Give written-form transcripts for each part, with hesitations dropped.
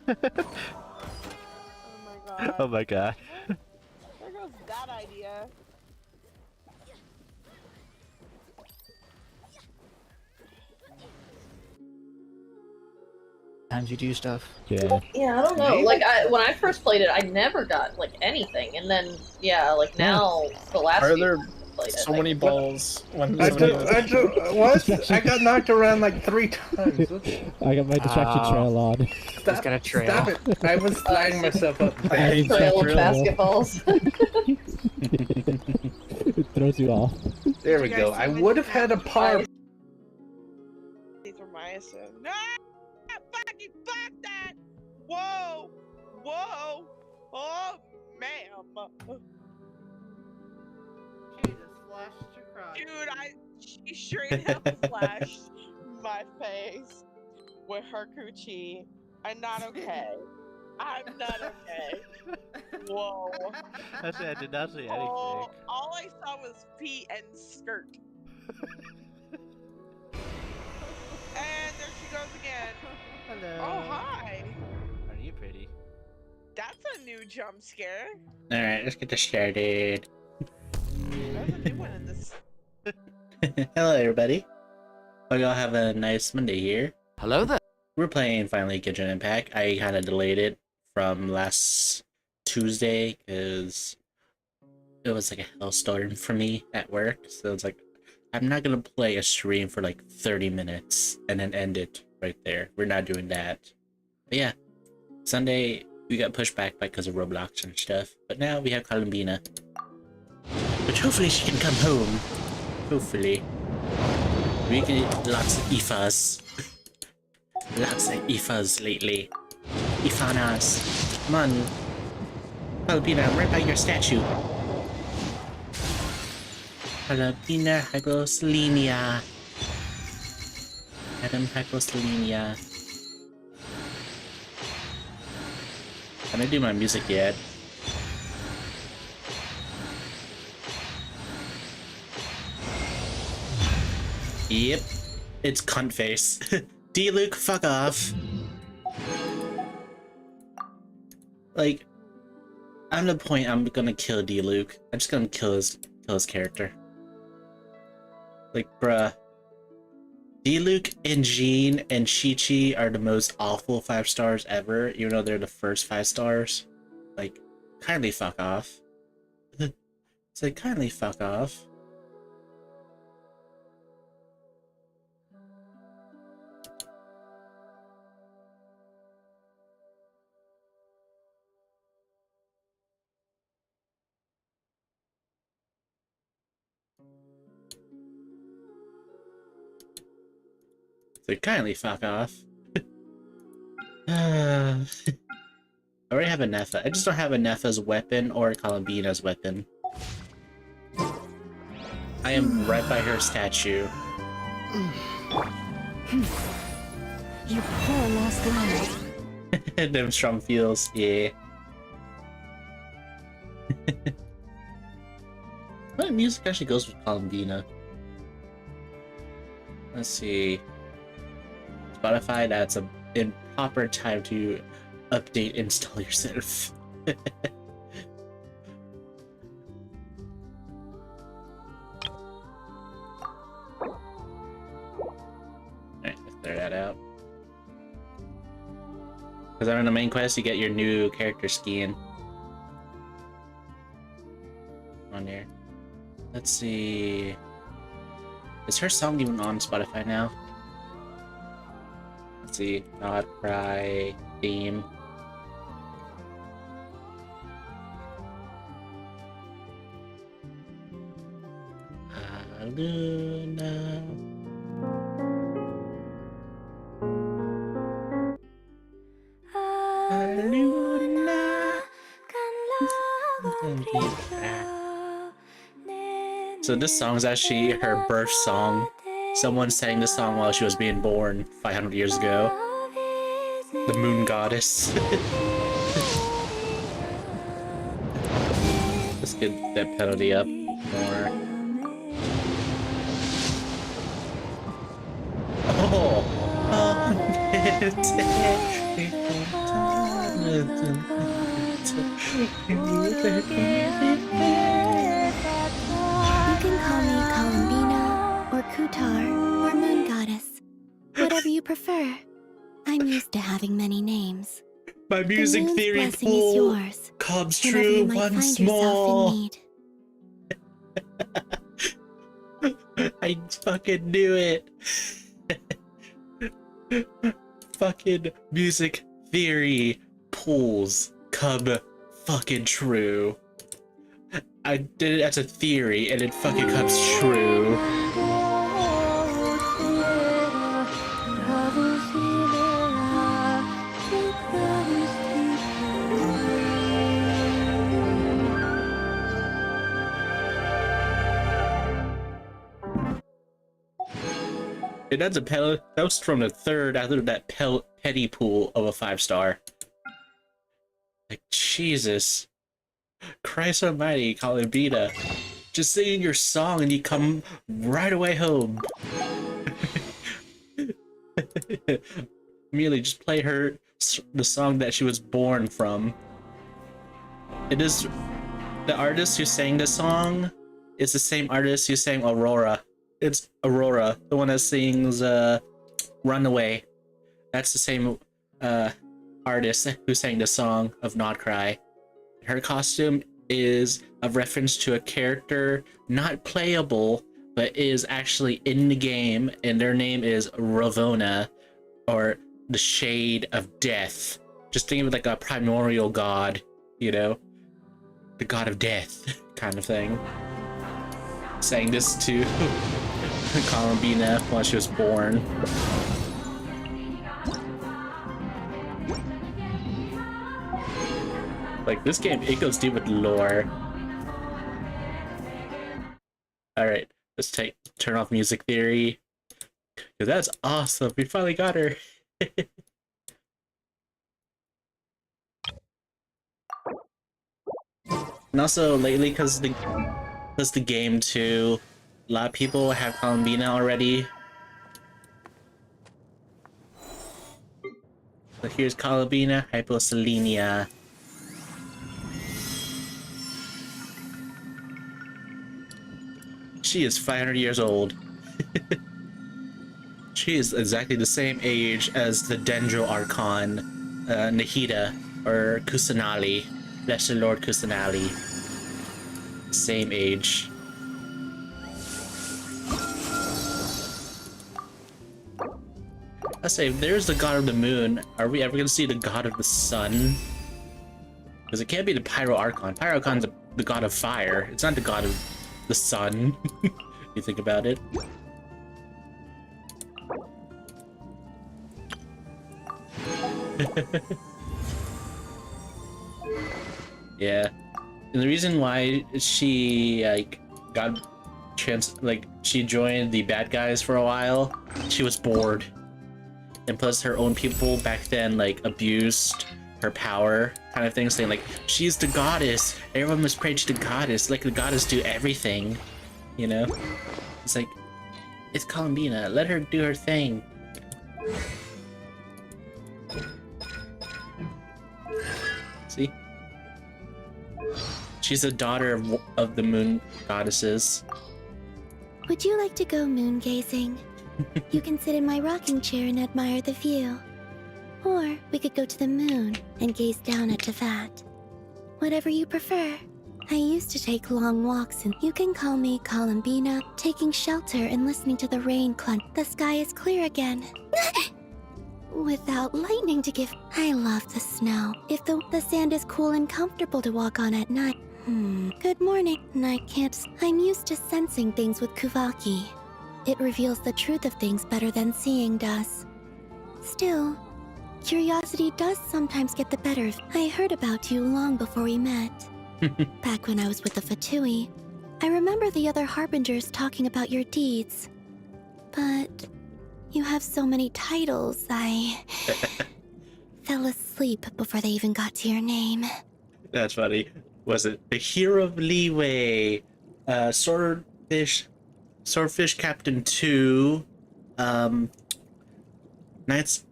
god. Oh my god. There goes that idea. Times you do stuff. Yeah. Yeah, I don't know. Like, when I first played it, I never got, like, anything. And then, yeah, like, now, the last Are few there times I've played so it, many balls when I somebody got knocked around like 3 times. I got my distraction trail on. Stop, got a trail. Stop it. I was lining myself up. I trail of basketballs. It throws you off. There we go. I would have had a par. These are my assume. No! Fucking fuck that! Whoa! Whoa! Oh, ma'am. Jesus, flashed your crotch. Dude, she straight up flashed my face with her coochie. I'm not okay. I'm not okay. Whoa. That's it, I did not say anything. Oh, all I saw was feet and skirt. And there she goes again. Hello. Oh, hi. Are you pretty? That's a new jump scare. Alright, let's get this started. There's a new one in this. Hello, everybody. Hope y'all have a nice Monday here. Hello there. We're playing finally Genshin Impact. I kind of delayed it from last Tuesday because it was like a hellstorm for me at work. So it's like, I'm not gonna play a stream for like 30 minutes and then end it right there. We're not doing that. But yeah, Sunday we got pushed back because of Roblox and stuff. But now we have Columbina, which hopefully she can come home. Hopefully. We can get lots of IFAs. Lots of IFAs lately. Ifanas. Come on. Columbina, I'm right by your statue. Columbina Hygroslinia. Adam Hygroslinia. Can I do my music yet? Yep. It's cunt face. D-Luke, fuck off. Like, I'm the point I'm gonna kill D-Luke. I'm just gonna kill his character. Like, bruh. D-Luke and Jean and Chi-Chi are the most awful 5 stars ever, even though they're the first 5 stars. Like, kindly fuck off. It's like, kindly fuck off. So kindly fuck off. I already have a Nepha. I just don't have a Nepha's weapon or Columbina's weapon. I am right by her statue. You poor lost lad. Them strong feels, yeah. What music actually goes with Columbina? Let's see. Spotify, that's a improper time to update install yourself. Alright, let's clear that out. Because I'm in the main quest, you get your new character skin on there. Let's see. Is her song even on Spotify now? Let's see. Not Cry theme. Luna. So this song is actually her birth song. Someone sang this song while she was being born 500 years ago. The moon goddess. Let's get that penalty up more. Oh! can call me Columbina, or Kutar, or Moon Goddess. Whatever you prefer. I'm used to having many names. My The music moon's theory blessing is pool yours. comes Whenever you true might once find yourself in more. need. I fucking knew it. Fucking music theory pools come fucking true. I did it as a theory and it fucking comes true. And that's that was from the third after that petty pool of a 5-star. Like, Jesus. Christ almighty, Columbina. Just singing your song and you come right away home. Merely just play her the song that she was born from. It is the artist who sang the song is the same artist who sang Aurora. It's Aurora, the one that sings Runaway. That's the same artist who sang the song of Not Cry. Her costume is a reference to a character not playable, but is actually in the game, and their name is Ravona, or the Shade of Death. Just think of it like a primordial god, you know? The god of death, kind of thing. Saying this to Columbina while she was born. Like, this game, it goes deep with lore. Alright, let's turn off music theory. Cause that's awesome, we finally got her. And also lately, cause the game too, a lot of people have Columbina already. So here's Columbina Hyposelenia. She is 500 years old. She is exactly the same age as the Dendro Archon, Nahida, or Kusanali, Lesser Lord Kusanali. Same age. I say, if there's the god of the moon, are we ever gonna see the god of the sun? Because it can't be the Pyro Archon. Pyro Archon's the god of fire. It's not the god of the sun. You think about it. Yeah, and the reason why she she joined the bad guys for a while, she was bored, and plus her own people back then like abused her power, kind of thing, saying like she's the goddess, everyone must pray to the goddess, like the goddess do everything, you know. It's like, it's Columbina, let her do her thing. See? She's a daughter of the moon goddesses. Would you like to go moon gazing? You can sit in my rocking chair and admire the view. Or we could go to the moon and gaze down at Tefat. Whatever you prefer. I used to take long walks and you can call me Columbina, taking shelter and listening to the rain clunk. The sky is clear again. Without lightning to give. I love the snow. If the sand is cool and comfortable to walk on at night. Good morning. I'm used to sensing things with Kuvaki. It reveals the truth of things better than seeing does. Still, curiosity does sometimes get the better of. I heard about you long before we met. Back when I was with the Fatui, I remember the other Harbingers talking about your deeds. But you have so many titles, I fell asleep before they even got to your name. That's funny. Was it the Hero of Leeway, Swordfish Captain 2, Knights,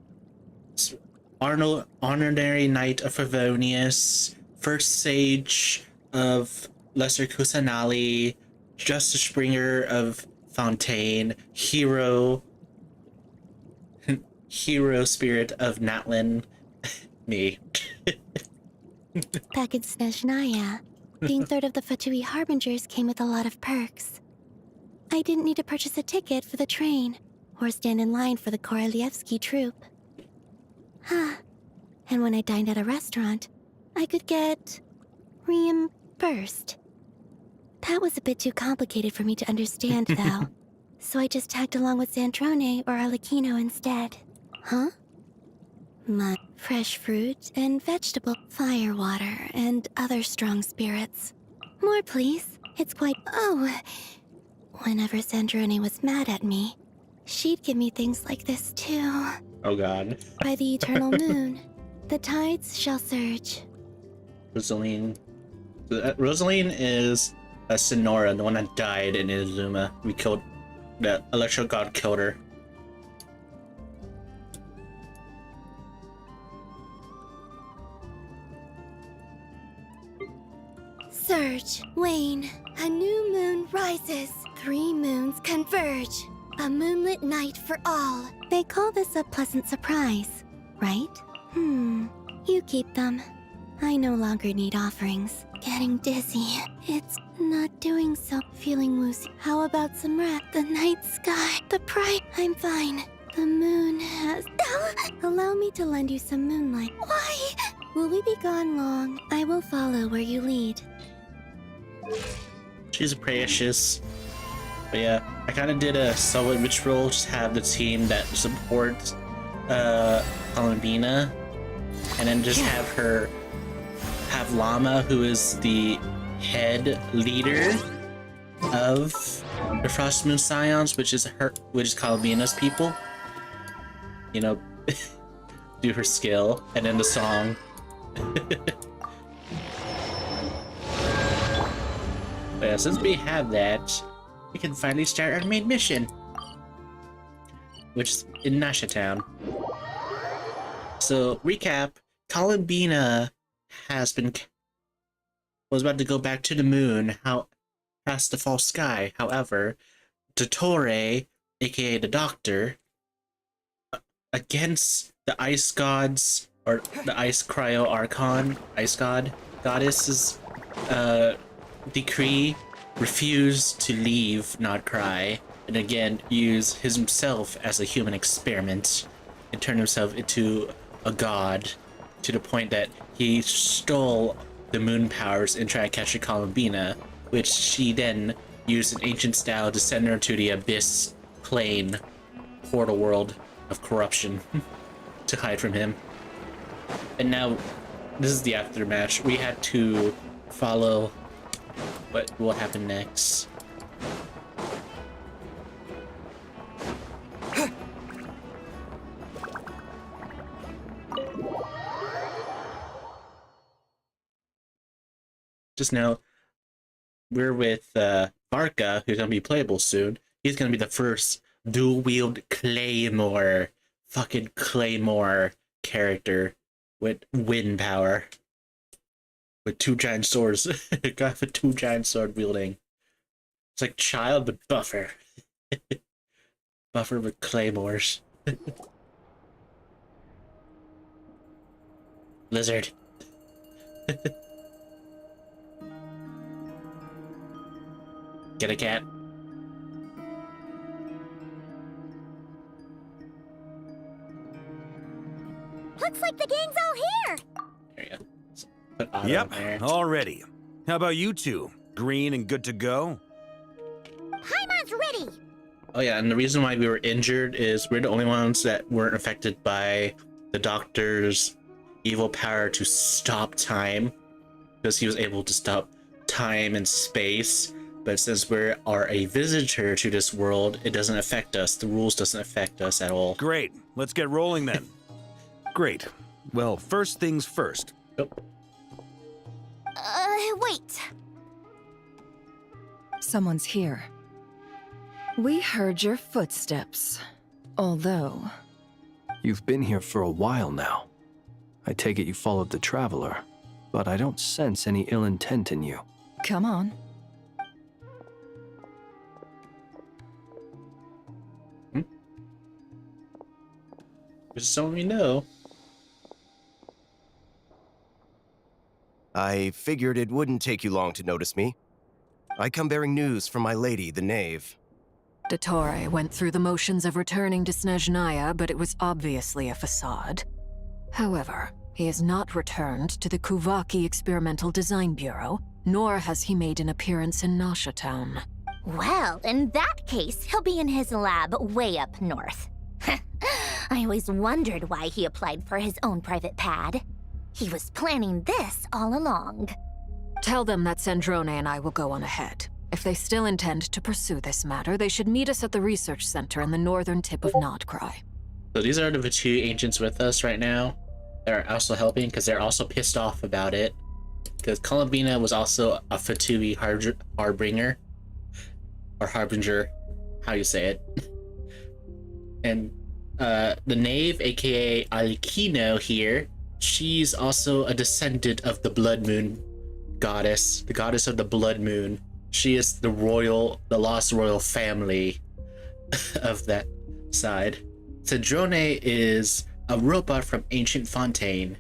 honorary knight of Favonius, first sage of Lesser Kusanali, justice bringer of Fontaine, hero spirit of Natlin. Me. Back in Snezhnaya, being third of the Fatui Harbingers came with a lot of perks. I didn't need to purchase a ticket for the train, or stand in line for the Korolievsky troupe. And when I dined at a restaurant, I could get reimbursed. That was a bit too complicated for me to understand, though. So I just tagged along with Zandrone or Arlecchino instead. Huh? My fresh fruit and vegetable, fire water, and other strong spirits. More, please. It's quite... Oh! Whenever Zandrone was mad at me, she'd give me things like this, too. Oh god. By the eternal moon, the tides shall surge. Rosaline. Rosaline is a Sonora, the one that died in Inazuma. We killed... The Electro God killed her. Surge, wane, a new moon rises. 3 moons converge. A moonlit night for all. They call this a pleasant surprise, right? You keep them. I no longer need offerings. Getting dizzy. It's not doing so. Feeling woozy. How about some rest? The night sky. The bright. I'm fine. The moon has... Allow me to lend you some moonlight. Why? Will we be gone long? I will follow where you lead. She's precious. But yeah, I kind of did a solid ritual, just have the team that supports Columbina, and then just have Llama, who is the head leader of the Frost Moon Scions, which is Columbina's people. You know, do her skill, and then the song. But yeah, since we have that, we can finally start our main mission, which is in Nasha Town. So, recap, Columbina was about to go back to the moon, past the false sky. However, Dottore, aka the Doctor, against the ice gods, or the ice cryo archon, ice god, goddess's decree, refused to leave Not Cry, and again use himself as a human experiment and turn himself into a god, to the point that he stole the moon powers and tried to capture Columbina, which she then used an ancient style to send her to the abyss plane, portal world of corruption, to hide from him. And now this is the aftermath. We had to follow what will happen next. Just now, we're with Barca, who's gonna be playable soon. He's gonna be the first dual-wield Claymore, fucking Claymore character with wind power. With 2 giant swords. A guy with 2 giant sword wielding. It's like Child but Buffer. Buffer with claymores. Lizard. Get a cat. Looks like the gang's all here! There you go. Put Otto Yep, in there. all ready. How about you two? Green and good to go? Paimon's ready! Oh yeah, and the reason why we were injured is we're the only ones that weren't affected by the Doctor's evil power to stop time, because he was able to stop time and space. But since we are a visitor to this world, it doesn't affect us. The rules doesn't affect us at all. Great, let's get rolling then. Great. Well, first things first. Yep. Wait. Someone's here. We heard your footsteps. Although... You've been here for a while now. I take it you followed the Traveler, but I don't sense any ill intent in you. Come on. Just so we know. I figured it wouldn't take you long to notice me. I come bearing news from my lady, the Knave. Dottore went through the motions of returning to Snezhnaya, but it was obviously a facade. However, he has not returned to the Kuvaki Experimental Design Bureau, nor has he made an appearance in Nasha Town. Well, in that case, he'll be in his lab way up north. I always wondered why he applied for his own private pad. He was planning this all along. Tell them that Sandrone and I will go on ahead. If they still intend to pursue this matter, they should meet us at the research center in the northern tip of Nodcry. So these are the two agents with us right now. They're also helping because they're also pissed off about it. Because Columbina was also a Fatui harbinger. Or harbinger, how you say it. And the Knave, aka Alikino here, she's also a descendant of the Blood Moon goddess, the goddess of the Blood Moon. She is the lost royal family of that side. Cedrone is a robot from Ancient Fontaine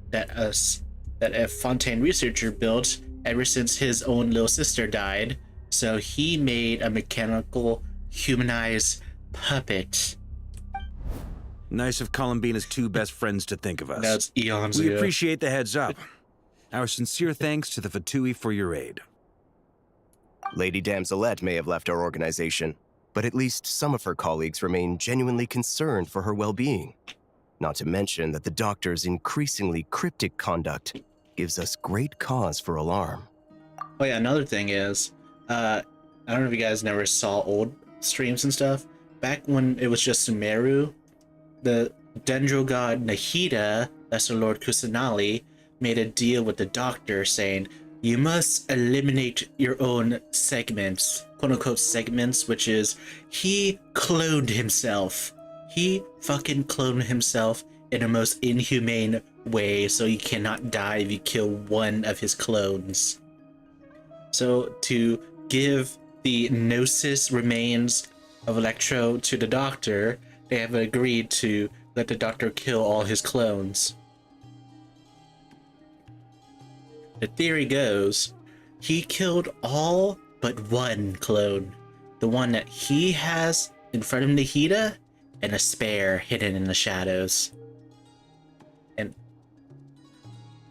that a Fontaine researcher built ever since his own little sister died. So he made a mechanical, humanized puppet. Nice of Columbina's two best friends to think of us. That's eons We ago. appreciate the heads up. Our sincere thanks to the Fatui for your aid. Lady Damselette may have left our organization, but at least some of her colleagues remain genuinely concerned for her well-being. Not to mention that the doctor's increasingly cryptic conduct gives us great cause for alarm. Oh yeah, another thing is, I don't know if you guys never saw old streams and stuff. Back when it was just Sumeru, the Dendro god Nahida, Lesser Lord Kusanali, made a deal with the doctor saying, you must eliminate your own segments, quote-unquote segments, which is, he cloned himself. He fucking cloned himself in the most inhumane way, so he cannot die if you kill one of his clones. So to give the Gnosis remains of Electro to the doctor, they have agreed to let the doctor kill all his clones. The theory goes, he killed all but one clone. The one that he has in front of Nahida, and a spare hidden in the shadows. And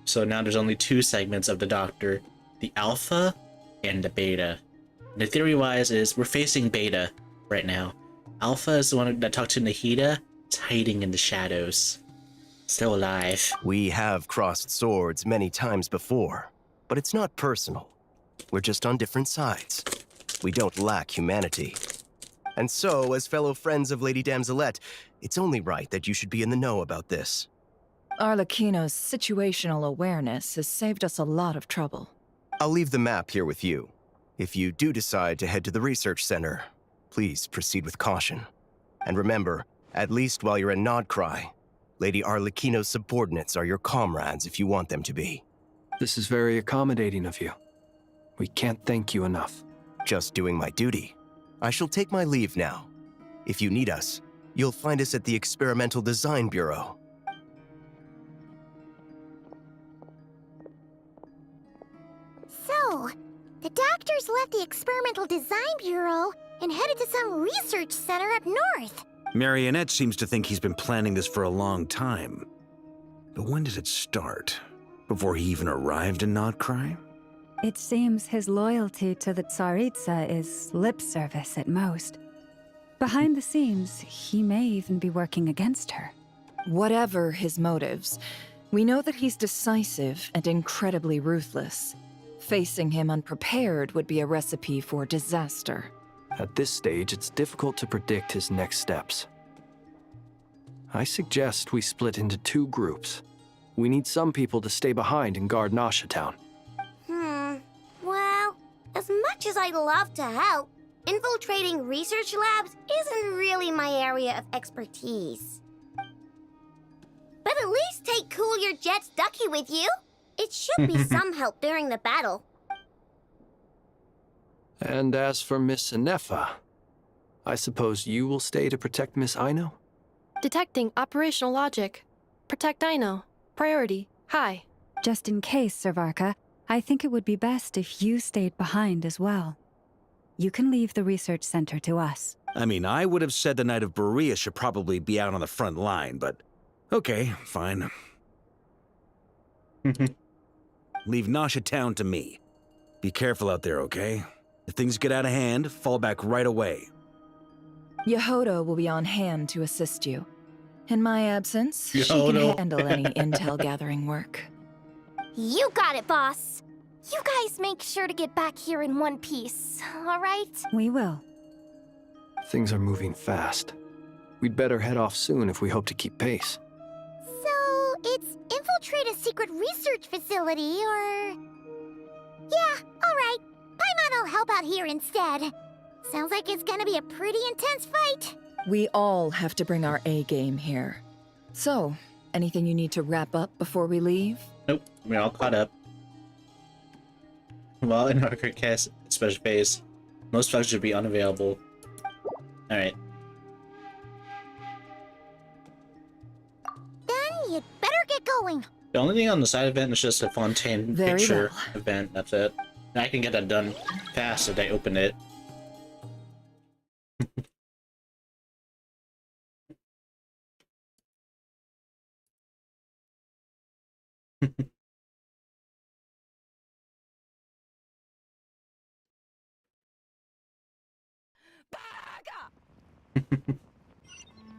so now there's only two segments of the Doctor, the Alpha and the Beta. And the theory-wise is we're facing Beta right now. Alpha is the one that talked to Nahida. It's hiding in the shadows. Still alive. We have crossed swords many times before, but it's not personal. We're just on different sides. We don't lack humanity. And so, as fellow friends of Lady Damselette, it's only right that you should be in the know about this. Arlecchino's situational awareness has saved us a lot of trouble. I'll leave the map here with you. If you do decide to head to the research center, please proceed with caution. And remember, at least while you're in Nodcry, Lady Arlecchino's subordinates are your comrades if you want them to be. This is very accommodating of you. We can't thank you enough. Just doing my duty. I shall take my leave now. If you need us, you'll find us at the Experimental Design Bureau. So, the doctors left the Experimental Design Bureau and headed to some research center up north. Marionette seems to think he's been planning this for a long time. But when did it start? Before he even arrived in Nodcry? It seems his loyalty to the Tsaritsa is lip service at most. Behind the scenes, he may even be working against her. Whatever his motives, we know that he's decisive and incredibly ruthless. Facing him unprepared would be a recipe for disaster. At this stage, it's difficult to predict his next steps. I suggest we split into two groups. We need some people to stay behind and guard Nasha Town. Well, as much as I'd love to help, infiltrating research labs isn't really my area of expertise. But at least take Cool Your Jet's ducky with you. It should be some help during the battle. And as for Miss Inefa, I suppose you will stay to protect Miss Aino? Detecting operational logic. Protect Aino. Priority. High. Just in case, Servarka, I think it would be best if you stayed behind as well. You can leave the research center to us. I mean, I would have said the Knight of Berea should probably be out on the front line, but okay, fine. Leave Nasha Town to me. Be careful out there, okay? If things get out of hand, fall back right away. Yehodo will be on hand to assist you. In my absence, she can Yehodo. handle any intel gathering work. You got it, boss. You guys make sure to get back here in one piece, all right? We will. Things are moving fast. We'd better head off soon if we hope to keep pace. So, it's infiltrate a secret research facility, or... Yeah, all right. Paimon will help out here instead. Sounds like it's gonna be a pretty intense fight. We all have to bring our A game here. So, anything you need to wrap up before we leave? Nope, we're all caught up. While in our cast special phase, most bugs should be unavailable. Alright. Then you'd better get going. The only thing on the side event is just a Fontaine Very picture well. event, that's it. And I can get that done fast if I open it.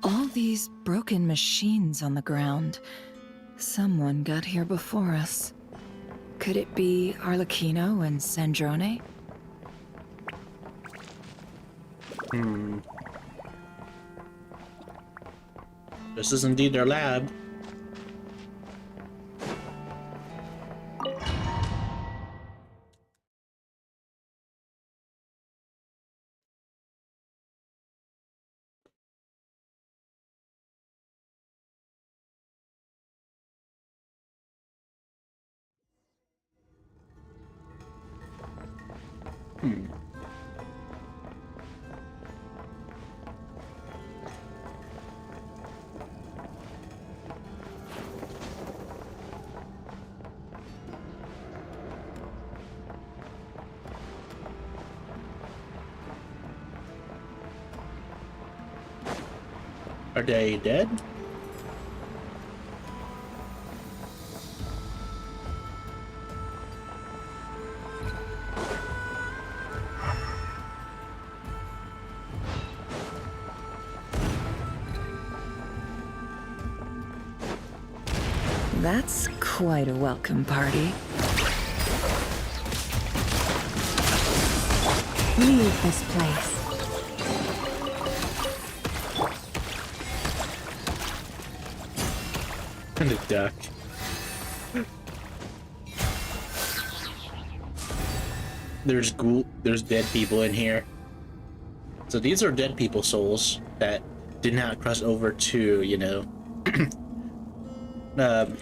All these broken machines on the ground. Someone got here before us. Could it be Arlecchino and Sandrone? This is indeed their lab. Are they dead? That's quite a welcome party. Leave this place. And a duck. There's dead people in here. So these are dead people souls that did not cross over to, you know,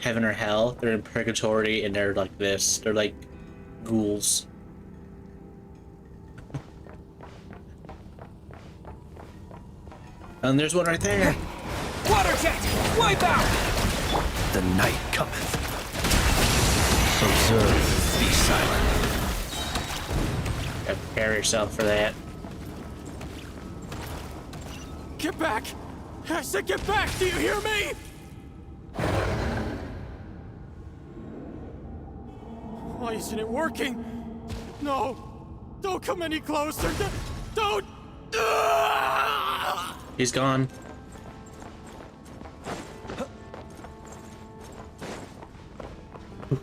heaven or hell. They're in purgatory and they're like this. They're like ghouls. And there's one right there. Water jet! Wipe out! The night cometh. Observe, be silent. Gotta prepare yourself for that. Get back! I said get back! Do you hear me? Why isn't it working? No! Don't come any closer! Don't! He's gone.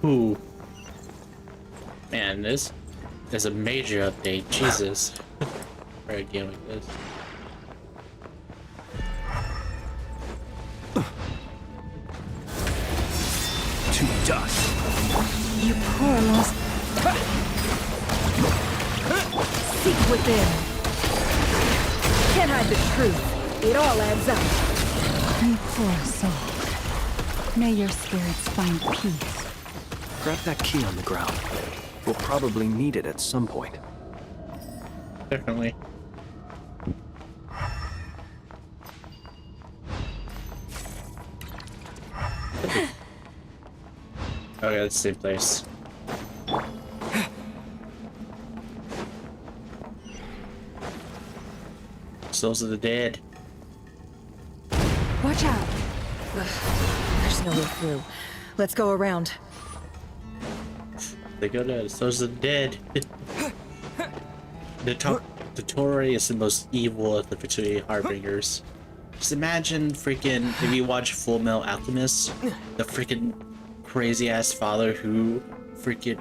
Ooh. Man, this is a major update. Jesus. For a game like this. To dust. You poor lost. Seek within. Can't hide the truth. It all adds up. You poor soul. May your spirits find peace. Grab that key on the ground. We'll probably need it at some point. Definitely. Okay, that's the same place. Souls of the dead. Watch out! Ugh, there's no way through. Let's go around. They go to Souls of the Dead. The Torii is the most evil of the Fatui Harbingers. Just imagine freaking, if you watch Full Metal Alchemist, the freaking crazy ass father who freaking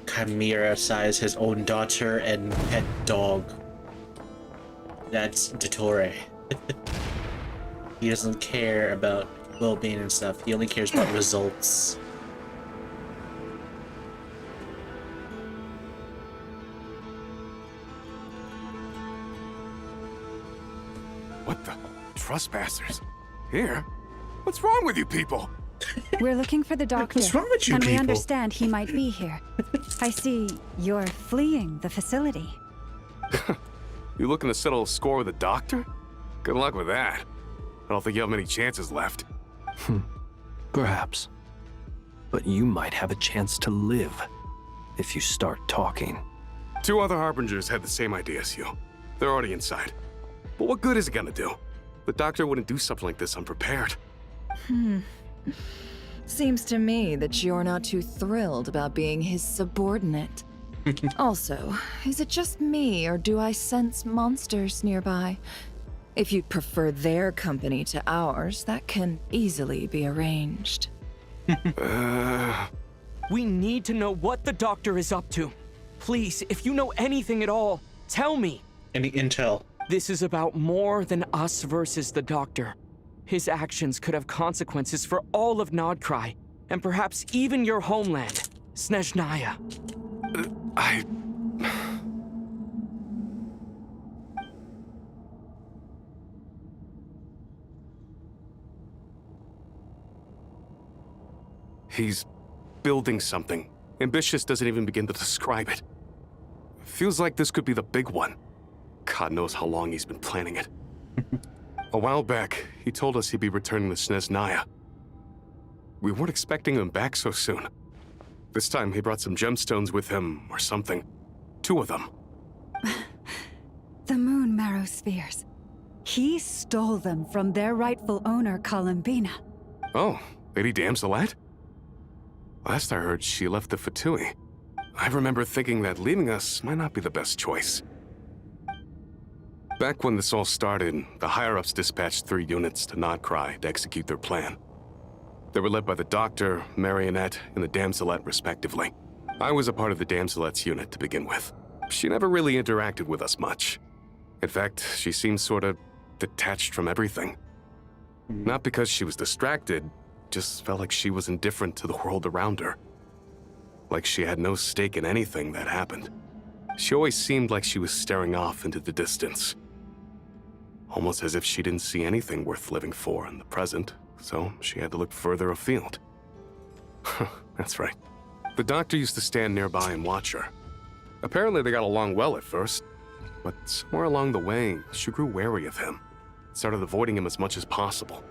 chimera-sized his own daughter and pet dog. That's the Torii. He doesn't care about well-being and stuff. He only cares about results. What the? Trespassers? Here? What's wrong with you people? We're looking for the doctor. What's wrong with you and we people? understand he might be here. I see you're fleeing the facility. You looking to settle a score with the doctor? Good luck with that. I don't think you have many chances left. Perhaps. But you might have a chance to live if you start talking. 2 other Harbingers had the same idea as you. They're already inside. But what good is it gonna do? The doctor wouldn't do something like this unprepared. Seems to me that you're not too thrilled about being his subordinate. Also, is it just me, or do I sense monsters nearby? If you'd prefer their company to ours, that can easily be arranged. We need to know what the doctor is up to. Please, if you know anything at all, tell me. Any intel? This is about more than us versus the doctor. His actions could have consequences for all of Nodcry, and perhaps even your homeland, Snezhnaya. He's building something. Ambitious doesn't even begin to describe it. Feels like this could be the big one. God knows how long he's been planning it. A while back, he told us he'd be returning to Snezhnaya. We weren't expecting him back so soon. This time he brought some gemstones with him, or something. 2 of them. The moon marrow spheres. He stole them from their rightful owner, Columbina. Oh, Lady Damselet? Last I heard, she left the Fatui. I remember thinking that leaving us might not be the best choice. Back when this all started, the higher-ups dispatched 3 units to Nodcry to execute their plan. They were led by the Doctor, Marionette, and the Damselet, respectively. I was a part of the Damselet's unit to begin with. She never really interacted with us much. In fact, she seemed sort of detached from everything. Not because she was distracted, just felt like she was indifferent to the world around her. Like she had no stake in anything that happened. She always seemed like she was staring off into the distance. Almost as if she didn't see anything worth living for in the present, so she had to look further afield. That's right. The doctor used to stand nearby and watch her. Apparently they got along well at first, but somewhere along the way, she grew wary of him. Started avoiding him as much as possible.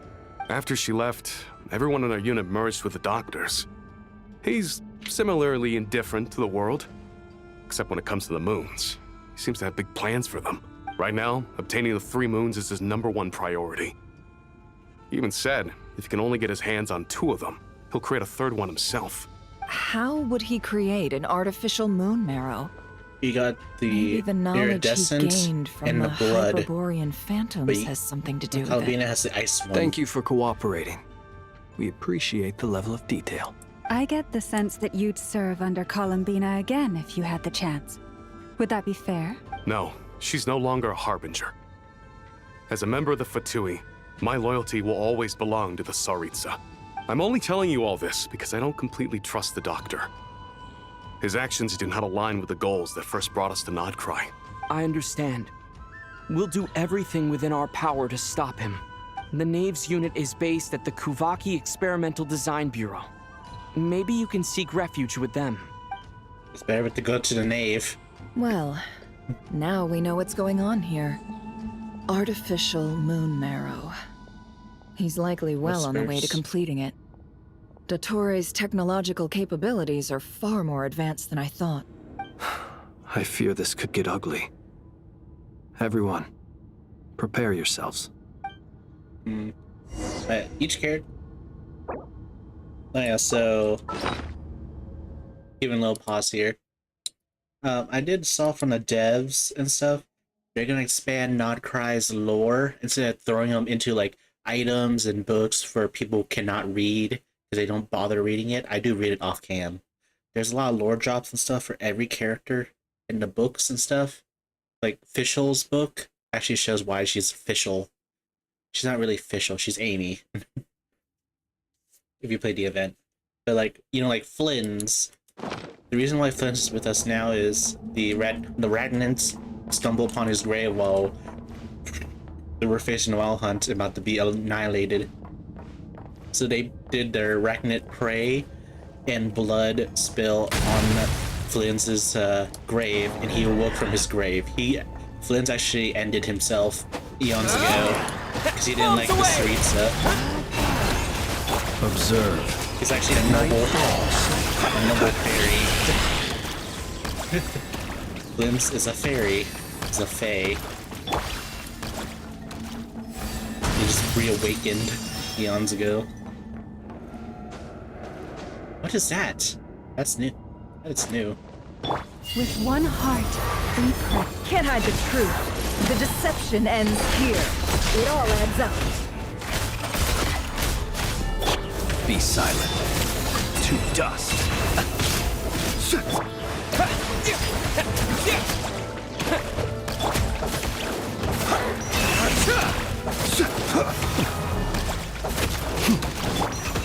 After she left, everyone in our unit merged with the doctors. He's similarly indifferent to the world, except when it comes to the moons. He seems to have big plans for them. Right now, obtaining the 3 moons is his #1 priority. He even said, if he can only get his hands on 2 of them, he'll create a 3rd one himself. How would he create an artificial moon marrow? He got Maybe the the knowledge he iridescent gained from and the blood. Hyperborean phantoms has something to do with Columbina it. has the ice one. Thank you for cooperating. We appreciate the level of detail. I get the sense that you'd serve under Columbina again if you had the chance. Would that be fair? No, she's no longer a Harbinger. As a member of the Fatui, my loyalty will always belong to the Tsaritsa. I'm only telling you all this because I don't completely trust the Doctor. His actions do not align with the goals that first brought us to Nodcry. I understand. We'll do everything within our power to stop him. The Nave's unit is based at the Kuvaki Experimental Design Bureau. Maybe you can seek refuge with them. It's better to go to the Nave. Well, now we know what's going on here. Artificial moon marrow. He's likely well on the way to completing it. Dottore's technological capabilities are far more advanced than I thought. I fear this could get ugly. Everyone, prepare yourselves. Each character. Oh yeah, so even a little pause here. I did saw from the devs and stuff, they're gonna expand Nodcry's lore instead of throwing them into like items and books for people who cannot read because they don't bother reading it. I do read it off cam. There's a lot of lore drops and stuff for every character in the books and stuff. Like Fischl's book actually shows why she's Fischl. She's not really Fischl, she's Amy. If you played the event. But like, you know, like Flynn's. The reason why Flynn's is with us now is the Ragnants stumble upon his grave while they were facing a wild hunt about to be annihilated. So they did their Ragnant pray and blood spill on Flynn's grave, and he awoke from his grave. Flynn's actually ended himself eons ago because he didn't like the Saritsa. Observe. He's actually a noble fairy. Flynn's is a fairy. He's a fae. He just reawakened eons ago. What is that? That's new. That's new. With one heart, we pray. Can't hide the truth. The deception ends here. It all adds up. Be silent. To dust.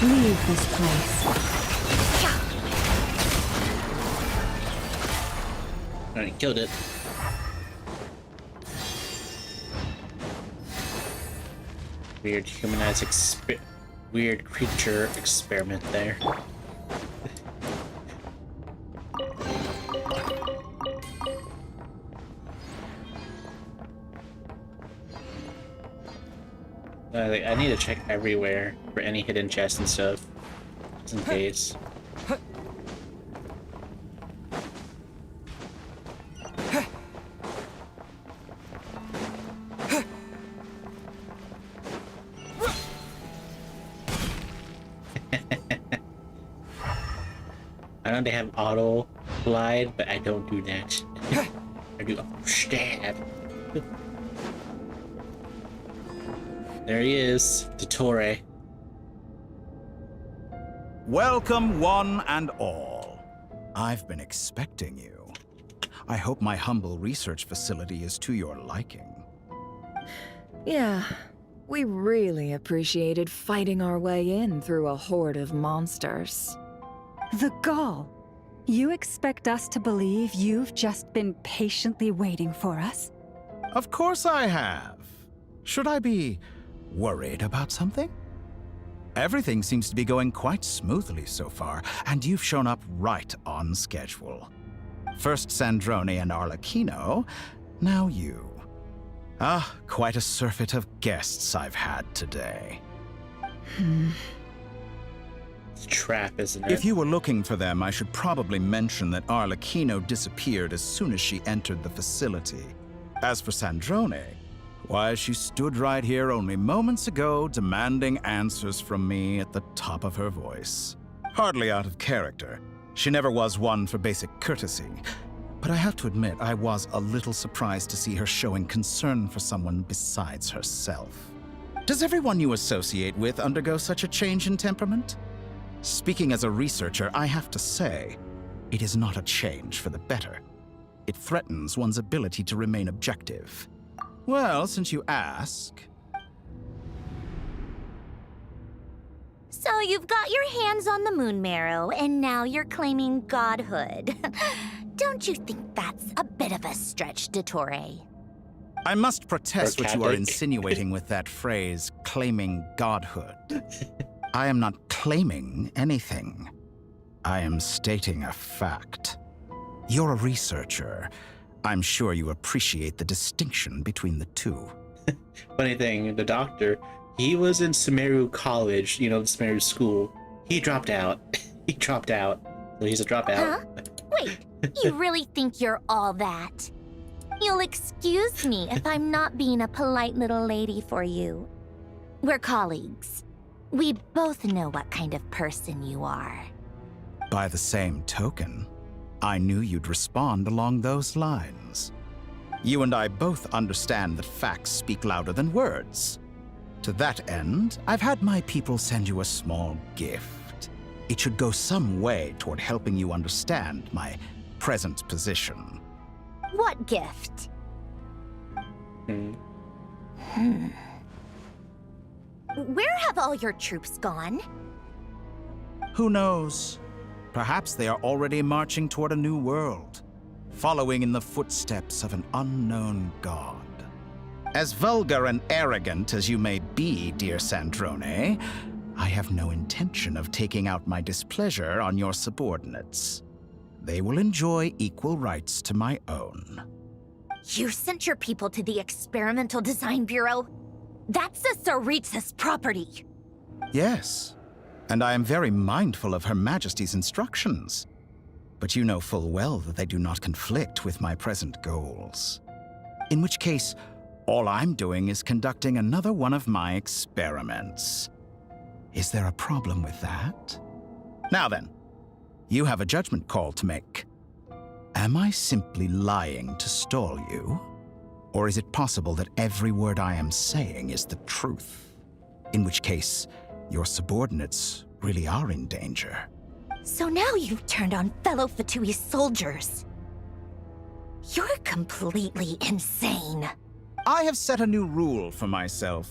Leave this place. Alright, killed it. Weird humanized weird creature experiment there. I need to check everywhere for any hidden chests and stuff, just in case. I know they have auto glide, but I don't do that. I do stab. There he is, Dottore. Welcome, one and all. I've been expecting you. I hope my humble research facility is to your liking. Yeah, we really appreciated fighting our way in through a horde of monsters. The gall. You expect us to believe you've just been patiently waiting for us? Of course I have. Should I be worried about something? Everything seems to be going quite smoothly so far, and you've shown up right on schedule. First Sandrone and Arlecchino, now you. Ah, quite a surfeit of guests I've had today. It's a trap, isn't it? If you were looking for them, I should probably mention that Arlecchino disappeared as soon as she entered the facility. As for Sandrone, why, she stood right here only moments ago demanding answers from me at the top of her voice. Hardly out of character. She never was one for basic courtesy. But I have to admit, I was a little surprised to see her showing concern for someone besides herself. Does everyone you associate with undergo such a change in temperament? Speaking as a researcher, I have to say, it is not a change for the better. It threatens one's ability to remain objective. Well, since you ask... So you've got your hands on the moon marrow, and now you're claiming godhood. Don't you think that's a bit of a stretch, Dottore? I must protest Or what you are Catholic. insinuating with that phrase, claiming godhood. I am not claiming anything. I am stating a fact. You're a researcher. I'm sure you appreciate the distinction between the two. Funny thing, the doctor, he was in Sumeru College, you know, the Sumeru school. He dropped out. He dropped out. So he's a dropout. Huh? Wait, you really think you're all that? You'll excuse me if I'm not being a polite little lady for you. We're colleagues. We both know what kind of person you are. By the same token, I knew you'd respond along those lines. You and I both understand that facts speak louder than words. To that end, I've had my people send you a small gift. It should go some way toward helping you understand my present position. What gift? Where have all your troops gone? Who knows? Perhaps they are already marching toward a new world, following in the footsteps of an unknown god. As vulgar and arrogant as you may be, dear Sandrone, I have no intention of taking out my displeasure on your subordinates. They will enjoy equal rights to my own. You sent your people to the Experimental Design Bureau? That's the Tsaritsa's property. Yes, and I am very mindful of Her Majesty's instructions. But you know full well that they do not conflict with my present goals. In which case, all I'm doing is conducting another one of my experiments. Is there a problem with that? Now then, you have a judgment call to make. Am I simply lying to stall you? Or is it possible that every word I am saying is the truth? In which case, your subordinates really are in danger. So now you've turned on fellow Fatui soldiers. You're completely insane. I have set a new rule for myself.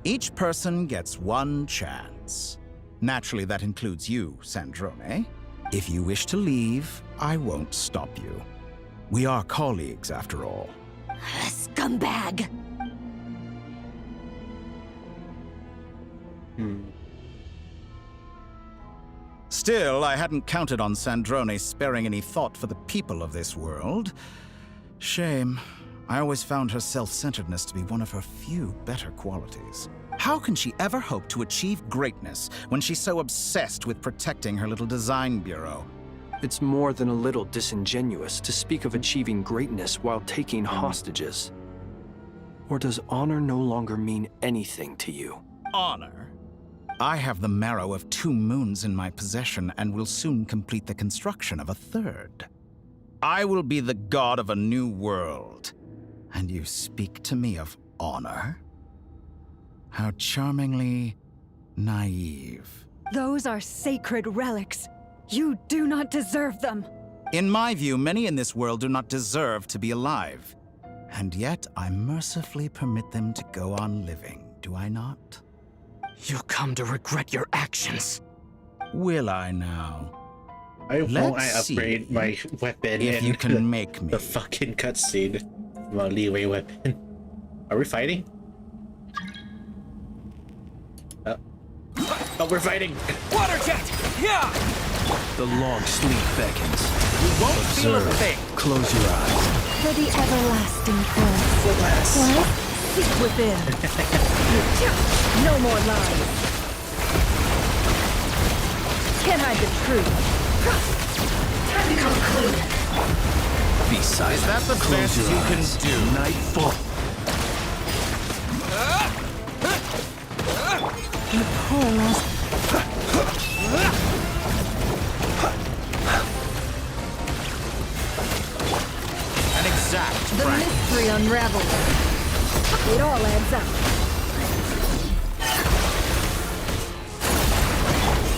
Each person gets one chance. Naturally, that includes you, Sandrone. If you wish to leave, I won't stop you. We are colleagues, after all. Scumbag! Still, I hadn't counted on Sandrone sparing any thought for the people of this world. Shame. I always found her self-centeredness to be one of her few better qualities. How can she ever hope to achieve greatness when she's so obsessed with protecting her little design bureau? It's more than a little disingenuous to speak of achieving greatness while taking hostages. Or does honor no longer mean anything to you? Honor? I have the marrow of 2 moons in my possession and will soon complete the construction of a 3rd. I will be the god of a new world. And you speak to me of honor? How charmingly naive. Those are sacred relics. You do not deserve them. In my view, many in this world do not deserve to be alive. And yet, I mercifully permit them to go on living, do I not? You'll come to regret your actions. Will I now? I won't Let's upgrade see my weapon if and you can make me. the fucking cutscene from a leeway weapon. Are we fighting? Oh, we're fighting! Water jet! Yeah! The long sleep beckons. You won't feel a thing. Close your eyes. For the everlasting course. What? Seek within. No more lies. Can't hide the truth. Time to come clean. Be silent. Is that the Close best your you eyes. can do? Nightfall. An exact The practice. mystery unravels. It all adds up.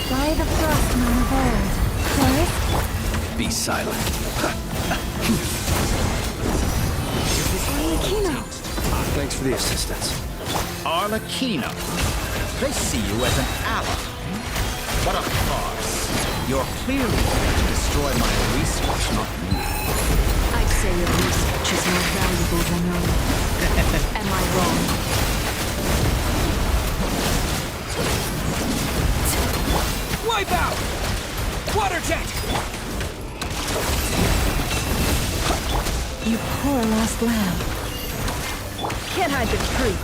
By the frostmoon of old. First, Be silent. Arlecchino. Thanks for the assistance. Arlecchino. They see you as an ally. What a farce. You're clearly there to destroy my research, not me. I say your research is more valuable than your life. Am I wrong? Wipe out! Water jet! You poor lost lamb. Can't hide the truth.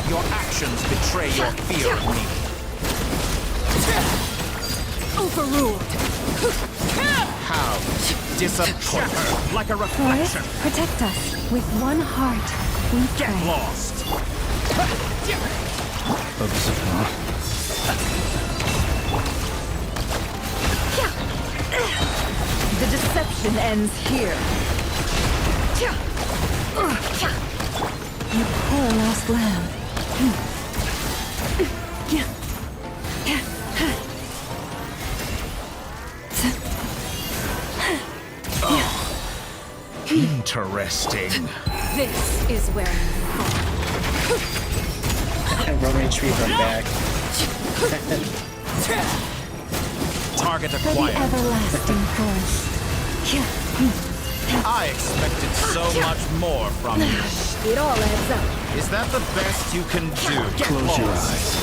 Your actions betray your fear of me. Overruled. How disappointing, like a reflection. Forest, protect us. With one heart, we Get pray. lost. The deception ends here. You poor lost lamb. Interesting. This is where Roman Retriever back. Target For the acquired. everlasting forest. I expected so much more from you. It all adds up. Is that the best you can do? Close your eyes.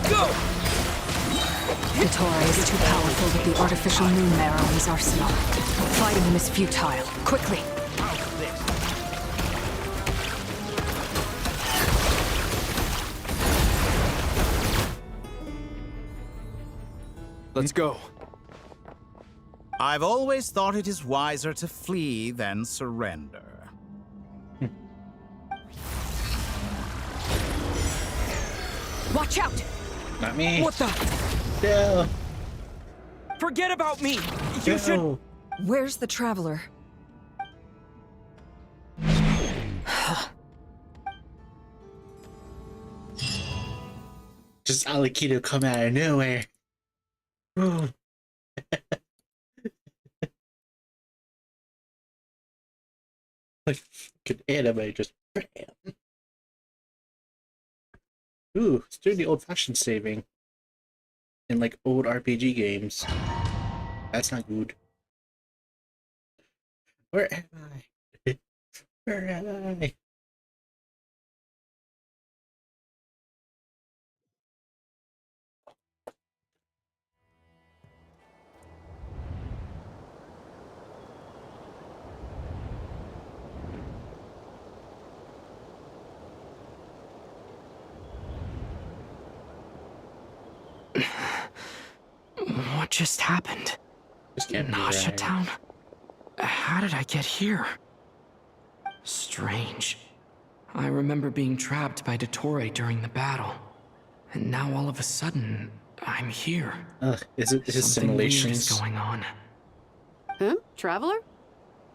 Go! Vittori is too powerful with the artificial moon marrow in his arsenal. Fighting him is futile. Quickly! Let's go. I've always thought it is wiser to flee than surrender. Watch out! Not me. What the? No. Forget about me! You should... Where's the traveler? Just Alikito come out of nowhere. Ooh. Like fucking anime, just bam. Ooh, it's doing the old-fashioned saving in like old RPG games. That's not good. Where am I? Where am I? What just happened? This can't be Nasha right. Town? How did I get here? Strange. I remember being trapped by Dottore during the battle. And now all of a sudden, I'm here. Is it his Something weird simulations? is going on. Huh? Traveler?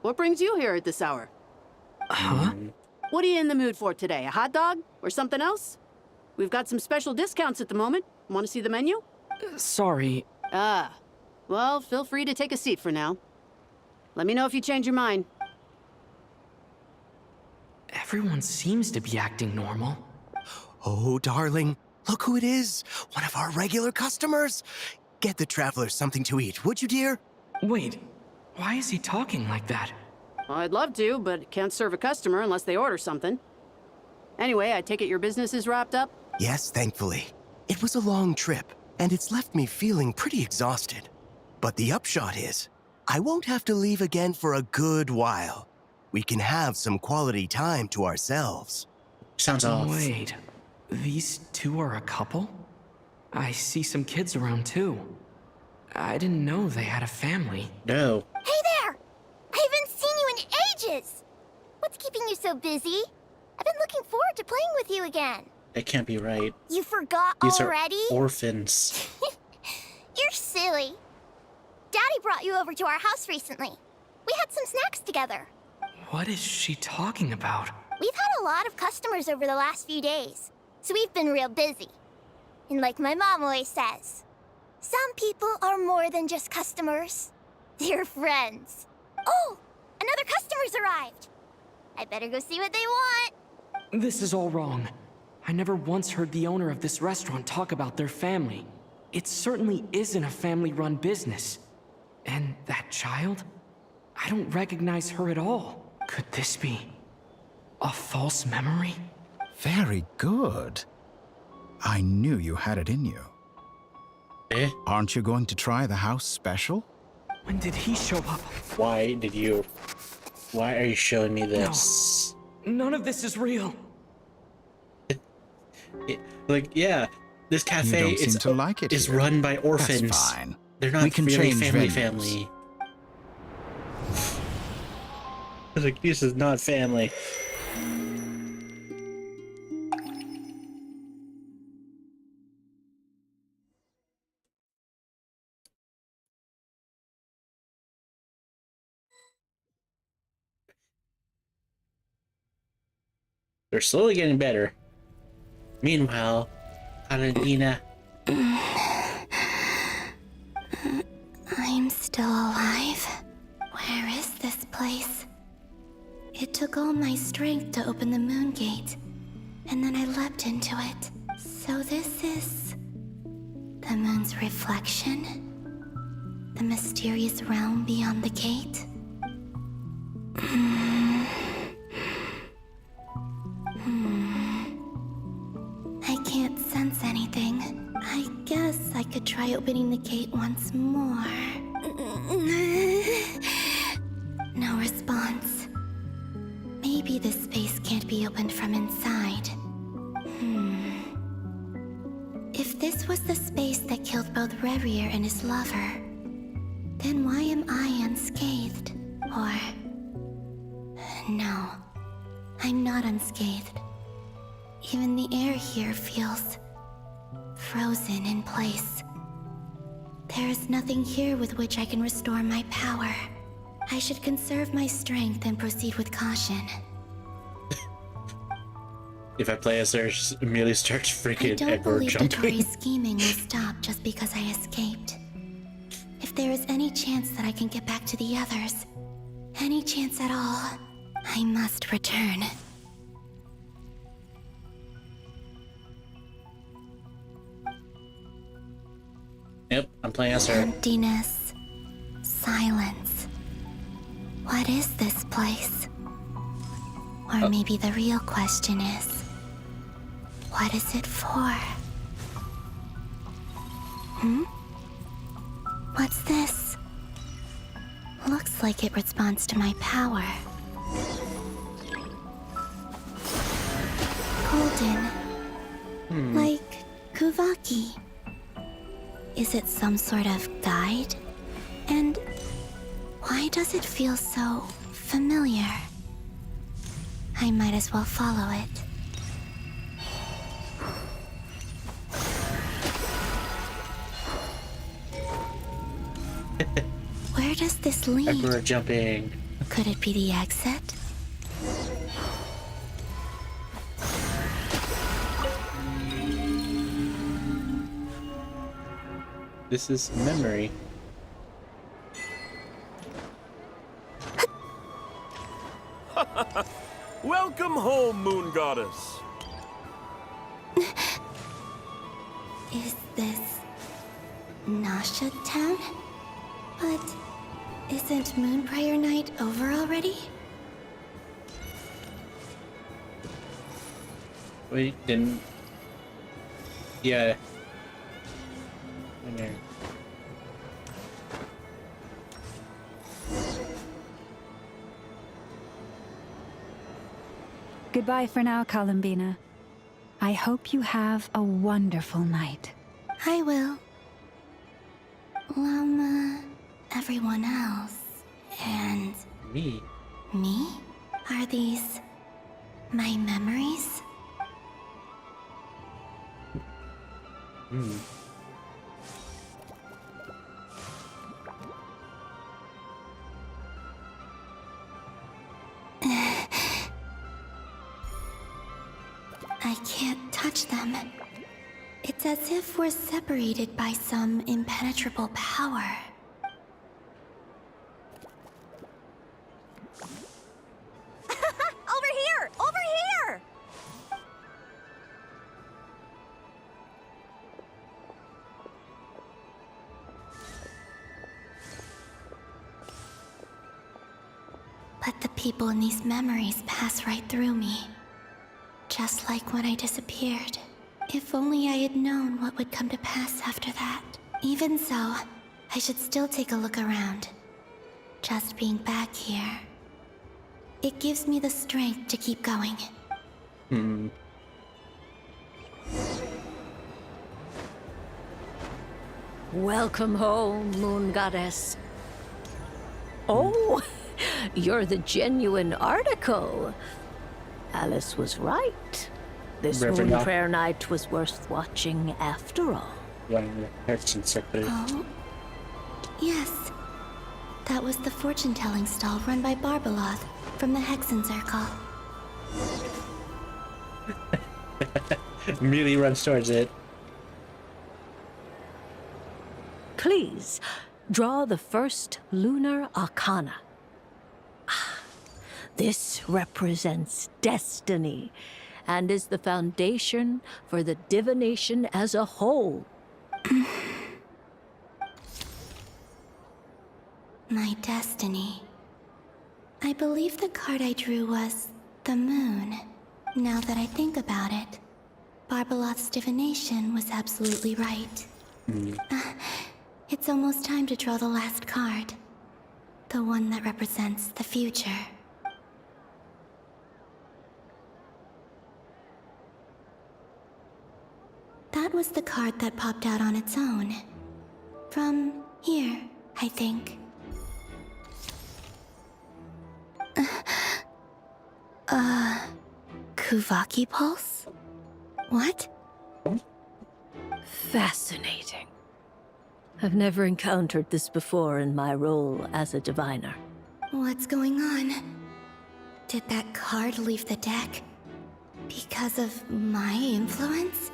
What brings you here at this hour? Huh? What are you in the mood for today? A hot dog? Or something else? We've got some special discounts at the moment. Want to see the menu? Sorry. Ah. Well, feel free to take a seat for now. Let me know if you change your mind. Everyone seems to be acting normal. Oh, darling, look who it is. One of our regular customers. Get the traveler something to eat, would you, dear? Wait, why is he talking like that? Well, I'd love to, but can't serve a customer unless they order something. Anyway, I take it your business is wrapped up? Yes, thankfully. It was a long trip, and it's left me feeling pretty exhausted. But the upshot is, I won't have to leave again for a good while. We can have some quality time to ourselves. Sounds off. Wait, these two are a couple? I see some kids around too. I didn't know they had a family. No. Hey there! I haven't seen you in ages! What's keeping you so busy? I've been looking forward to playing with you again. That can't be right. You forgot These already? are orphans. You're silly. Daddy brought you over to our house recently. We had some snacks together. What is she talking about? We've had a lot of customers over the last few days, so we've been real busy. And like my mom always says, some people are more than just customers. They're friends. Oh, another customer's arrived. I better go see what they want. This is all wrong. I never once heard the owner of this restaurant talk about their family. It certainly isn't a family-run business. And that child? I don't recognize her at all. Could this be a false memory? Very good. I knew you had it in you. Eh? Aren't you going to try the house special? When did he show up? Why are you showing me this? No, none of this is real. Yeah, this cafe is run by orphans. That's fine. They're not We can really change family. venues. I was like, this is not family. They're slowly getting better. Meanwhile, Columbina. I'm still alive. Where is this place? It took all my strength to open the moon gate, and then I leapt into it. So this is the moon's reflection? The mysterious realm beyond the gate? I can't sense anything. I guess I could try opening the gate once more. No response. Maybe this space can't be opened from inside. If this was the space that killed both Revier and his lover, then why am I unscathed? Or... No, I'm not unscathed. Even the air here feels frozen in place. There is nothing here with which I can restore my power. I should conserve my strength and proceed with caution. If I play as her, immediately starts I freaking don't Edward believe jumping. Dotori's scheming will stop just because I escaped. If there is any chance that I can get back to the others, any chance at all, I must return. Yep, I'm playing as her. Emptiness. Silence. What is this place? Or maybe the real question is, what is it for? What's this? Looks like it responds to my power. Golden. Like Kuvaki. Is it some sort of guide? And why does it feel so familiar? I might as well follow it. Where does this lead? Edward jumping. Could it be the exit? This is memory. Welcome home, Moon Goddess. Is this Nasha Town? But isn't Moon Prayer Night over already? Wait, didn't... Yeah. In there. Goodbye for now, Columbina. I hope you have a wonderful night. I will. Everyone else. And... Me? Me? Are these... my memories? I can't touch them. It's as if we're separated by some impenetrable power. Over here! Over here! people in these memories pass right through me. Just like when I disappeared. If only I had known what would come to pass after that. Even so, I should still take a look around. Just being back here. It gives me the strength to keep going. Welcome home, Moon Goddess. Oh, you're the genuine article. Alice was right. This Reverend Moon Al- Prayer Night was worth watching after all. Oh, yes. That was the fortune-telling stall run by Barbeloth from the Hexen Circle. Immediately runs towards it. Please, draw the first lunar arcana. This represents destiny and is the foundation for the divination as a whole. My destiny. I believe the card I drew was the moon. Now that I think about it, Barbeloth's divination was absolutely right. It's almost time to draw the last card. The one that represents the future. That was the card that popped out on its own. From here, I think. Kuvaki Pulse? What? Fascinating. I've never encountered this before in my role as a diviner. What's going on? Did that card leave the deck? Because of my influence?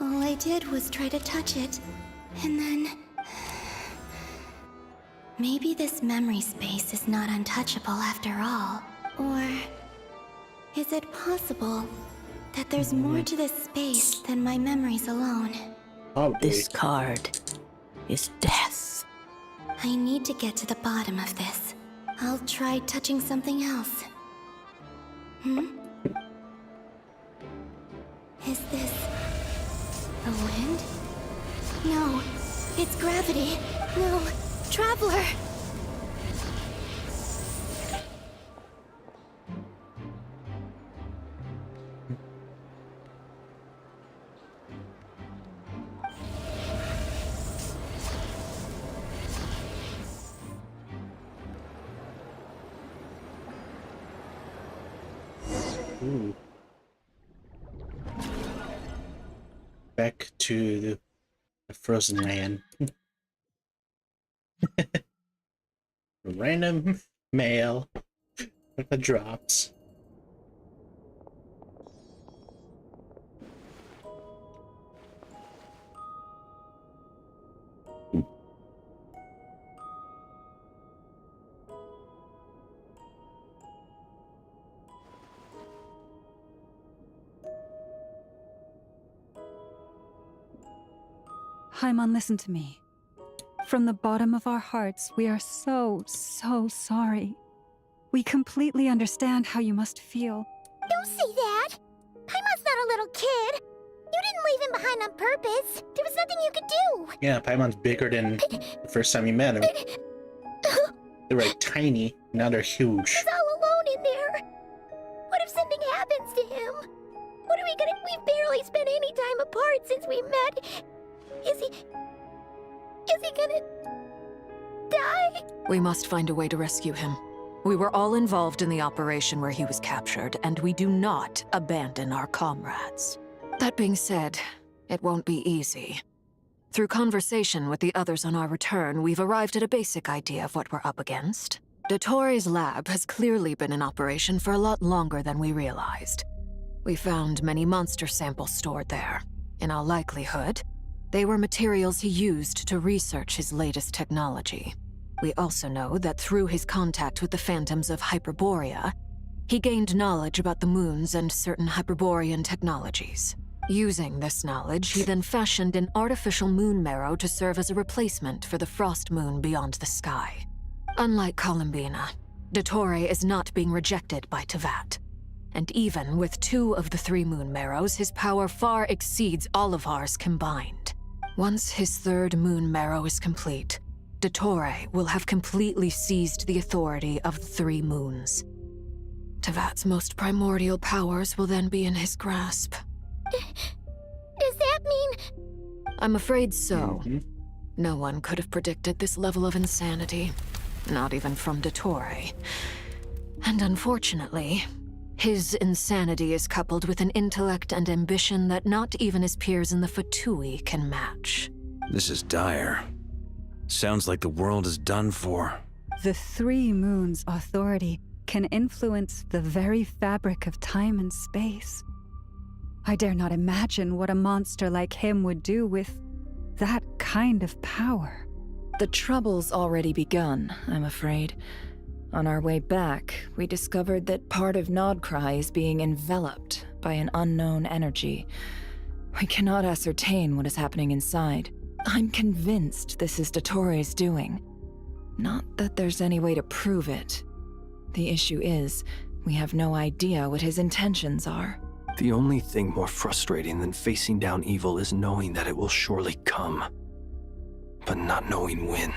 All I did was try to touch it, and then... Maybe this memory space is not untouchable after all. Or... is it possible that there's more to this space than my memories alone? This card is death. I need to get to the bottom of this. I'll try touching something else. Is this... the wind? No, it's gravity. No, Traveler! Ooh. Back to the frozen land. Random mail with the drops. Haimon, listen to me. From the bottom of our hearts, we are so sorry. We completely understand how you must feel. Don't say that! Paimon's not a little kid! You didn't leave him behind on purpose! There was nothing you could do! Yeah, Paimon's bigger than the first time you met him. They were like tiny, now they're huge. He's all alone in there! What if something happens to him? What are we gonna... We've barely spent any time apart since we met. Is he gonna... die? We must find a way to rescue him. We were all involved in the operation where he was captured, and we do not abandon our comrades. That being said, it won't be easy. Through conversation with the others on our return, we've arrived at a basic idea of what we're up against. Dottore lab has clearly been in operation for a lot longer than we realized. We found many monster samples stored there. In all likelihood, they were materials he used to research his latest technology. We also know that through his contact with the phantoms of Hyperborea, he gained knowledge about the moons and certain Hyperborean technologies. Using this knowledge, he then fashioned an artificial moon marrow to serve as a replacement for the frost moon beyond the sky. Unlike Columbina, Dottore is not being rejected by Tevat. And even with 2 of the 3 moon marrows, his power far exceeds all of ours combined. Once his 3rd moon marrow is complete, Dottore will have completely seized the authority of the 3 moons. Tevat's most primordial powers will then be in his grasp. Does that mean... I'm afraid so. No one could have predicted this level of insanity. Not even from Dottore. And unfortunately, his insanity is coupled with an intellect and ambition that not even his peers in the Fatui can match. This is dire. Sounds like the world is done for. The 3 moons' authority can influence the very fabric of time and space. I dare not imagine what a monster like him would do with that kind of power. The trouble's already begun, I'm afraid. On our way back, we discovered that part of Nodcry is being enveloped by an unknown energy. We cannot ascertain what is happening inside. I'm convinced this is Dottore's doing. Not that there's any way to prove it. The issue is, we have no idea what his intentions are. The only thing more frustrating than facing down evil is knowing that it will surely come, but not knowing when.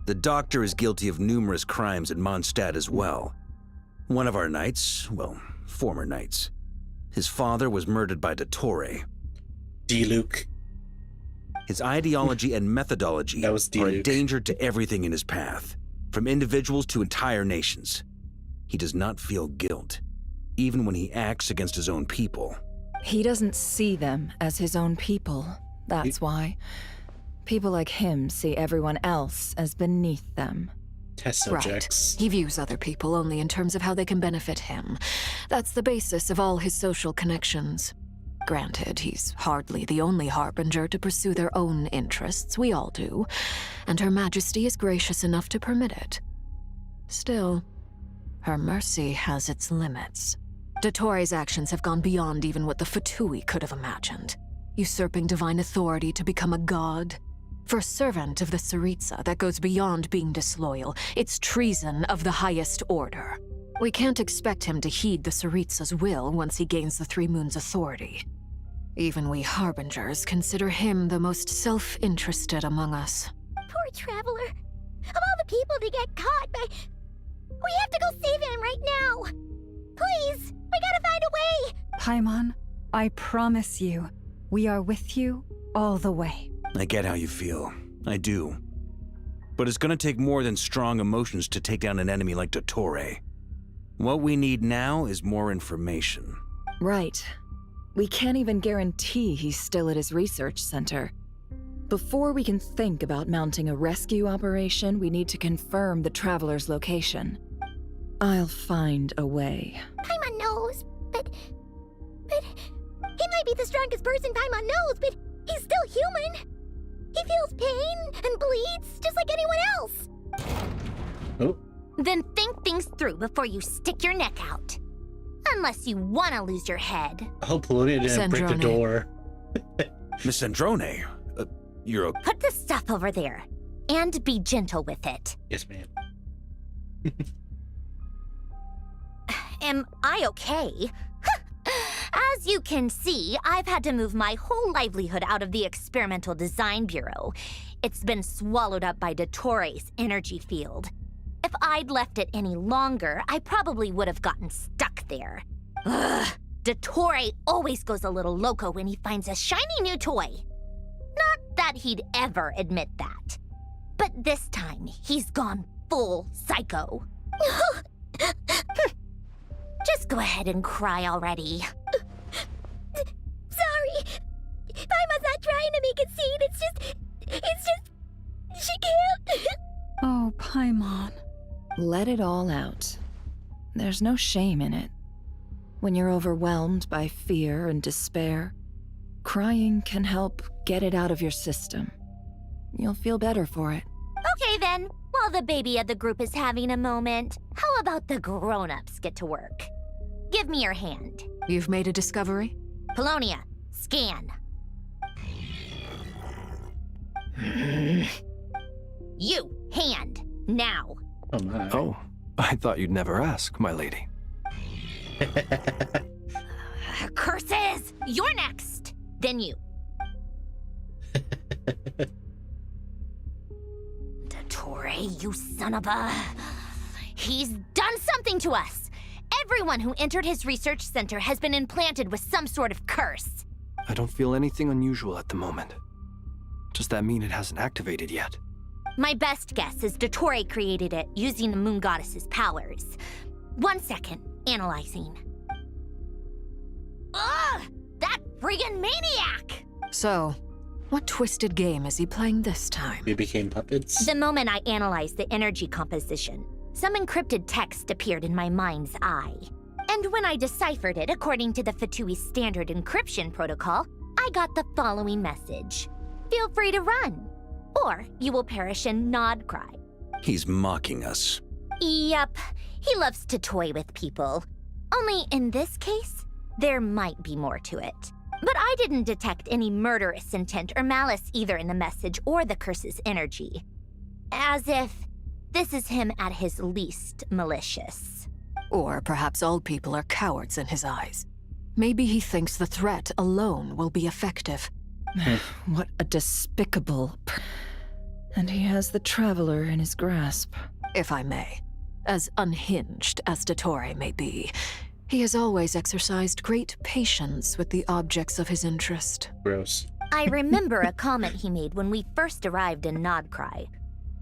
The doctor is guilty of numerous crimes in Mondstadt as well. One of our knights, well, former knights, his father was murdered by Dottore. D-Luke. His ideology and methodology are a danger to everything in his path, from individuals to entire nations. He does not feel guilt, even when he acts against his own people. He doesn't see them as his own people, that's why. People like him see everyone else as beneath them. Test subjects. Right. He views other people only in terms of how they can benefit him. That's the basis of all his social connections. Granted, he's hardly the only harbinger to pursue their own interests. We all do. And Her Majesty is gracious enough to permit it. Still, her mercy has its limits. Dottore's actions have gone beyond even what the Fatui could have imagined. Usurping divine authority to become a god. For a servant of the Tsaritsa, that goes beyond being disloyal. It's treason of the highest order. We can't expect him to heed the Tsaritsa's will once he gains the 3 moons' authority. Even we harbingers consider him the most self-interested among us. Poor Traveler. Of all the people to get caught by... We have to go save him right now. Please, we gotta find a way. Paimon, I promise you, we are with you all the way. I get how you feel. I do. But it's gonna take more than strong emotions to take down an enemy like Dottore. What we need now is more information. Right. We can't even guarantee he's still at his research center. Before we can think about mounting a rescue operation, we need to confirm the Traveler's location. I'll find a way. Paimon knows, but he might be the strongest person Paimon knows, but he's still human. He feels pain and bleeds just like anyone else. Oh. Then think things through before you stick your neck out. Unless you want to lose your head. I hope Polonia didn't break the door. Miss Androne, you're okay. Put the stuff over there, and be gentle with it. Yes, ma'am. Am I okay? As you can see, I've had to move my whole livelihood out of the Experimental Design Bureau. It's been swallowed up by Dottore's energy field. If I'd left it any longer, I probably would have gotten stuck there. Ugh, Dottore always goes a little loco when he finds a shiny new toy. Not that he'd ever admit that. But this time, he's gone full psycho. Just go ahead and cry already. Sorry. Paimon's not trying to make it seem. It's just... She can't. Oh, Paimon. Let it all out. There's no shame in it. When you're overwhelmed by fear and despair, crying can help get it out of your system. You'll feel better for it. Okay then, while the baby of the group is having a moment, how about the grown-ups get to work? Give me your hand. You've made a discovery? Polonia, scan. You, hand. Now. Oh my. Oh, I thought you'd never ask, my lady. Curses! You're next! Then you. Dottore, you son of a... He's done something to us! Everyone who entered his research center has been implanted with some sort of curse. I don't feel anything unusual at the moment. Does that mean it hasn't activated yet? My best guess is Dottore created it using the moon goddess's powers. 1 second, analyzing. Ugh! That friggin' maniac! So, what twisted game is he playing this time? We became puppets? The moment I analyzed the energy composition, some encrypted text appeared in my mind's eye. And when I deciphered it according to the Fatui standard encryption protocol, I got the following message. Feel free to run, or you will perish in nod cry. He's mocking us. Yep, he loves to toy with people. Only in this case, there might be more to it. But I didn't detect any murderous intent or malice either in the message or the curse's energy. As if this is him at his least malicious. Or perhaps all people are cowards in his eyes. Maybe he thinks the threat alone will be effective. What a despicable... And he has the Traveler in his grasp. If I may. As unhinged as Dottore may be, he has always exercised great patience with the objects of his interest. Gross. I remember a comment he made when we first arrived in Nodcry.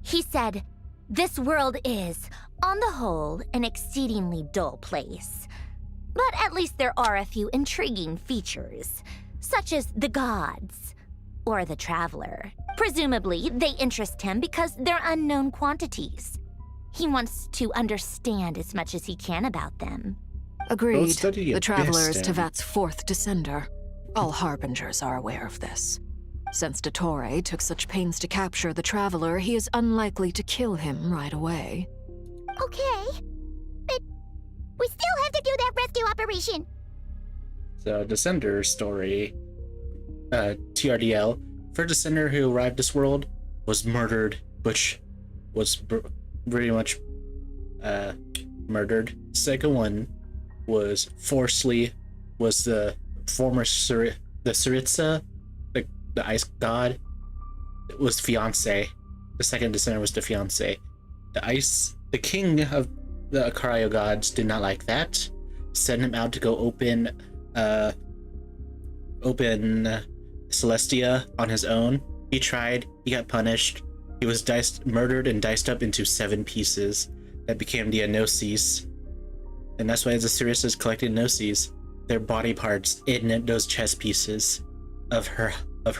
He said, "This world is, on the whole, an exceedingly dull place. But at least there are a few intriguing features, such as the gods, or the Traveler. Presumably, they interest him because they're unknown quantities. He wants to understand as much as he can about them." Agreed. The Traveler is Tevat's fourth descender. All Harbingers are aware of this. Since Dottore took such pains to capture the Traveler, he is unlikely to kill him right away. Okay, but we still have to do that rescue operation. So, Descender story. TRDL. First Descender who arrived this world was murdered, which was pretty much murdered. Second one was the former Syriza, the ice god, was fiance. The second Descender was the fiance. The king of the Cryo gods did not like that. Sent him out to go open Celestia on his own. He tried, he got punished. He was murdered and diced up into 7 pieces that became the Gnosis. And that's why the Syrizas collected Gnosis, their body parts in those chess pieces of her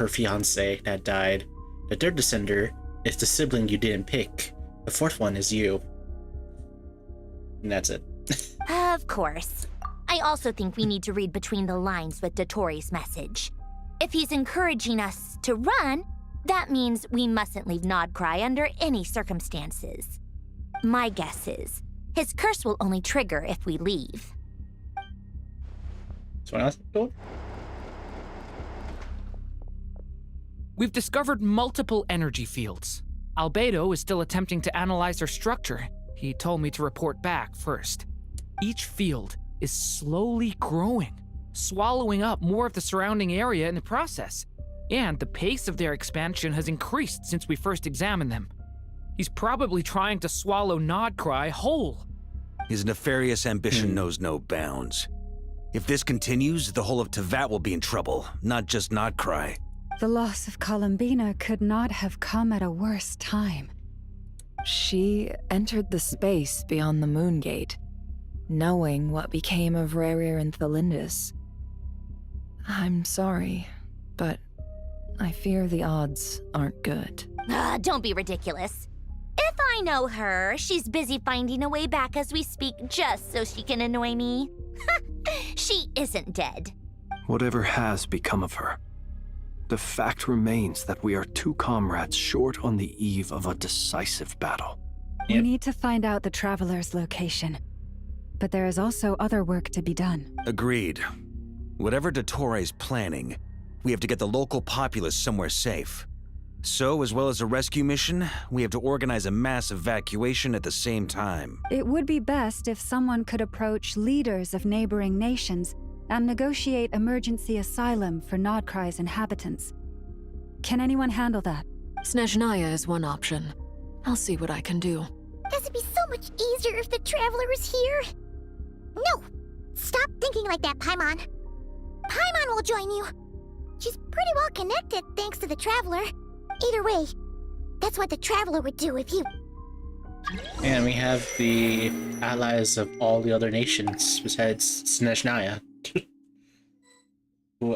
fiance that died. The third Descender is the sibling you didn't pick. The fourth one is you. And that's it. Of course. I also think we need to read between the lines with Dottore's message. If he's encouraging us to run, that means we mustn't leave Nodcry under any circumstances. My guess is, his curse will only trigger if we leave. Someone else go? We've discovered multiple energy fields. Albedo is still attempting to analyze their structure. He told me to report back first. Each field is slowly growing, swallowing up more of the surrounding area in the process. And the pace of their expansion has increased since we first examined them. He's probably trying to swallow Nodcry whole. His nefarious ambition knows no bounds. If this continues, the whole of Tevat will be in trouble, not just Nodcry. The loss of Columbina could not have come at a worse time. She entered the space beyond the Moon Gate, knowing what became of Rerir and Thalindus. I'm sorry, but I fear the odds aren't good. Don't be ridiculous. If I know her, she's busy finding a way back as we speak just so she can annoy me. She isn't dead. Whatever has become of her, the fact remains that we are 2 comrades short on the eve of a decisive battle. We need to find out the Traveler's location. But there is also other work to be done. Agreed. Whatever Dottore's planning, we have to get the local populace somewhere safe. So, as well as a rescue mission, we have to organize a mass evacuation at the same time. It would be best if someone could approach leaders of neighboring nations and negotiate emergency asylum for Nodcry's inhabitants. Can anyone handle that? Snezhnaya is one option. I'll see what I can do. This would be so much easier if the Traveler was here. No! Stop thinking like that, Paimon. Paimon will join you. She's pretty well connected thanks to the Traveler. Either way, that's what the Traveler would do if you... And we have the allies of all the other nations besides Snezhnaya. Who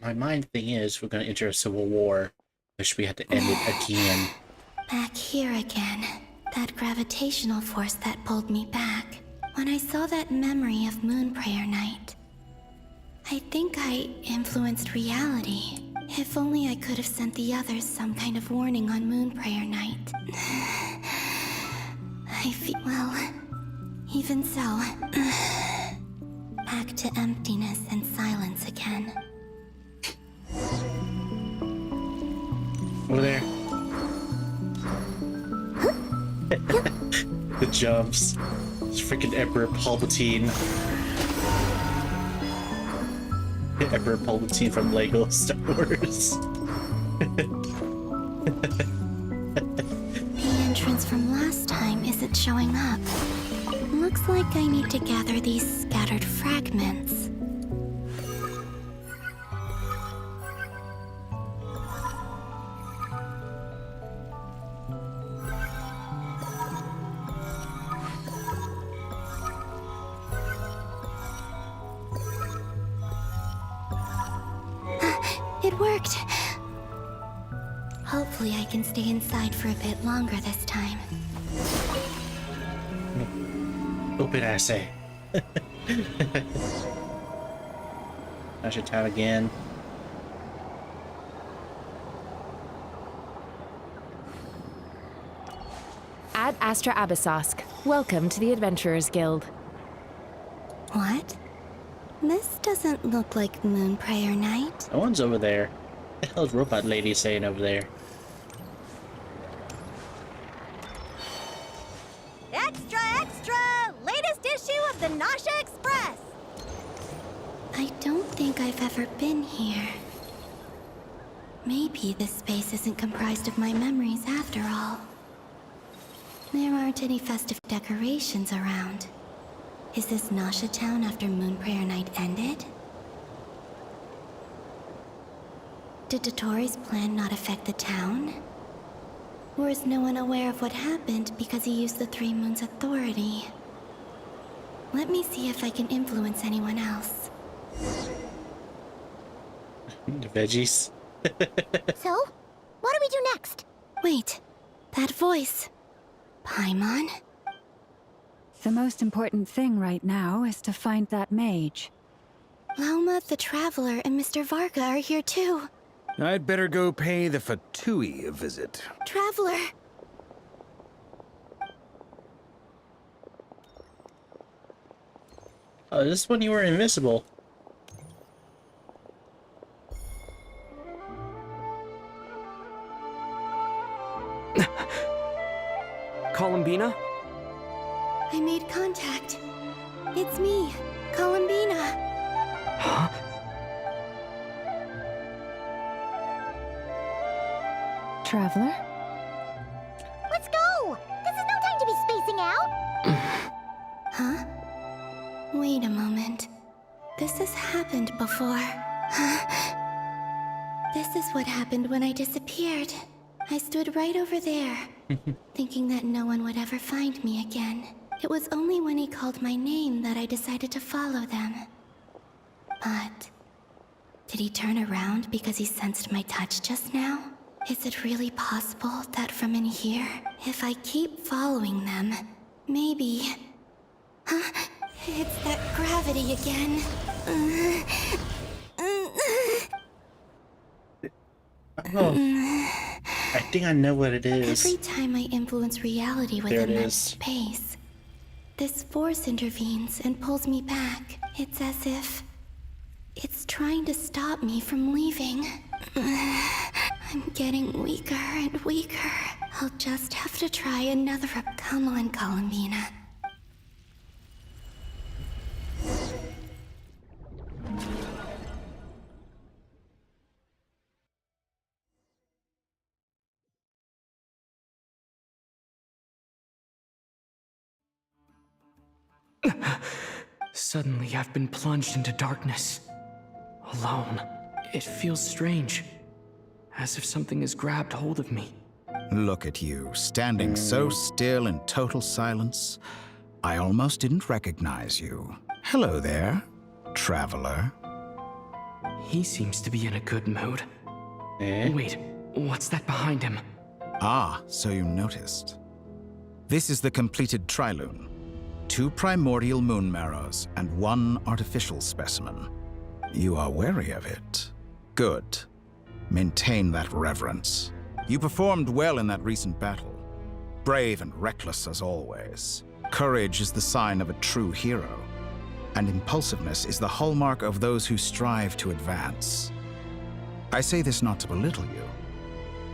my mind thing is we're gonna enter a civil war, which we have to end it again. Back here again. That gravitational force that pulled me back. When I saw that memory of Moon Prayer Night, I think I influenced reality. If only I could have sent the others some kind of warning on Moon Prayer Night. I feel... well, even so... back to emptiness and silence again. Over there. The jumps. It's freaking Emperor Palpatine. Emperor Palpatine from Lego Star Wars. The entrance from last time isn't showing up. Looks like I need to gather these scattered fragments. It worked. Hopefully I can stay inside for a bit longer this time. Open assay. I should tap again. Ad Astra Abyssosk. Welcome to the Adventurers Guild. What? This doesn't look like Moon Prayer Night. No one's over there. What the hell's Robot Lady saying over there? Extra, extra! Latest issue of the Nasha Express! I don't think I've ever been here. Maybe this space isn't comprised of my memories after all. There aren't any festive decorations around. Is this Nasha town after Moon Prayer Night ended? Did Dotori's plan not affect the town? Or is no one aware of what happened because he used the Three Moons' authority? Let me see if I can influence anyone else. The veggies. So, what do we do next? Wait, that voice. Paimon? The most important thing right now is to find that mage. Lauma, the Traveler, and Mr. Varga are here too. I'd better go pay the Fatui a visit. Traveler! Oh, this is when you were invisible. Columbina? I made contact. It's me, Columbina. Huh? Traveler? Let's go! This is no time to be spacing out! Huh? Wait a moment. This has happened before. This is what happened when I disappeared. I stood right over there, thinking that no one would ever find me again. It was only when he called my name that I decided to follow them. But... did he turn around because he sensed my touch just now? Is it really possible that from in here, if I keep following them, maybe... Huh? It's that gravity again. Oh. I think I know what it is. Every time I influence reality within that space, this force intervenes and pulls me back. It's as if it's trying to stop me from leaving. I'm getting weaker and weaker. I'll just have to try another. Come on, Columbina. Suddenly, I've been plunged into darkness. Alone. It feels strange. As if something has grabbed hold of me. Look at you, standing so still in total silence. I almost didn't recognize you. Hello there, traveler. He seems to be in a good mood. Wait, what's that behind him? Ah, so you noticed. This is the completed trilune. 2 primordial moon marrows and 1 artificial specimen. You are wary of it. Good. Maintain that reverence. You performed well in that recent battle. Brave and reckless as always. Courage is the sign of a true hero. And impulsiveness is the hallmark of those who strive to advance. I say this not to belittle you.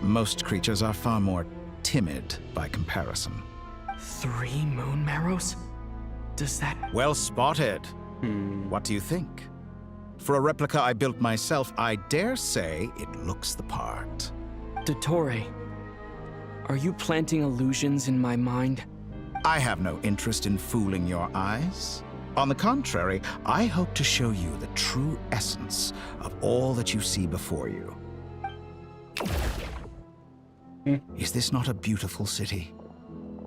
Most creatures are far more timid by comparison. 3 moon marrows? Does that... Well spotted. What do you think? For a replica I built myself, I dare say it looks the part. Dottore, are you planting illusions in my mind? I have no interest in fooling your eyes. On the contrary, I hope to show you the true essence of all that you see before you. Is this not a beautiful city?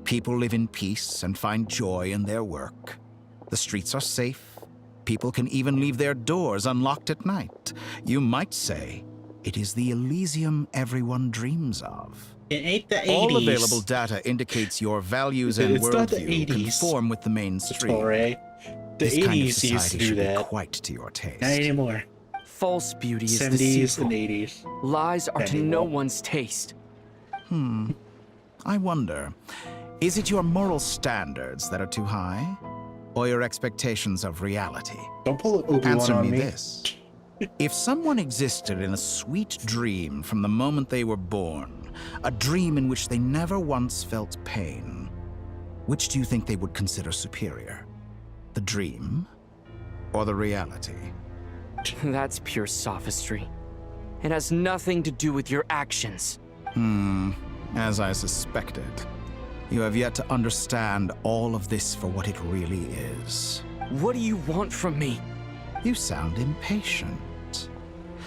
People live in peace and find joy in their work. The streets are safe. People can even leave their doors unlocked at night. You might say it is the Elysium everyone dreams of. It ain't the 80s. All available data indicates your values and worldview conform with the mainstream. The This 80s kind of used to society do should that. be quite to your taste. Not anymore. False beauty is 70s deceitful. and 80s. Lies are to no one's taste. I wonder, is it your moral standards that are too high? Or your expectations of reality? Don't pull Obi-Wan Answer on me me. this. If someone existed in a sweet dream from the moment they were born, a dream in which they never once felt pain, which do you think they would consider superior? The dream or the reality? That's pure sophistry. It has nothing to do with your actions. As I suspected. You have yet to understand all of this for what it really is. What do you want from me? You sound impatient.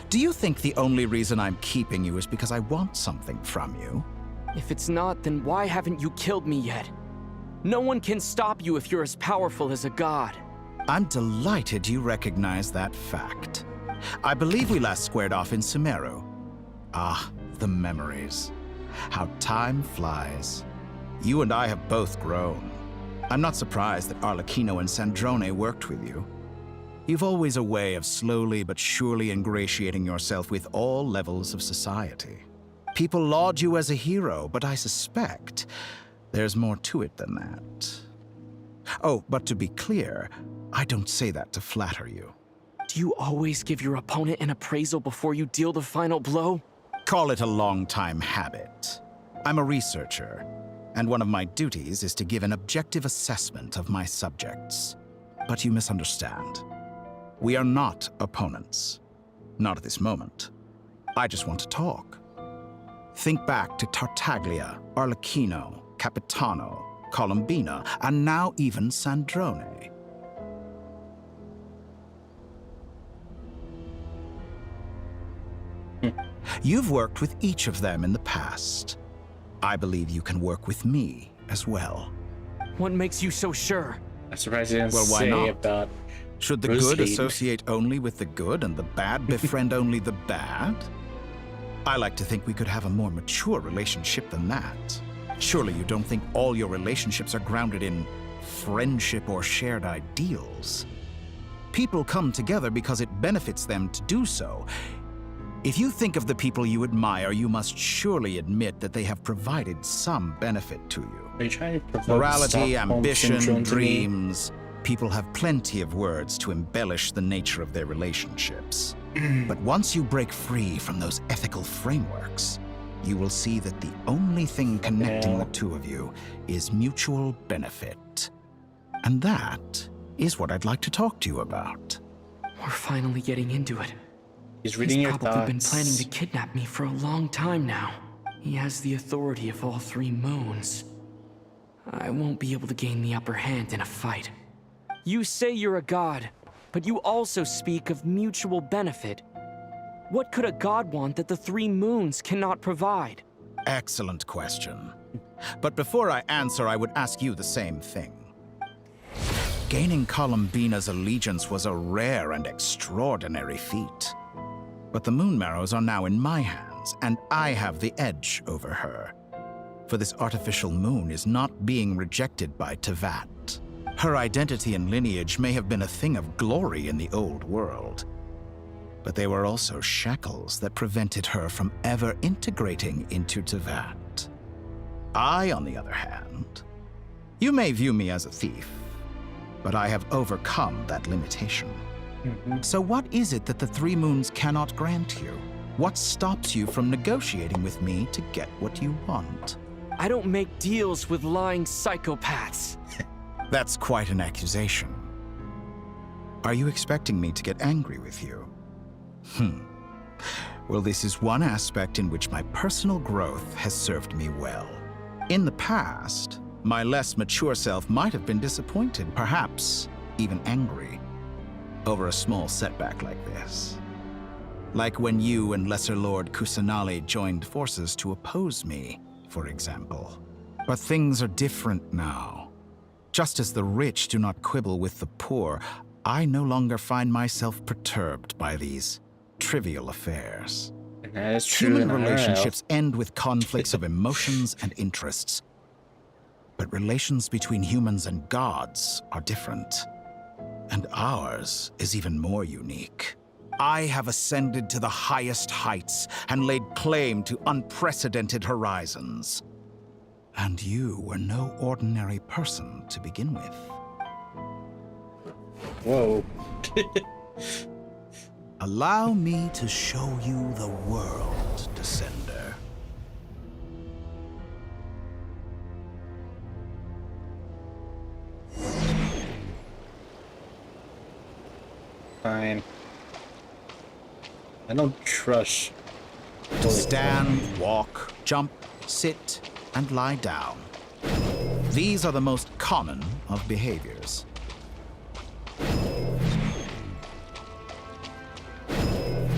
Do you think the only reason I'm keeping you is because I want something from you? If it's not, then why haven't you killed me yet? No one can stop you if you're as powerful as a god. I'm delighted you recognize that fact. I believe we last squared off in Sumeru. Ah, the memories. How time flies. You and I have both grown. I'm not surprised that Arlecchino and Sandrone worked with you. You've always a way of slowly but surely ingratiating yourself with all levels of society. People laud you as a hero, but I suspect there's more to it than that. Oh, but to be clear, I don't say that to flatter you. Do you always give your opponent an appraisal before you deal the final blow? Call it a long-time habit. I'm a researcher, and one of my duties is to give an objective assessment of my subjects. But you misunderstand. We are not opponents. Not at this moment. I just want to talk. Think back to Tartaglia, Arlecchino, Capitano, Columbina, and now even Sandrone. You've worked with each of them in the past. I believe you can work with me as well. What makes you so sure? I'm surprised you didn't Well, why say not? about Should the Bruce good Hayden. associate only with the good and the bad befriend only the bad? I like to think we could have a more mature relationship than that. Surely you don't think all your relationships are grounded in friendship or shared ideals. People come together because it benefits them to do so. If you think of the people you admire, you must surely admit that they have provided some benefit to you. Are you trying to provoke Morality, Stockholm ambition, syndrome to me? dreams. People have plenty of words to embellish the nature of their relationships. But once you break free from those ethical frameworks, you will see that the only thing connecting the two of you is mutual benefit. And that is what I'd like to talk to you about. We're finally getting into it. He's reading your probably thoughts. been planning to kidnap me for a long time now. He has the authority of all three moons. I won't be able to gain the upper hand in a fight. You say you're a god, but you also speak of mutual benefit. What could a god want that the three moons cannot provide? Excellent question. But before I answer, I would ask you the same thing. Gaining Columbina's allegiance was a rare and extraordinary feat. But the Moon Marrows are now in my hands, and I have the edge over her. For this artificial moon is not being rejected by Tevat. Her identity and lineage may have been a thing of glory in the old world, but they were also shackles that prevented her from ever integrating into Tevat. I, on the other hand, you may view me as a thief, but I have overcome that limitation. So what is it that the three moons cannot grant you? What stops you from negotiating with me to get what you want? I don't make deals with lying psychopaths. That's quite an accusation. Are you expecting me to get angry with you? Well, this is one aspect in which my personal growth has served me well. In the past, my less mature self might have been disappointed, perhaps even angry, over a small setback like this. Like when you and Lesser Lord Kusanali joined forces to oppose me, for example. But things are different now. Just as the rich do not quibble with the poor, I no longer find myself perturbed by these trivial affairs. And that is true. Human relationships end with conflicts of emotions and interests. But relations between humans and gods are different. And ours is even more unique. I have ascended to the highest heights and laid claim to unprecedented horizons. And you were no ordinary person to begin with. Whoa. Allow me to show you the world, Descender. Fine. I don't trust. To stand, walk, jump, sit, and lie down. These are the most common of behaviors.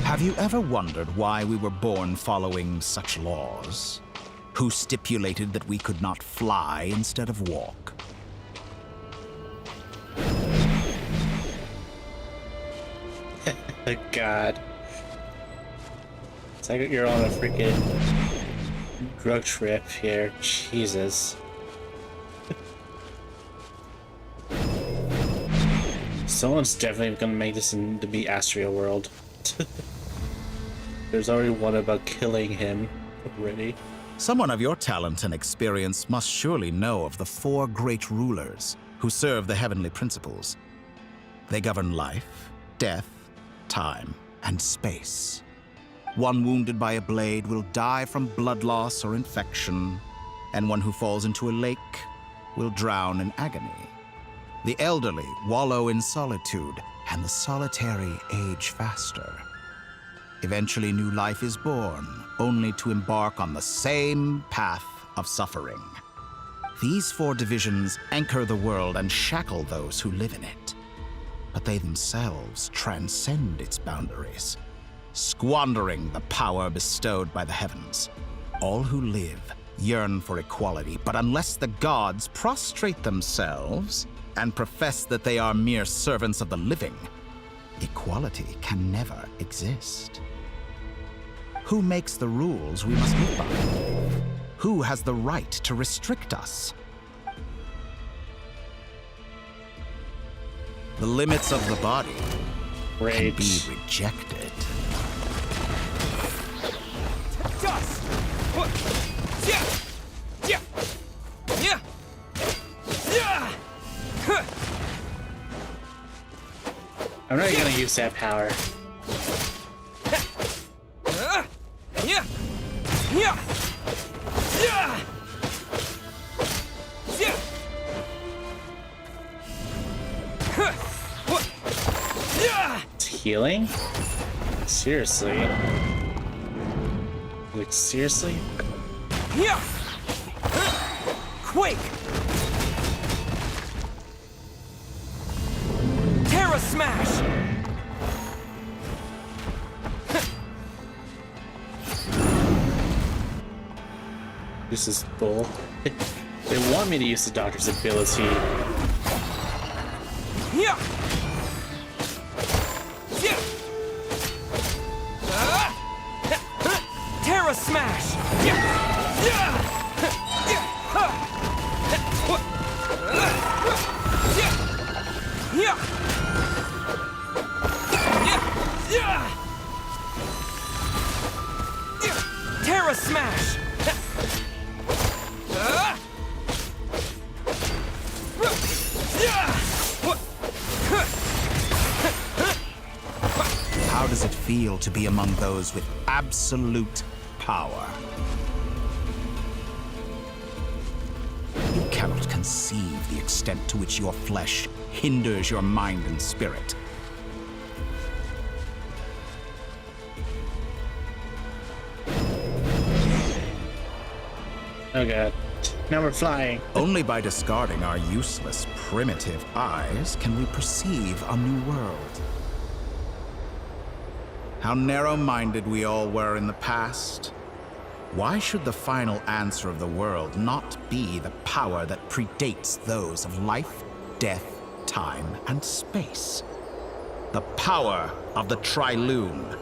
Have you ever wondered why we were born following such laws? Who stipulated that we could not fly instead of walk? God. It's like you're on a freaking drug trip here. Jesus. Someone's definitely gonna make this into be Astria World. There's already one about killing him already. Someone of your talent and experience must surely know of the four great rulers who serve the heavenly principles. They govern life, death, time, and space. One wounded by a blade will die from blood loss or infection, and one who falls into a lake will drown in agony. The elderly wallow in solitude, and the solitary age faster. Eventually, new life is born, only to embark on the same path of suffering. These four divisions anchor the world and shackle those who live in it. But they themselves transcend its boundaries, squandering the power bestowed by the heavens. All who live yearn for equality, but unless the gods prostrate themselves and profess that they are mere servants of the living, equality can never exist. Who makes the rules we must live by? Who has the right to restrict us? The limits of the body can be rejected. I'm not gonna use that power. healing? Seriously? Like, seriously? Yeah! Quake! Terra Smash! This is bull. They want me to use the doctor's ability. Yeah! Yeah! Terra Smash! Yeah! Yeah! Yeah! Terra Smash! How does it feel to be among those with absolute power? You cannot conceive the extent to which your flesh hinders your mind and spirit. Oh god. Now we're flying. Only by discarding our useless, primitive eyes can we perceive a new world. How narrow-minded we all were in the past. Why should the final answer of the world not be the power that predates those of life, death, time, and space? The power of the Trilune.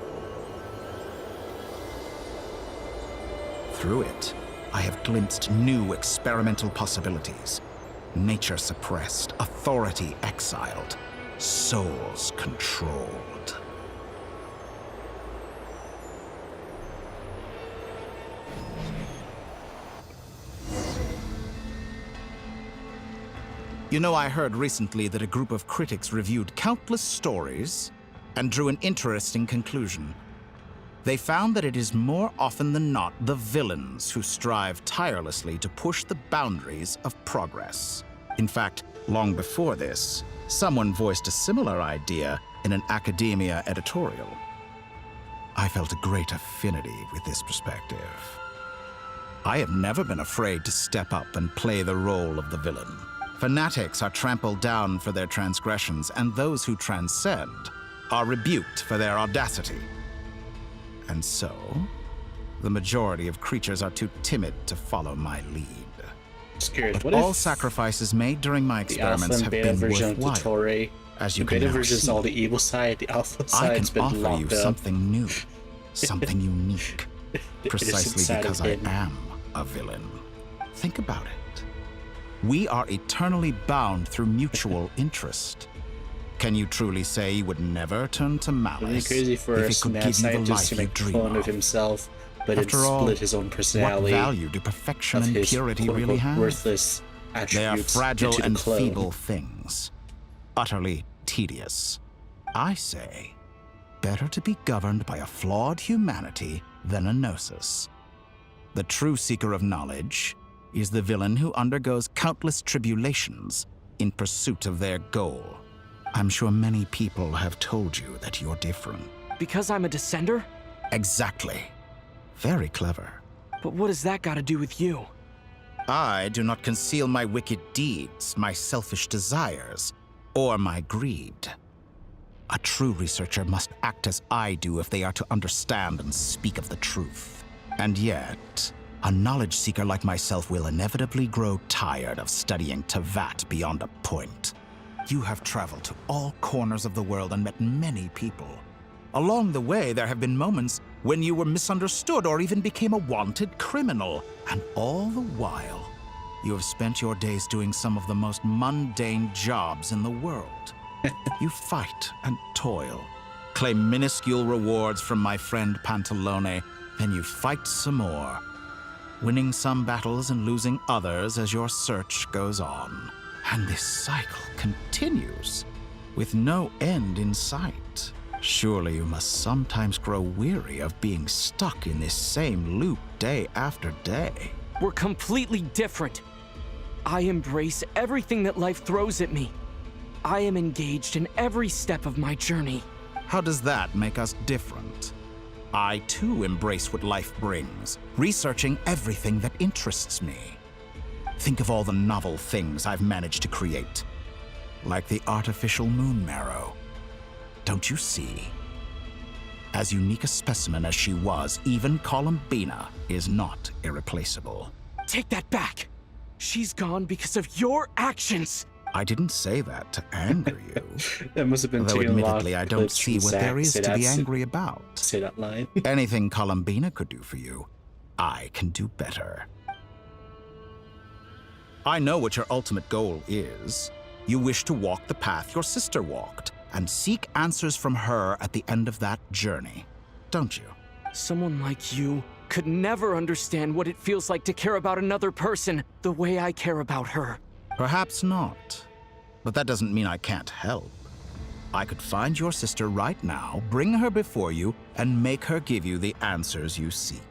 Through it, I have glimpsed new experimental possibilities. Nature suppressed, authority exiled, souls controlled. You know, I heard recently that a group of critics reviewed countless stories and drew an interesting conclusion. They found that it is more often than not the villains who strive tirelessly to push the boundaries of progress. In fact, long before this, someone voiced a similar idea in an academia editorial. I felt a great affinity with this perspective. I have never been afraid to step up and play the role of the villain. Fanatics are trampled down for their transgressions, and those who transcend are rebuked for their audacity. And so, the majority of creatures are too timid to follow my lead. Scared. But all sacrifices made during my experiments have been worthwhile. As you the can beta now version is see, all the evil side, the alpha I side's can been offer you locked up. something new, something unique, The innocent precisely side because of I hidden. am a villain. Think about it. We are eternally bound through mutual interest. Can you truly say you would never turn to Wouldn't it be malice crazy for if a it could mad give you the scientist life to you make a dream clone of of? himself, but it After all, split his own what personality value do perfection of and his purity really quote-unquote have? worthless They are attributes fragile into the and clone. feeble things, utterly tedious. I say, better to be governed by a flawed humanity than a gnosis. The true seeker of knowledge is the villain who undergoes countless tribulations in pursuit of their goal. I'm sure many people have told you that you're different. Because I'm a descender? Exactly. Very clever. But what has that got to do with you? I do not conceal my wicked deeds, my selfish desires, or my greed. A true researcher must act as I do if they are to understand and speak of the truth. And yet, a knowledge seeker like myself will inevitably grow tired of studying Tevat beyond a point. You have traveled to all corners of the world and met many people. Along the way, there have been moments when you were misunderstood or even became a wanted criminal. And all the while, you have spent your days doing some of the most mundane jobs in the world. You fight and toil, claim minuscule rewards from my friend Pantalone, then you fight some more, winning some battles and losing others as your search goes on. And this cycle continues, with no end in sight. Surely you must sometimes grow weary of being stuck in this same loop day after day. We're completely different. I embrace everything that life throws at me. I am engaged in every step of my journey. How does that make us different? I too embrace what life brings, researching everything that interests me. Think of all the novel things I've managed to create, like the artificial moon marrow. Don't you see? As unique a specimen as she was, even Columbina is not irreplaceable. Take that back! She's gone because of your actions! I didn't say that to anger you. That must have been Though too admittedly, long. I don't see what there is to be angry about. Say that line. Anything Columbina could do for you, I can do better. I know what your ultimate goal is. You wish to walk the path your sister walked, and seek answers from her at the end of that journey, don't you? Someone like you could never understand what it feels like to care about another person the way I care about her. Perhaps not, but that doesn't mean I can't help. I could find your sister right now, bring her before you, and make her give you the answers you seek.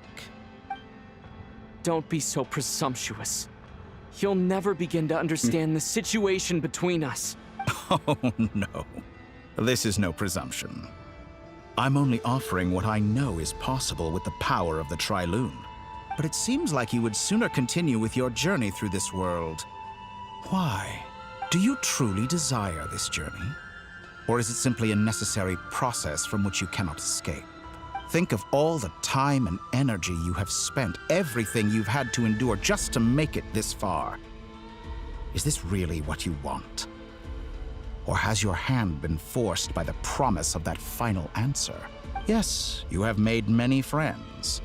Don't be so presumptuous. You'll never begin to understand the situation between us. Oh, no. This is no presumption. I'm only offering what I know is possible with the power of the Trilune. But it seems like you would sooner continue with your journey through this world. Why? Do you truly desire this journey? Or is it simply a necessary process from which you cannot escape? Think of all the time and energy you have spent, everything you've had to endure just to make it this far. Is this really what you want? Or has your hand been forced by the promise of that final answer? Yes, you have made many friends.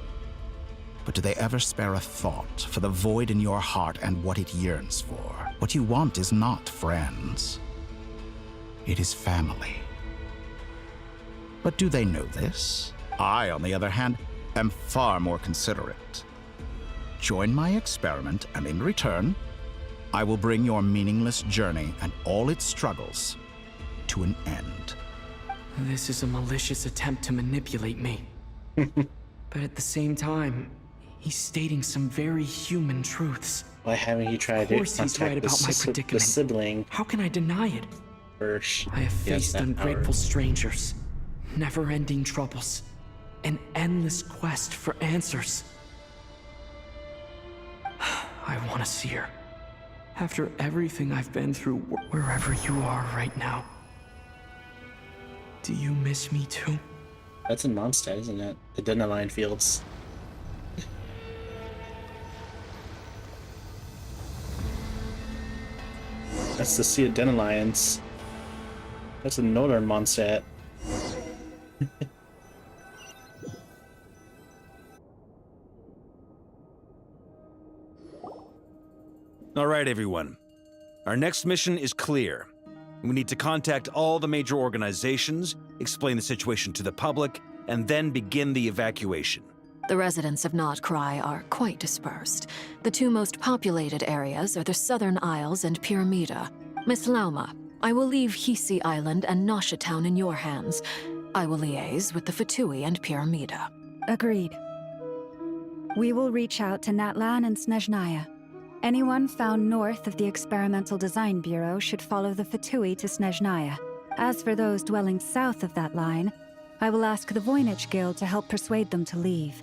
But do they ever spare a thought for the void in your heart and what it yearns for? What you want is not friends. It is family. But do they know this? I, on the other hand, am far more considerate. Join my experiment, and in return, I will bring your meaningless journey and all its struggles to an end. This is a malicious attempt to manipulate me. But at the same time, he's stating some very human truths. Why haven't you tried to Of course he's right contact about my the predicament. sibling How can I deny it? first? I have He has faced that ungrateful power. strangers, never-ending troubles, an endless quest for answers. I want to see her. After everything I've been through, wherever you are right now. Do you miss me too? That's in Mondstadt, isn't it? The Dandelion Fields. That's the Sea of Dandelions. That's in northern Mondstadt. All right, everyone. Our next mission is clear. We need to contact all the major organizations, explain the situation to the public, and then begin the evacuation. The residents of Not Cry are quite dispersed. The two most populated areas are the Southern Isles and Pyramida. Miss Lauma, I will leave Hisi Island and Nasha Town in your hands. I will liaise with the Fatui and Pyramida. Agreed. We will reach out to Natlan and Snezhnaya. Anyone found north of the Experimental Design Bureau should follow the Fatui to Snezhnaya. As for those dwelling south of that line, I will ask the Voynich Guild to help persuade them to leave.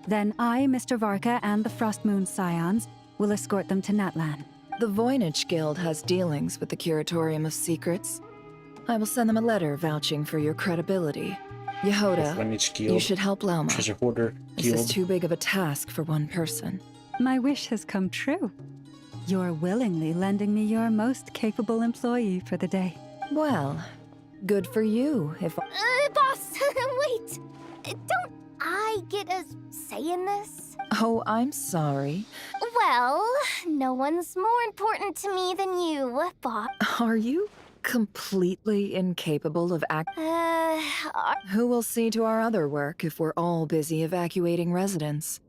Then I, Mr. Varka, and the Frostmoon Scions will escort them to Natlan. The Voynich Guild has dealings with the Curatorium of Secrets. I will send them a letter vouching for your credibility. Yehoda, Voynich Guild. you should help Lauma. Treasure Hoarder This Guild. is too big of a task for one person. My wish has come true. You're willingly lending me your most capable employee for the day. Well, good for you, if... Boss, wait! Don't I get a say in this? Oh, I'm sorry. Well, no one's more important to me than you, Bob. Are you completely incapable of Who will see to our other work if we're all busy evacuating residents?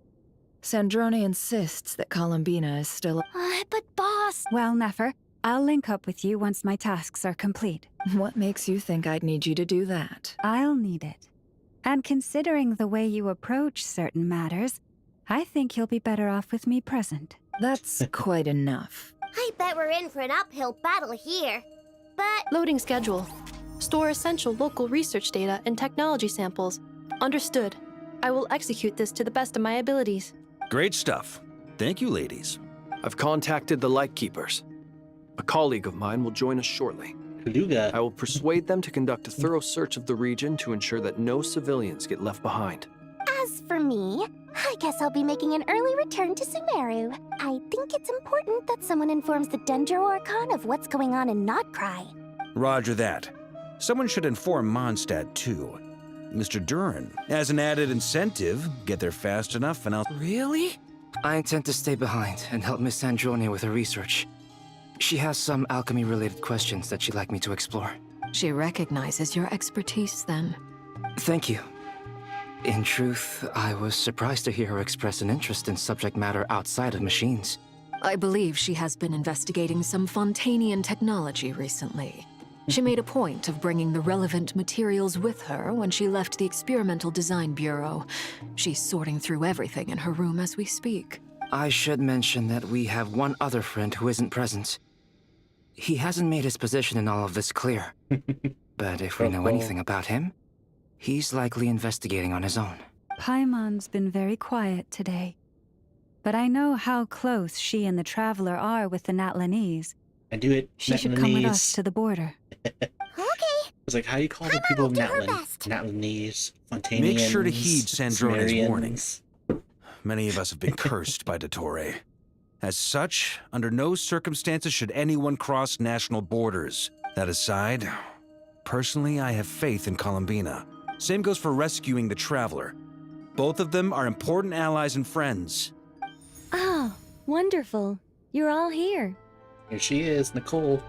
Sandrone insists that Columbina is still... But boss... Well, Nefer, I'll link up with you once my tasks are complete. What makes you think I'd need you to do that? I'll need it. And considering the way you approach certain matters, I think you'll be better off with me present. That's quite enough. I bet we're in for an uphill battle here. But... Loading schedule. Store essential local research data and technology samples. Understood. I will execute this to the best of my abilities. Great stuff. Thank you, ladies. I've contacted the Lightkeepers. A colleague of mine will join us shortly. Luga. I will persuade them to conduct a thorough search of the region to ensure that no civilians get left behind. As for me, I guess I'll be making an early return to Sumeru. I think it's important that someone informs the Dendro Archon of what's going on in Notcry. Roger that. Someone should inform Mondstadt, too. Mr. Duran, as an added incentive, get there fast enough and I'll... Really? I intend to stay behind and help Miss Sandrone with her research. She has some alchemy-related questions that she'd like me to explore. She recognizes your expertise, then. Thank you. In truth, I was surprised to hear her express an interest in subject matter outside of machines. I believe she has been investigating some Fontanian technology recently. She made a point of bringing the relevant materials with her when she left the Experimental Design Bureau. She's sorting through everything in her room as we speak. I should mention that we have one other friend who isn't present. He hasn't made his position in all of this clear. But if we know anything about him, he's likely investigating on his own. Paimon's been very quiet today. But I know how close she and the Traveler are with the Natlanese. I do it. She should come with us to the border. Okay. It's like, how do you call the people of Natlanese, Fontanians, Make sure to heed Sandrone's Sumerians? warnings. Many of us have been cursed by Dottore. As such, under no circumstances should anyone cross national borders. That aside, personally, I have faith in Columbina. Same goes for rescuing the Traveler. Both of them are important allies and friends. Oh, wonderful. You're all here. Here she is, Nicole.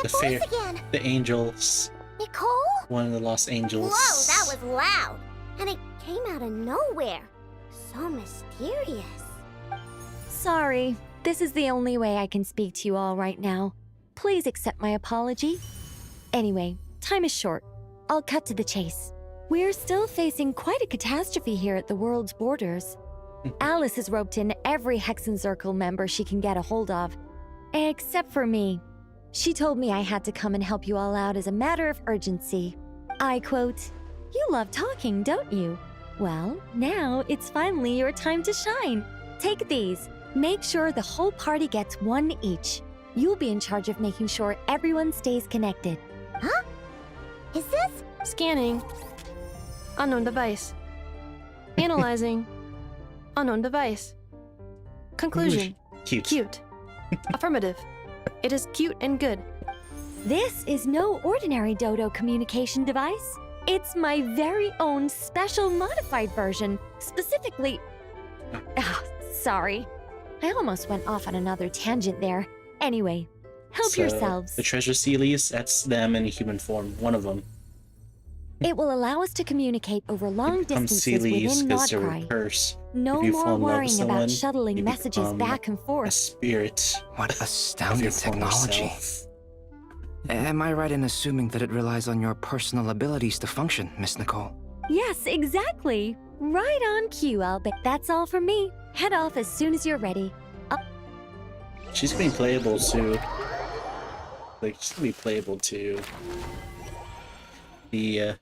The angels. Nicole? One of the lost angels. Whoa, that was loud. And it came out of nowhere. So mysterious. Sorry, this is the only way I can speak to you all right now. Please accept my apology. Anyway, time is short. I'll cut to the chase. We're still facing quite a catastrophe here at the world's borders. Alice has roped in every Hexenzirkel member she can get a hold of. Except for me. She told me I had to come and help you all out as a matter of urgency. I quote, "You love talking, don't you? Well, now it's finally your time to shine. Take these. Make sure the whole party gets one each. You'll be in charge of making sure everyone stays connected." Huh? Is this? Scanning. Unknown device. Analyzing. Unknown device. Conclusion. Cute. Cute. Affirmative. It is cute and good. This is no ordinary Dodo communication device. It's my very own special modified version, specifically... Oh, sorry. I almost went off on another tangent there. Anyway, help yourselves. The treasure sealies, that's them in human form. One of them. It will allow us to communicate over long distances within Notcry. Curse. No more worrying about shuttling messages back and forth. A spirit. What astounding technology. Am I right in assuming that it relies on your personal abilities to function, Miss Nicole? Yes, exactly. Right on cue, I'll bet. That's all from me. Head off as soon as you're ready. She's gonna be playable too. Like, she's gonna be playable too. The,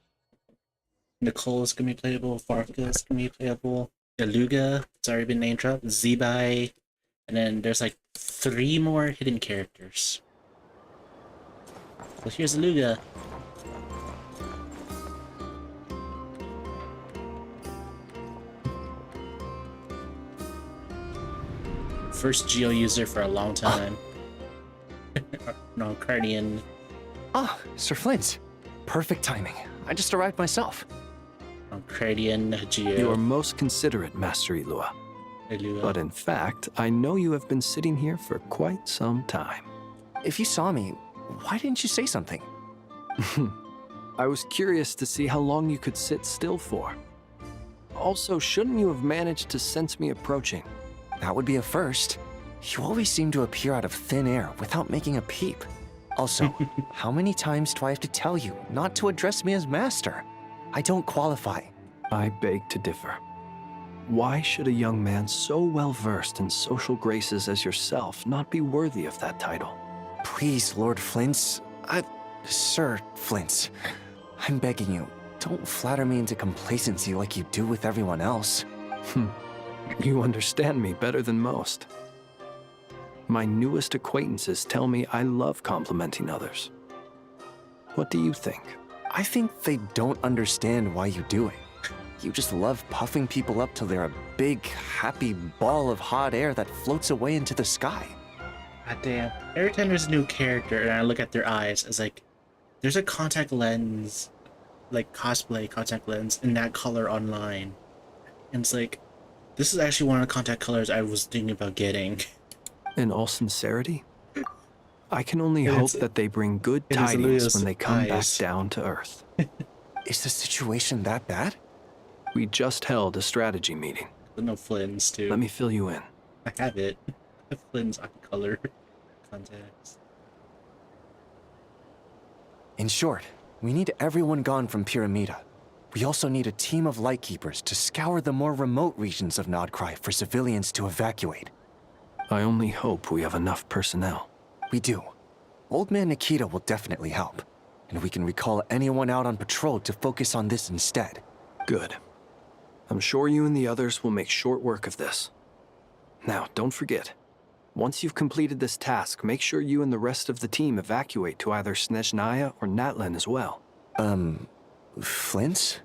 Nicole's gonna be playable, Farka's gonna be playable, Eluga, it's already been name dropped, Zebai, and then there's like 3 more hidden characters. So here's Eluga. First Geo user for a long time. No, Cardian. Ah, Sir Flint. Perfect timing. I just arrived myself. Cardian Geo. You are most considerate, Master Ilua. But in fact, I know you have been sitting here for quite some time. If you saw me, why didn't you say something? I was curious to see how long you could sit still for. Also, shouldn't you have managed to sense me approaching? That would be a first. You always seem to appear out of thin air without making a peep. Also, how many times do I have to tell you not to address me as master? I don't qualify. I beg to differ. Why should a young man so well versed in social graces as yourself not be worthy of that title? Please, Lord Flint's... Sir Flint's. I'm begging you, don't flatter me into complacency like you do with everyone else. You understand me better than most. My newest acquaintances tell me I love complimenting others. What do you think? I think they don't understand why you do it. You just love puffing people up till they're a big, happy ball of hot air that floats away into the sky. God damn. Every time there's a new character and I look at their eyes, it's like, there's a contact lens, like cosplay contact lens in that color online. And it's like, this is actually one of the contact colors I was thinking about getting. In all sincerity, I can only hope that they bring good tidings when they come back down to Earth. Is the situation that bad? We just held a strategy meeting. No Flynn's, too. Let me fill you in. I have it. Flynn's eye color contacts. In short, we need everyone gone from Pyramida. We also need a team of Lightkeepers to scour the more remote regions of Nodcry for civilians to evacuate. I only hope we have enough personnel. We do. Old Man Nikita will definitely help, and we can recall anyone out on patrol to focus on this instead. Good. I'm sure you and the others will make short work of this. Now, don't forget, once you've completed this task, make sure you and the rest of the team evacuate to either Snezhnaya or Natlan as well. Flint?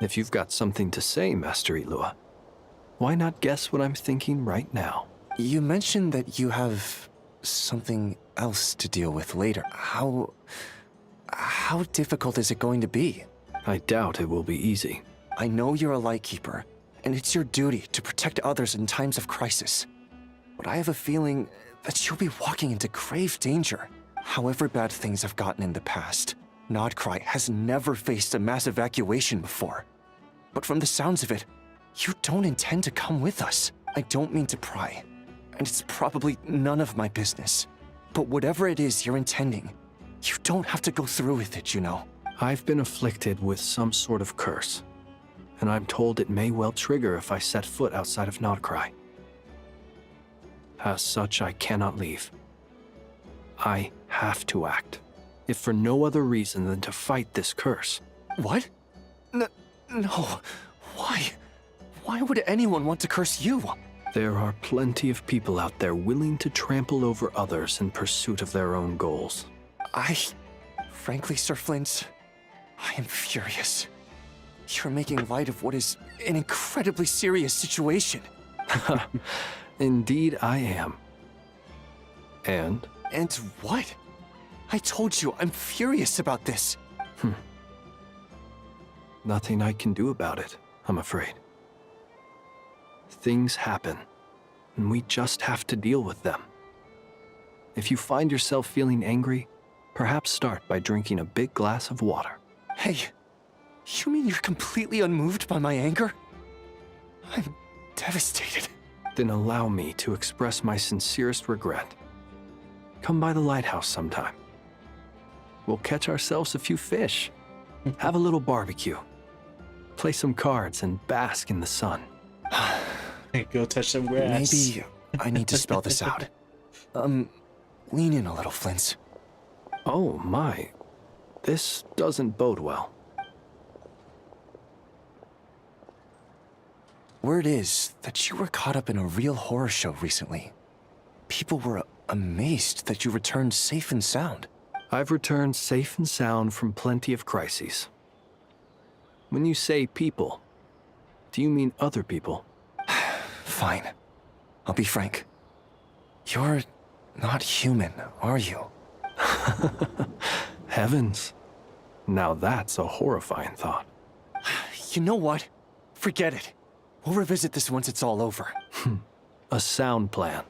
If you've got something to say, Master Ilua, why not guess what I'm thinking right now? You mentioned that you have something else to deal with later. How difficult is it going to be? I doubt it will be easy. I know you're a Lightkeeper, and it's your duty to protect others in times of crisis. But I have a feeling that you'll be walking into grave danger. However bad things have gotten in the past, Nodcry has never faced a mass evacuation before. But from the sounds of it, you don't intend to come with us. I don't mean to pry, and it's probably none of my business. But whatever it is you're intending, you don't have to go through with it, you know. I've been afflicted with some sort of curse, and I'm told it may well trigger if I set foot outside of Nodcry. As such, I cannot leave. I have to act, if for no other reason than to fight this curse. What? No. Why? Why would anyone want to curse you? There are plenty of people out there willing to trample over others in pursuit of their own goals. Frankly, Sir Flint, I am furious. You're making light of what is an incredibly serious situation. Indeed, I am. And? And what? I told you, I'm furious about this. Nothing I can do about it, I'm afraid. Things happen, and we just have to deal with them. If you find yourself feeling angry, perhaps start by drinking a big glass of water. Hey, you mean you're completely unmoved by my anger? I'm devastated. Then allow me to express my sincerest regret. Come by the lighthouse sometime. We'll catch ourselves a few fish, have a little barbecue, play some cards, and bask in the sun. Go touch some grass. Maybe I need to spell this out. Lean in a little, Flint. Oh my, this doesn't bode well. Word is that you were caught up in a real horror show recently. People were amazed that you returned safe and sound. I've returned safe and sound from plenty of crises. When you say people, do you mean other people? Fine. I'll be frank. You're not human, are you? Heavens. Now that's a horrifying thought. You know what? Forget it. We'll revisit this once it's all over. A sound plan.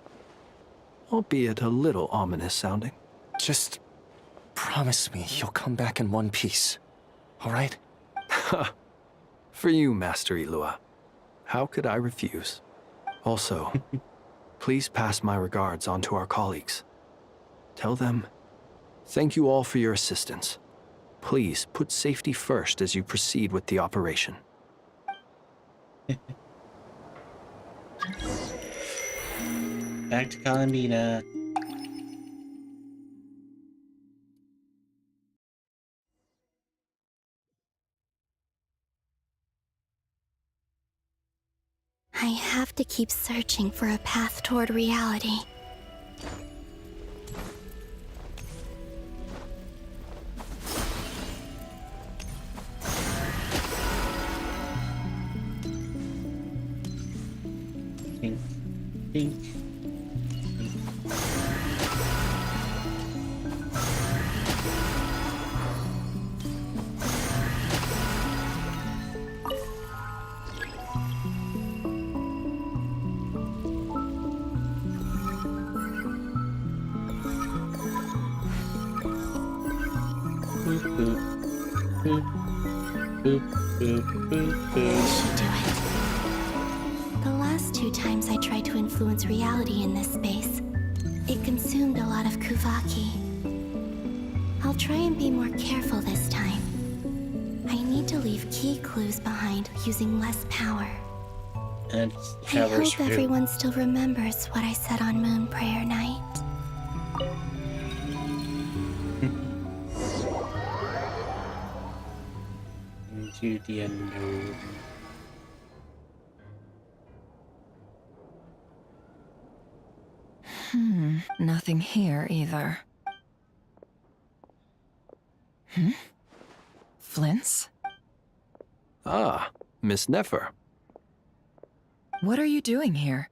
Albeit a little ominous sounding. Just promise me you'll come back in one piece, all right? For you, Master Ilua. How could I refuse? Also, please pass my regards on to our colleagues. Tell them, thank you all for your assistance. Please put safety first as you proceed with the operation. Back to Columbina. I have to keep searching for a path toward reality. Ding, ding. The last 2 times I tried to influence reality in this space, it consumed a lot of Kuvaki. I'll try and be more careful this time. I need to leave key clues behind using less power. And I hope everyone still remembers what I said on Moon Prayer Night. Into the unknown. Nothing here either. Flints? Ah, Miss Nefer. What are you doing here?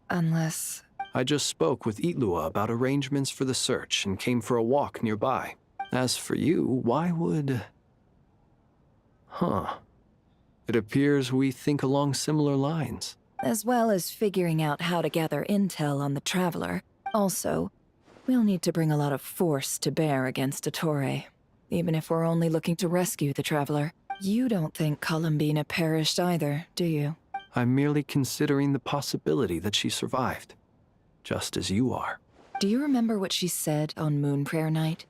Unless... I just spoke with Itlua about arrangements for the search and came for a walk nearby. As for you, why would... Huh. It appears we think along similar lines. As well as figuring out how to gather intel on the Traveler. Also, we'll need to bring a lot of force to bear against Ettore, even if we're only looking to rescue the Traveler. You don't think Columbina perished either, do you? I'm merely considering the possibility that she survived, just as you are. Do you remember what she said on Moon Prayer Night?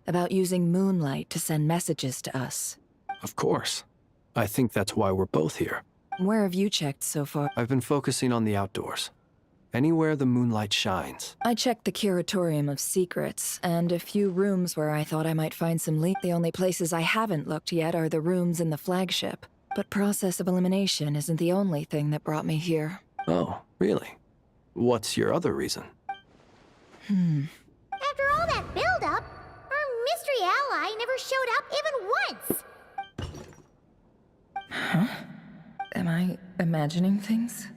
About using moonlight to send messages to us? Of course. I think that's why we're both here. Where have you checked so far? I've been focusing on the outdoors. Anywhere the moonlight shines. I checked the Curatorium of Secrets, and a few rooms where I thought I might find some lead. The only places I haven't looked yet are the rooms in the flagship. But process of elimination isn't the only thing that brought me here. Oh, really? What's your other reason? After all that build-up, our mystery ally never showed up even once! Huh? Am I imagining things?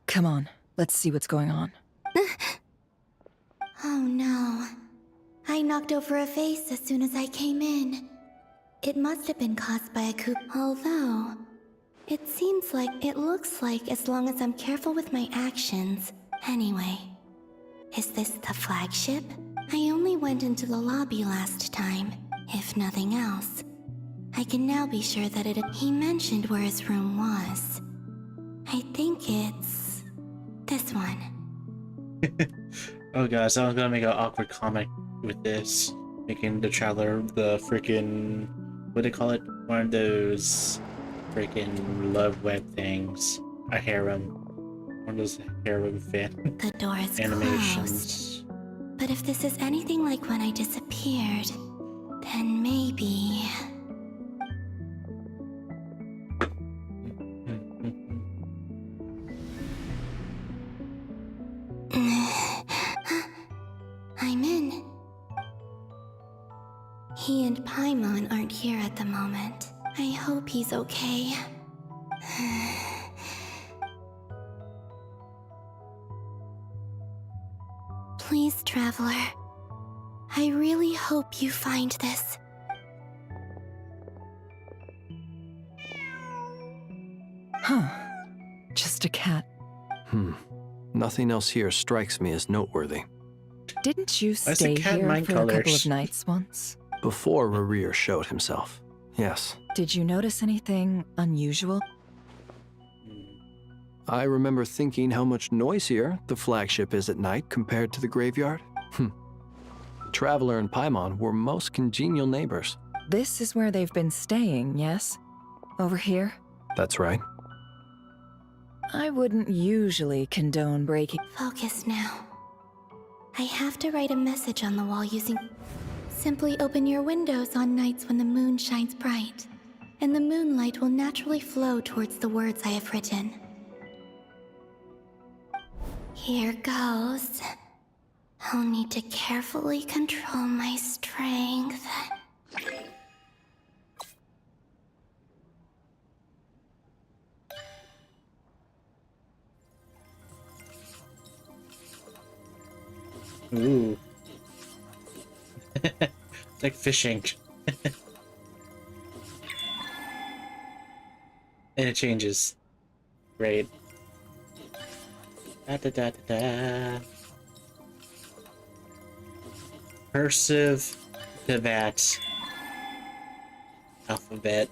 Come on, let's see what's going on. Oh no. I knocked over a vase as soon as I came in. It must have been caused by a coup, although... it looks like as long as I'm careful with my actions. Anyway, is this the flagship? I only went into the lobby last time, if nothing else. I can now be sure that he mentioned where his room was. I think it's... this one. Oh gosh, someone's gonna make an awkward comic with this. Making the Traveler the freaking... what do they call it? One of those freaking love web things. A harem. One of those harem fan The door is animations. closed. But if this is anything like when I disappeared, then maybe... I'm in. He and Paimon aren't here at the moment. I hope he's okay. Please, Traveler. I really hope you find this. Huh. Just a cat. Nothing else here strikes me as noteworthy. Didn't you Why is stay the cat here mine for a couple colors? of nights once? Before Rarir showed himself, yes. Did you notice anything unusual? I remember thinking how much noisier the flagship is at night compared to the graveyard. The Traveler and Paimon were most congenial neighbors. This is where they've been staying, yes? Over here? That's right. I wouldn't usually condone breaking... Focus now. I have to write a message on the wall using... Simply open your windows on nights when the moon shines bright. and the moonlight will naturally flow towards the words I have written. Here goes. I'll need to carefully control my strength. Ooh. It's like fishing. And it changes. Great. Da da da da da. Cursive to that alphabet.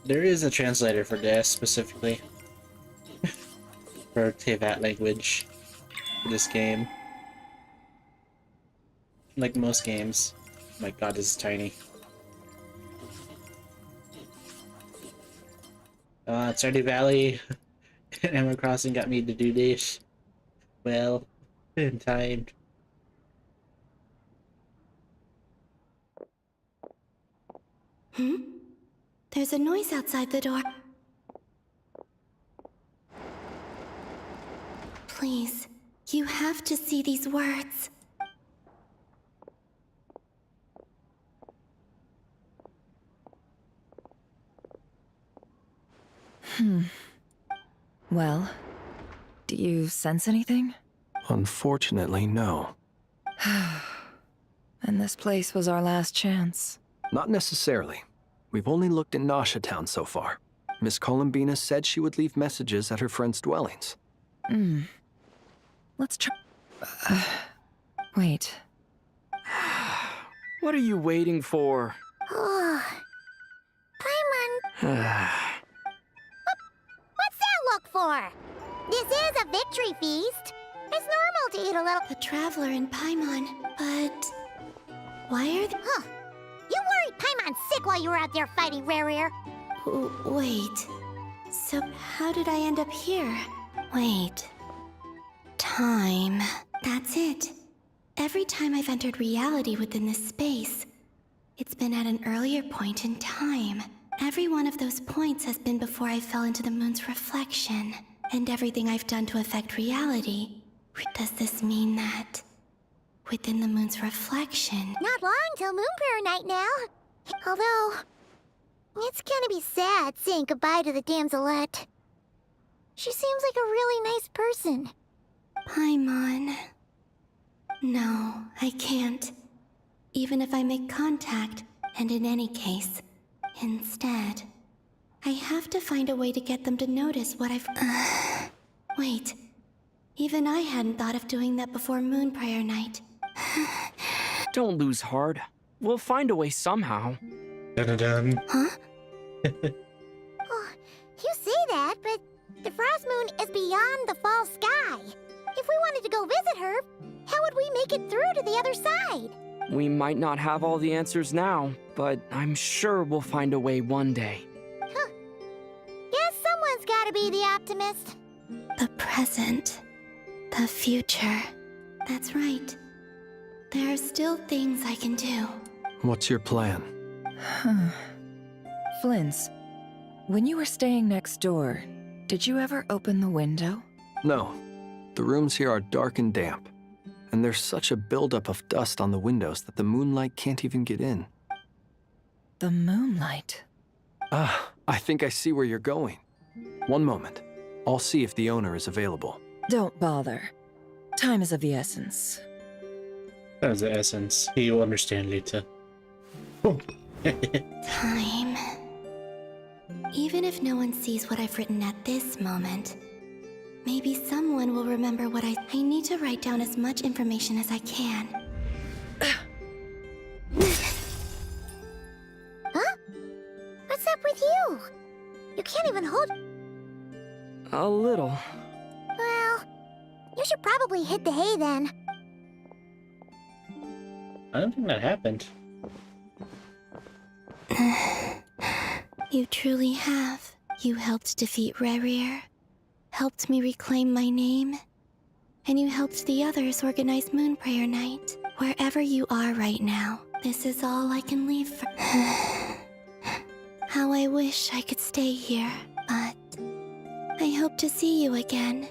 There is a translator for this specifically. For Tevat language. For this game. Like most games. Oh my god, this is tiny. Stardew Valley and Animal Crossing got me to do this. Well, in time. There's a noise outside the door. Please, you have to see these words. Well, do you sense anything? Unfortunately, no. And this place was our last chance. Not necessarily. We've only looked in Nasha Town so far. Miss Columbina said she would leave messages at her friends' dwellings. Let's try... wait. What are you waiting for? Oh, Paimon. What's that look for? This is a victory feast. It's normal to eat a little. The Traveler and Paimon, but why are they? Huh? You worried Paimon's sick while you were out there fighting Rare. Wait. So how did I end up here? Wait. Time. That's it. Every time I've entered reality within this space, it's been at an earlier point in time. Every one of those points has been before I fell into the moon's reflection, and everything I've done to affect reality. Does this mean that within the moon's reflection? Not long till Moon Prayer Night now. Although, it's gonna be sad saying goodbye to the damselette. She seems like a really nice person. Paimon. No, I can't. Even if I make contact, and in any case, instead, I have to find a way to get them to notice what I've... Wait. Even I hadn't thought of doing that before Moon Prayer Night. Don't lose heart. We'll find a way somehow. Dun-dun-dun. Huh? Oh, you say that, but the Frost Moon is beyond the fall sky. If we wanted to go visit her, how would we make it through to the other side? We might not have all the answers now, but I'm sure we'll find a way one day. Huh. Guess someone's gotta be the optimist. The present. The future. That's right. There are still things I can do. What's your plan? Flint's, when you were staying next door, did you ever open the window? No. The rooms here are dark and damp. And there's such a buildup of dust on the windows that the moonlight can't even get in. The moonlight? I think I see where you're going. One moment. I'll see if the owner is available. Don't bother. Time is of the essence. That is the essence. You'll understand later. Time. Even if no one sees what I've written at this moment, maybe someone will remember what I need to write down as much information as I can. Huh? What's up with you? You can't even hold... A little. Well, you should probably hit the hay then. I don't think that happened. You truly have. You helped defeat Rerir, helped me reclaim my name, and you helped the others organize Moon Prayer Night. Wherever you are right now, this is all I can leave for... wish I could stay here, but I hope to see you again.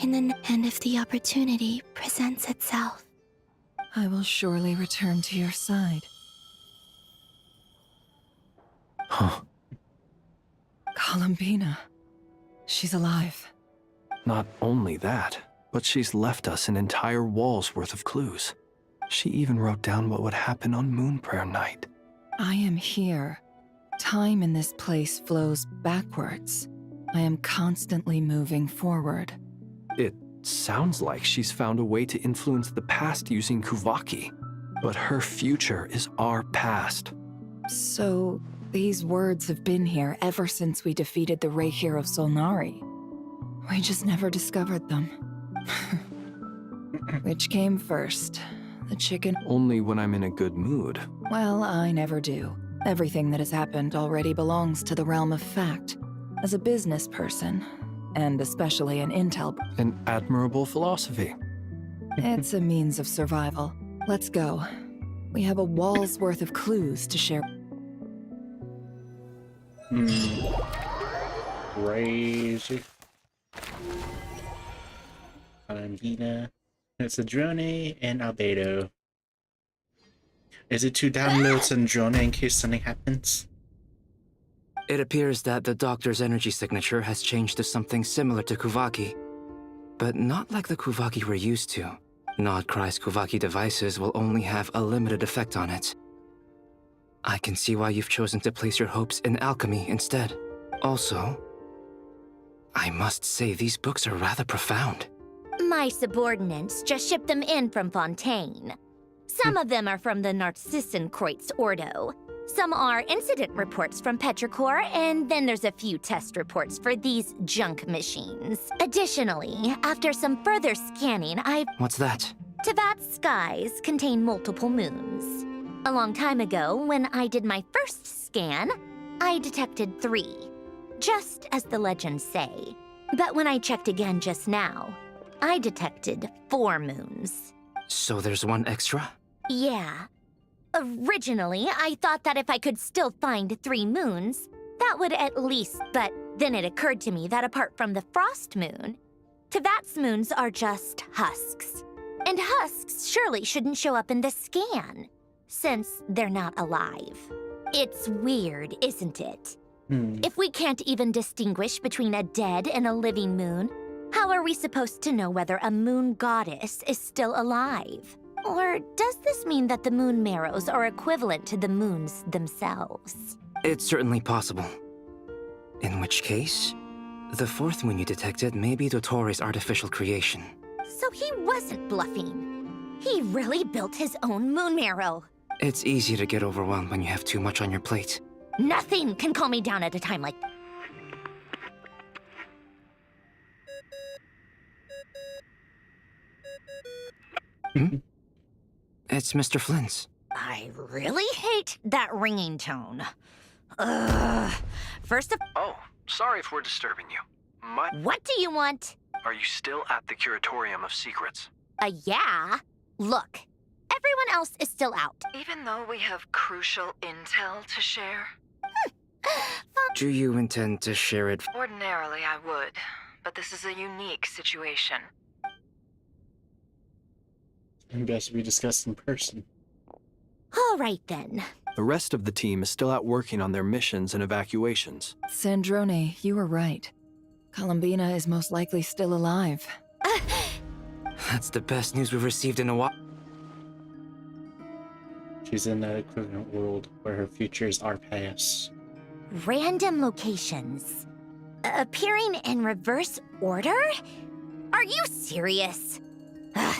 And if the opportunity presents itself. I will surely return to your side. Huh. Columbina. She's alive. Not only that, but she's left us an entire wall's worth of clues. She even wrote down what would happen on Moon Prayer Night. I am here. Time in this place flows backwards. I am constantly moving forward. It sounds like she's found a way to influence the past using Kuvaki. But her future is our past. So, these words have been here ever since we defeated the Ray Hero Solnari. We just never discovered them. Which came first? The chicken? Only when I'm in a good mood. Well, I never do. Everything that has happened already belongs to the realm of fact. As a business person, and especially an intel... An admirable philosophy. It's a means of survival. Let's go. We have a wall's worth of clues to share. Crazy. Columbina, Sandrone, and Albedo. Is it to download Sandrone in case something happens? It appears that the doctor's energy signature has changed to something similar to Kuvaki, but not like the Kuvaki we're used to. Nodcry's Kuvaki devices will only have a limited effect on it. I can see why you've chosen to place your hopes in alchemy instead. Also, I must say these books are rather profound. My subordinates just shipped them in from Fontaine. Some of them are from the Narcissenkreuz Ordo. Some are incident reports from Petrichor, and then there's a few test reports for these junk machines. Additionally, after some further scanning, What's that? Tevat's skies contain multiple moons. A long time ago, when I did my first scan, I detected 3, just as the legends say. But when I checked again just now, I detected 4 moons. So there's one extra? Yeah. Originally, I thought that if I could still find 3 moons, that would at least, but then it occurred to me that apart from the frost moon, Tevat's moons are just husks. And husks surely shouldn't show up in the scan, since they're not alive. It's weird, isn't it? If we can't even distinguish between a dead and a living moon, how are we supposed to know whether a moon goddess is still alive? Or does this mean that the moon marrows are equivalent to the moons themselves? It's certainly possible. In which case, the 4th moon you detected may be Dottore artificial creation. So he wasn't bluffing. He really built his own moon marrow. It's easy to get overwhelmed when you have too much on your plate. Nothing can calm me down at a time like... It's Mr. Flynn's. I really hate that ringing tone. Ugh. First of... Oh, sorry if we're disturbing you. What do you want? Are you still at the Curatorium of Secrets? Yeah. Look, everyone else is still out. Even though we have crucial intel to share? Do you intend to share it? Ordinarily I would, but this is a unique situation. Best we discussed in person. All right then. The rest of the team is still out working on their missions and evacuations. Sandrone, you were right. Columbina is most likely still alive. That's the best news we've received in a while. She's in that equivalent world where her future is our past. Random locations. Appearing in reverse order? Are you serious?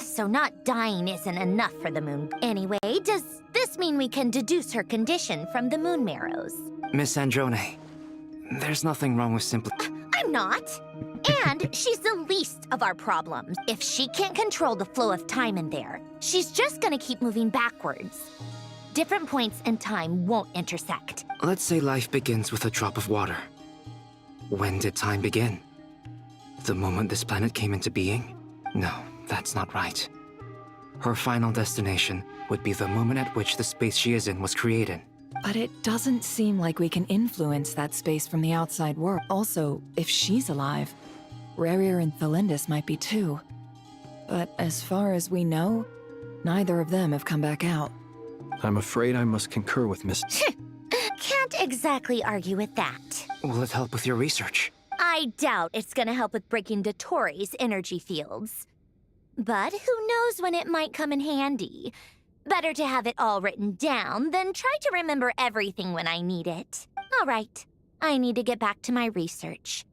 So not dying isn't enough for the moon. Anyway, does this mean we can deduce her condition from the moon marrows? Miss Androne, there's nothing wrong with simply... I'm not. And she's the least of our problems. If she can't control the flow of time in there, she's just gonna keep moving backwards. Different points in time won't intersect. Let's say life begins with a drop of water. When did time begin? The moment this planet came into being? No, that's not right. Her final destination would be the moment at which the space she is in was created. But it doesn't seem like we can influence that space from the outside world. Also, if she's alive, Rarier and Thalindus might be too. But as far as we know, neither of them have come back out. I'm afraid I must concur with Miss... Can't exactly argue with that. Will it help with your research? I doubt it's gonna help with breaking Dottoro's energy fields. But who knows when it might come in handy. Better to have it all written down than try to remember everything when I need it. All right, I need to get back to my research.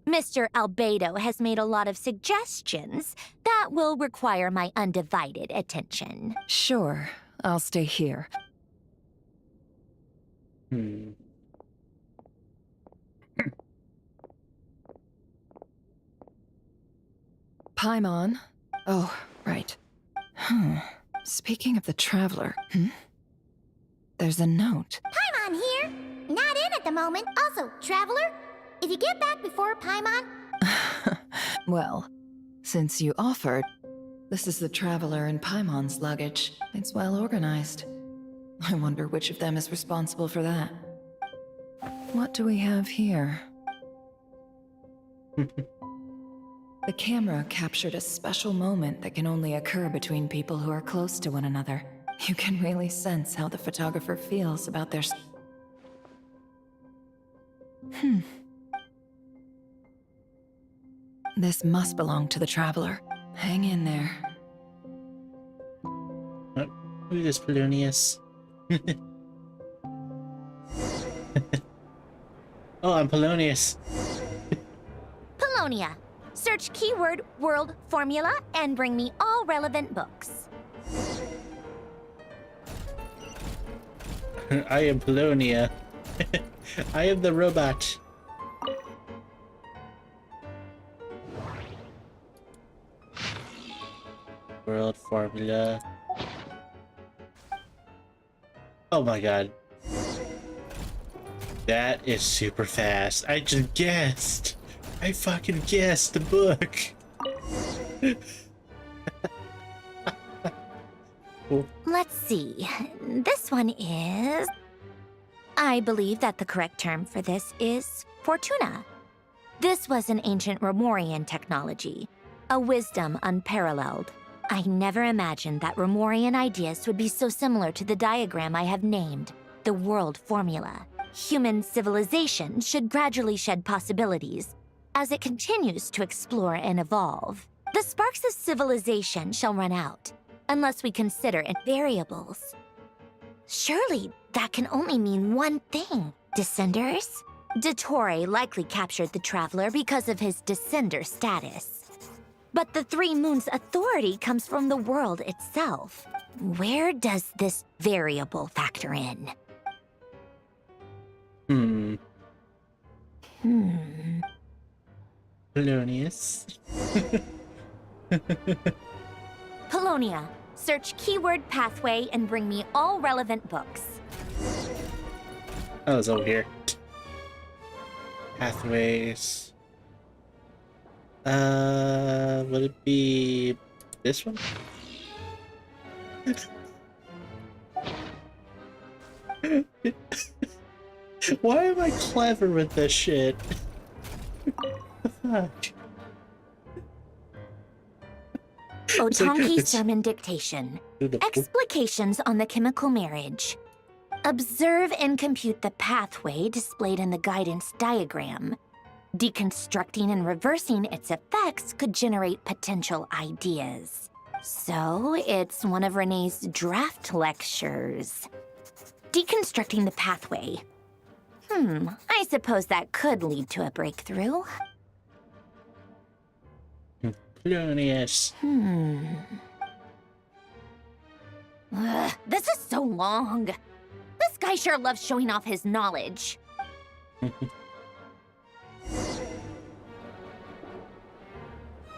Mr. Albedo has made a lot of suggestions that will require my undivided attention. Sure, I'll stay here. Paimon. Oh, right. Speaking of the Traveler, there's a note. Paimon here. Not in at the moment. Also, Traveler, if you get back before Paimon... Well, since you offered, this is the Traveler and Paimon's luggage. It's well organized. I wonder which of them is responsible for that. What do we have here? The camera captured a special moment that can only occur between people who are close to one another. You can really sense how the photographer feels about their... This must belong to the Traveler. Hang in there. Oh, look at this Polonius. Oh, I'm Polonius. Polonia. Search keyword world formula and bring me all relevant books. I am Polonia. I am the robot. World formula. Oh my god. That is super fast. I just guessed. I fucking guessed the book. Let's see. This one is... I believe that the correct term for this is Fortuna. This was an ancient Romorian technology, a wisdom unparalleled. I never imagined that Romorian ideas would be so similar to the diagram I have named, the world formula. Human civilization should gradually shed possibilities as it continues to explore and evolve. The sparks of civilization shall run out, unless we consider it variables. Surely that can only mean one thing. Descenders? Dottore likely captured the Traveler because of his descender status. But the Three Moons' authority comes from the world itself. Where does this variable factor in? Polonius. Polonia. Search keyword pathway and bring me all relevant books. Oh, it's over here. Pathways. Would it be this one? Why am I clever with this shit? Fuck. Otanki Sermon Dictation. Explications on the chemical marriage. Observe and compute the pathway displayed in the guidance diagram. Deconstructing and reversing its effects could generate potential ideas. So, it's one of Renee's draft lectures. Deconstructing the pathway. I suppose that could lead to a breakthrough. Polonius. This is so long. This guy sure loves showing off his knowledge.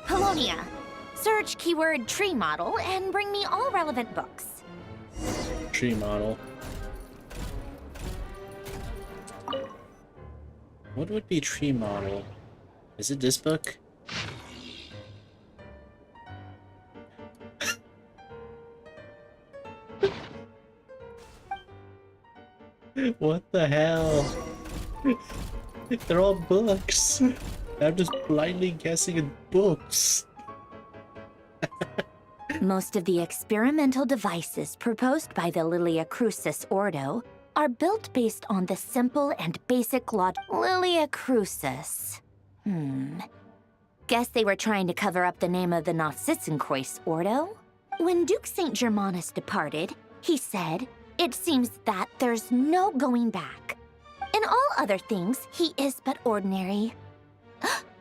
Polonia. Search keyword tree model and bring me all relevant books. Tree model. What would be tree model? Is it this book? What the hell? They're all books. I'm just blindly guessing in books. Most of the experimental devices proposed by the Lilia Crucis Ordo are built based on the simple and basic logic. Lilia Crucis. Guess they were trying to cover up the name of the Nautitzenkreuz Ordo? When Duke St. Germanus departed, he said, "It seems that there's no going back. In all other things, he is but ordinary."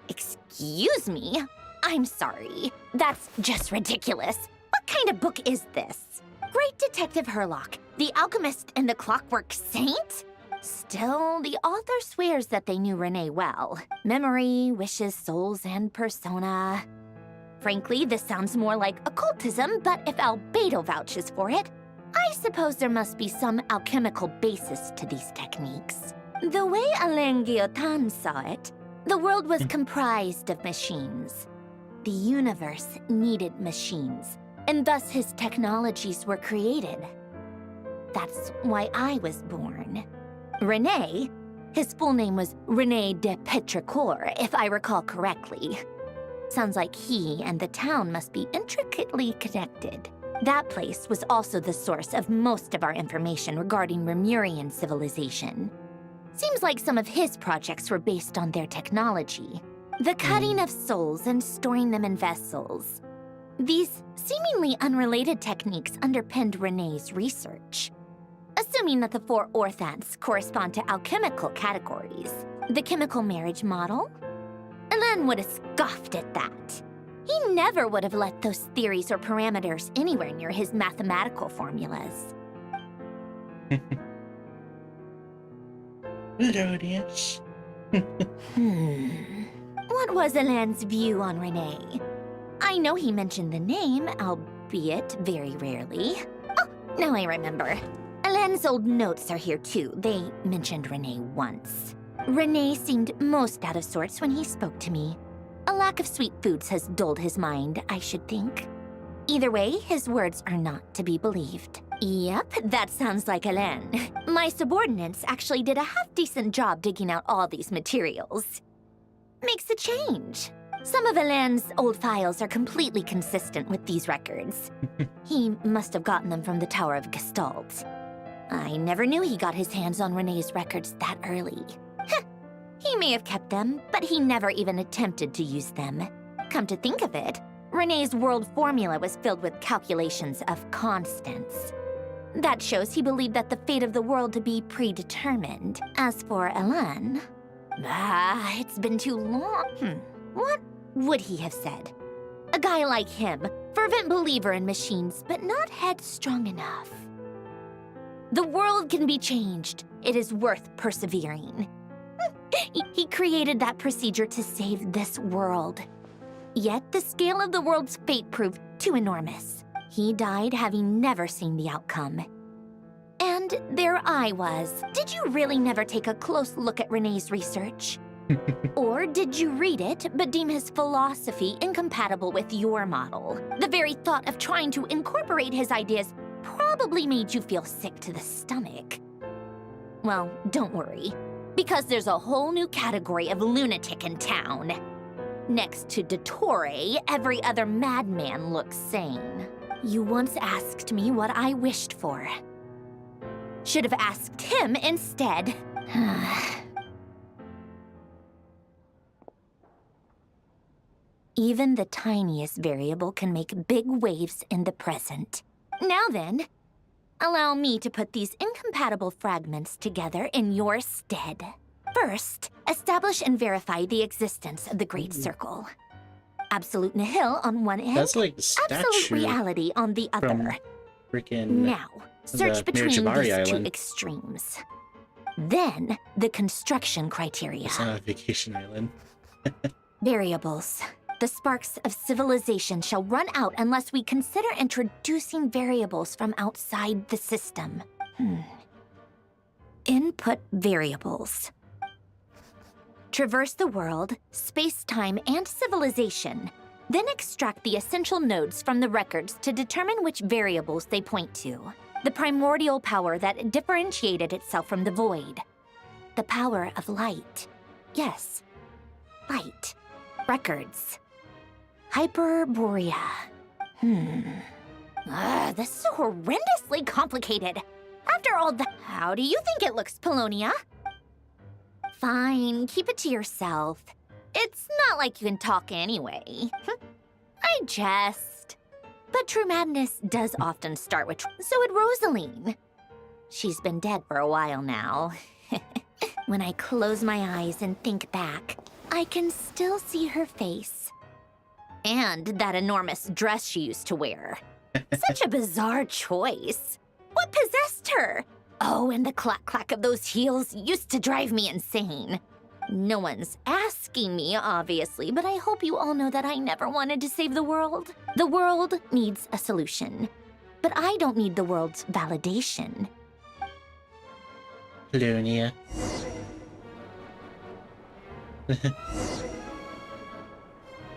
Excuse me? I'm sorry. That's just ridiculous. What kind of book is this? Great Detective Herlock, the alchemist and the clockwork saint? Still, the author swears that they knew Renee well. Memory, wishes, souls, and persona. Frankly, this sounds more like occultism, but if Albedo vouches for it, I suppose there must be some alchemical basis to these techniques. The way Alain Guillotin saw it, the world was comprised of machines. The universe needed machines, and thus his technologies were created. That's why I was born. René, his full name was René de Petrichor, if I recall correctly. Sounds like he and the town must be intricately connected. That place was also the source of most of our information regarding Remurian civilization. Seems like some of his projects were based on their technology. The cutting of souls and storing them in vessels. These seemingly unrelated techniques underpinned René's research. Assuming that the 4 orthants correspond to alchemical categories. The chemical marriage model? Alain would have scoffed at that. He never would have let those theories or parameters anywhere near his mathematical formulas. Melodious. What was Alain's view on René? I know he mentioned the name, albeit very rarely. Oh, now I remember. Alain's old notes are here too. They mentioned René once. René seemed most out of sorts when he spoke to me. A lack of sweet foods has dulled his mind, I should think. Either way, his words are not to be believed. Yep, that sounds like Alain. My subordinates actually did a half-decent job digging out all these materials. Makes a change. Some of Alain's old files are completely consistent with these records. He must have gotten them from the Tower of Gestalt. I never knew he got his hands on René's records that early. He may have kept them, but he never even attempted to use them. Come to think of it, René's world formula was filled with calculations of constants. That shows he believed that the fate of the world to be predetermined. As for Alain, it's been too long. What would he have said? A guy like him, fervent believer in machines, but not headstrong enough. The world can be changed. It is worth persevering. He created that procedure to save this world. Yet the scale of the world's fate proved too enormous. He died having never seen the outcome. And there I was. Did you really never take a close look at René's research? Or did you read it, but deem his philosophy incompatible with your model? The very thought of trying to incorporate his ideas probably made you feel sick to the stomach. Well, don't worry, because there's a whole new category of lunatic in town. Next to Dottore, every other madman looks sane. You once asked me what I wished for. Should have asked him instead. Even the tiniest variable can make big waves in the present. Now then, allow me to put these incompatible fragments together in your stead. First, establish and verify the existence of the Great Circle. Absolute nihil on one end, That's like the statue absolute reality on the other. Freaking Now, search between these Mirajibari two Island. extremes. Then, the construction criteria. It's not a vacation island. Variables. The sparks of civilization shall run out unless we consider introducing variables from outside the system. Input variables. Traverse the world, space-time, and civilization. Then extract the essential nodes from the records to determine which variables they point to. The primordial power that differentiated itself from the void. The power of light. Yes, light. Records. Hyperborea. This is horrendously complicated. After all that, how do you think it looks, Polonia? Fine, keep it to yourself. It's not like you can talk anyway. I jest. But true madness does often start with so would Rosaline. She's been dead for a while now. When I close my eyes and think back, I can still see her face. And that enormous dress she used to wear. Such a bizarre choice. What possessed her? Oh, and the clack-clack of those heels used to drive me insane. No one's asking me, obviously, but I hope you all know that I never wanted to save the world. The world needs a solution, but I don't need the world's validation. Lunia.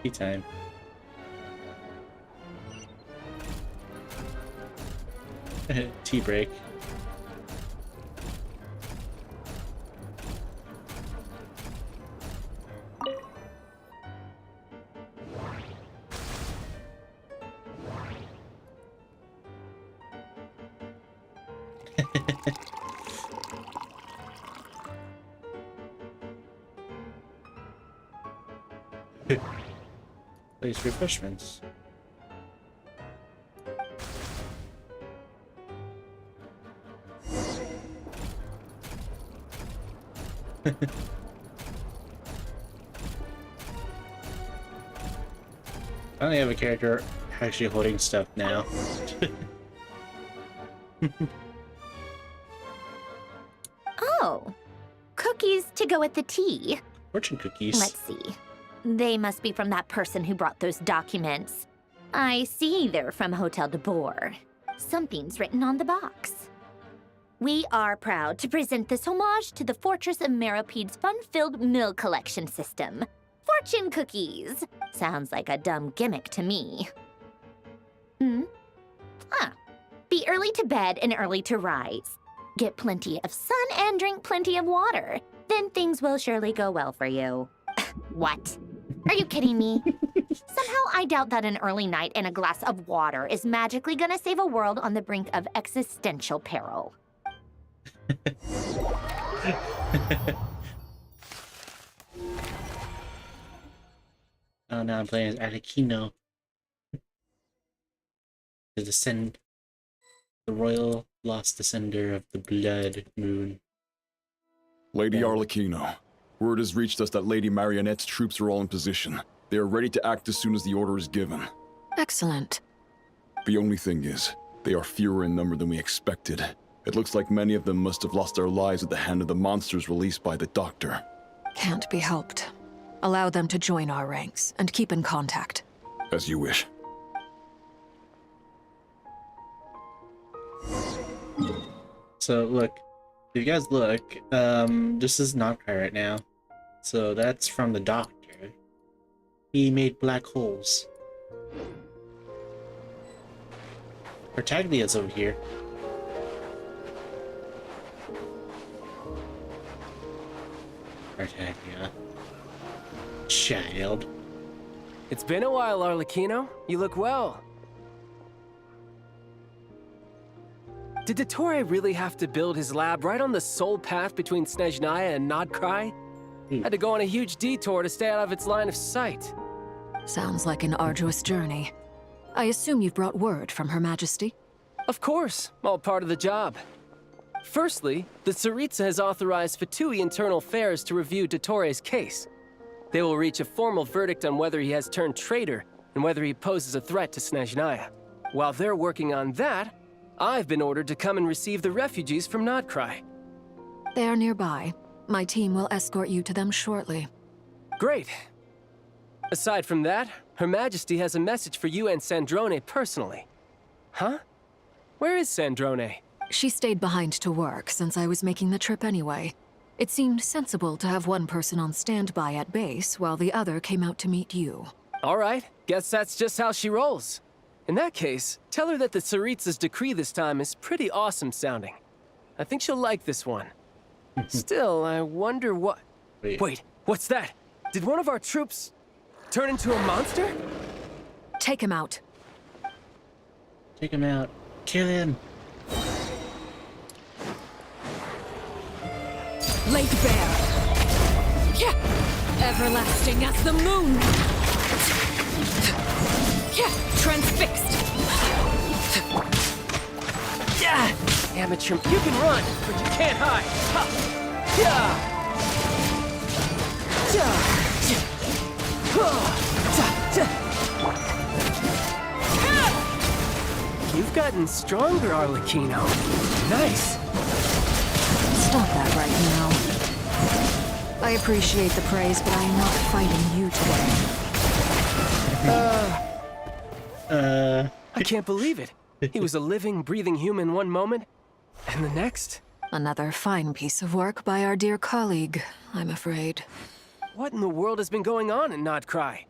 Tea time. Tea break. Place refreshments. I only have a character actually holding stuff now. Oh, cookies to go with the tea. Fortune cookies. Let's see. They must be from that person who brought those documents. I see they're from Hotel de Boer. Something's written on the box. We are proud to present this homage to the Fortress of Meropede's fun-filled mill collection system. Fortune cookies. Sounds like a dumb gimmick to me. Be early to bed and early to rise. Get plenty of sun and drink plenty of water. Then things will surely go well for you. What? Are you kidding me? Somehow I doubt that an early night and a glass of water is magically gonna save a world on the brink of existential peril. Oh, now I'm playing as Arlecchino. The royal lost descender of the Blood Moon. Lady Arlecchino, word has reached us that Lady Marionette's troops are all in position. They are ready to act as soon as the order is given. Excellent. The only thing is, they are fewer in number than we expected. It looks like many of them must have lost their lives at the hand of the monsters released by the Doctor. Can't be helped. Allow them to join our ranks, and keep in contact. As you wish. So, look. If you guys look, this is Nocturne right now. So that's from the Doctor. He made black holes. Tartaglia's over here. Tartaglia. Child. It's been a while, Arlecchino. You look well. Did Dottore really have to build his lab right on the sole path between Snezhnaya and Nodkrai? Had to go on a huge detour to stay out of its line of sight. Sounds like an arduous journey. I assume you've brought word from Her Majesty? Of course, all part of the job. Firstly, the Tsaritsa has authorized Fatui Internal Affairs to review Dottore's case. They will reach a formal verdict on whether he has turned traitor and whether he poses a threat to Snezhnaya. While they're working on that, I've been ordered to come and receive the refugees from Nodkrai. They are nearby. My team will escort you to them shortly. Great. Aside from that, Her Majesty has a message for you and Sandrone personally. Huh? Where is Sandrone? She stayed behind to work since I was making the trip anyway. It seemed sensible to have one person on standby at base while the other came out to meet you. All right, guess that's just how she rolls. In that case, tell her that the Tsaritsa's decree this time is pretty awesome sounding. I think she'll like this one. Still, I wonder what... Wait, what's that? Did one of our troops turn into a monster? Take him out. Take him out. Kill him. Lake Bear. Yeah. Everlasting as the moon. Yeah. Transfixed. Yeah. Amateur, you can run, but you can't hide. Ha. Yeah. You've gotten stronger, Arlecchino. Nice. Stop that right now. I appreciate the praise, but I am not fighting you today. I can't believe it. He was a living, breathing human one moment, and the next? Another fine piece of work by our dear colleague, I'm afraid. What in the world has been going on in Nodcry?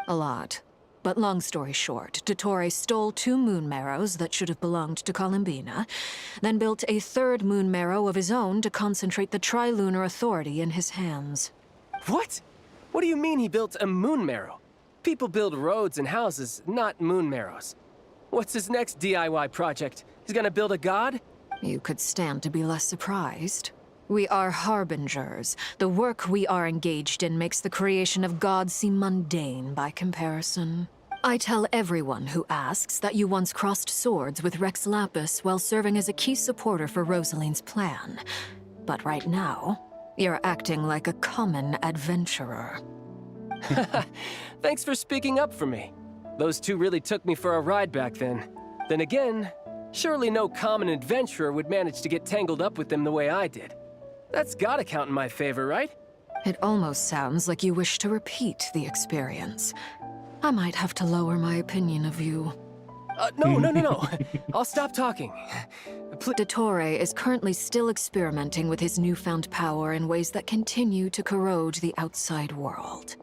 A lot. But long story short, Dottore stole 2 moon marrows that should have belonged to Columbina, then built a 3rd moon marrow of his own to concentrate the Trilunar Authority in his hands. What? What do you mean he built a moon marrow? People build roads and houses, not moon marrows. What's his next DIY project? He's gonna build a god? You could stand to be less surprised. We are harbingers. The work we are engaged in makes the creation of gods seem mundane by comparison. I tell everyone who asks that you once crossed swords with Rex Lapis while serving as a key supporter for Rosaline's plan. But right now, you're acting like a common adventurer. Thanks for speaking up for me. Those 2 really took me for a ride back then. Then again, surely no common adventurer would manage to get tangled up with them the way I did. That's gotta count in my favor, right? It almost sounds like you wish to repeat the experience. I might have to lower my opinion of you. No. I'll stop talking. Dottore is currently still experimenting with his newfound power in ways that continue to corrode the outside world.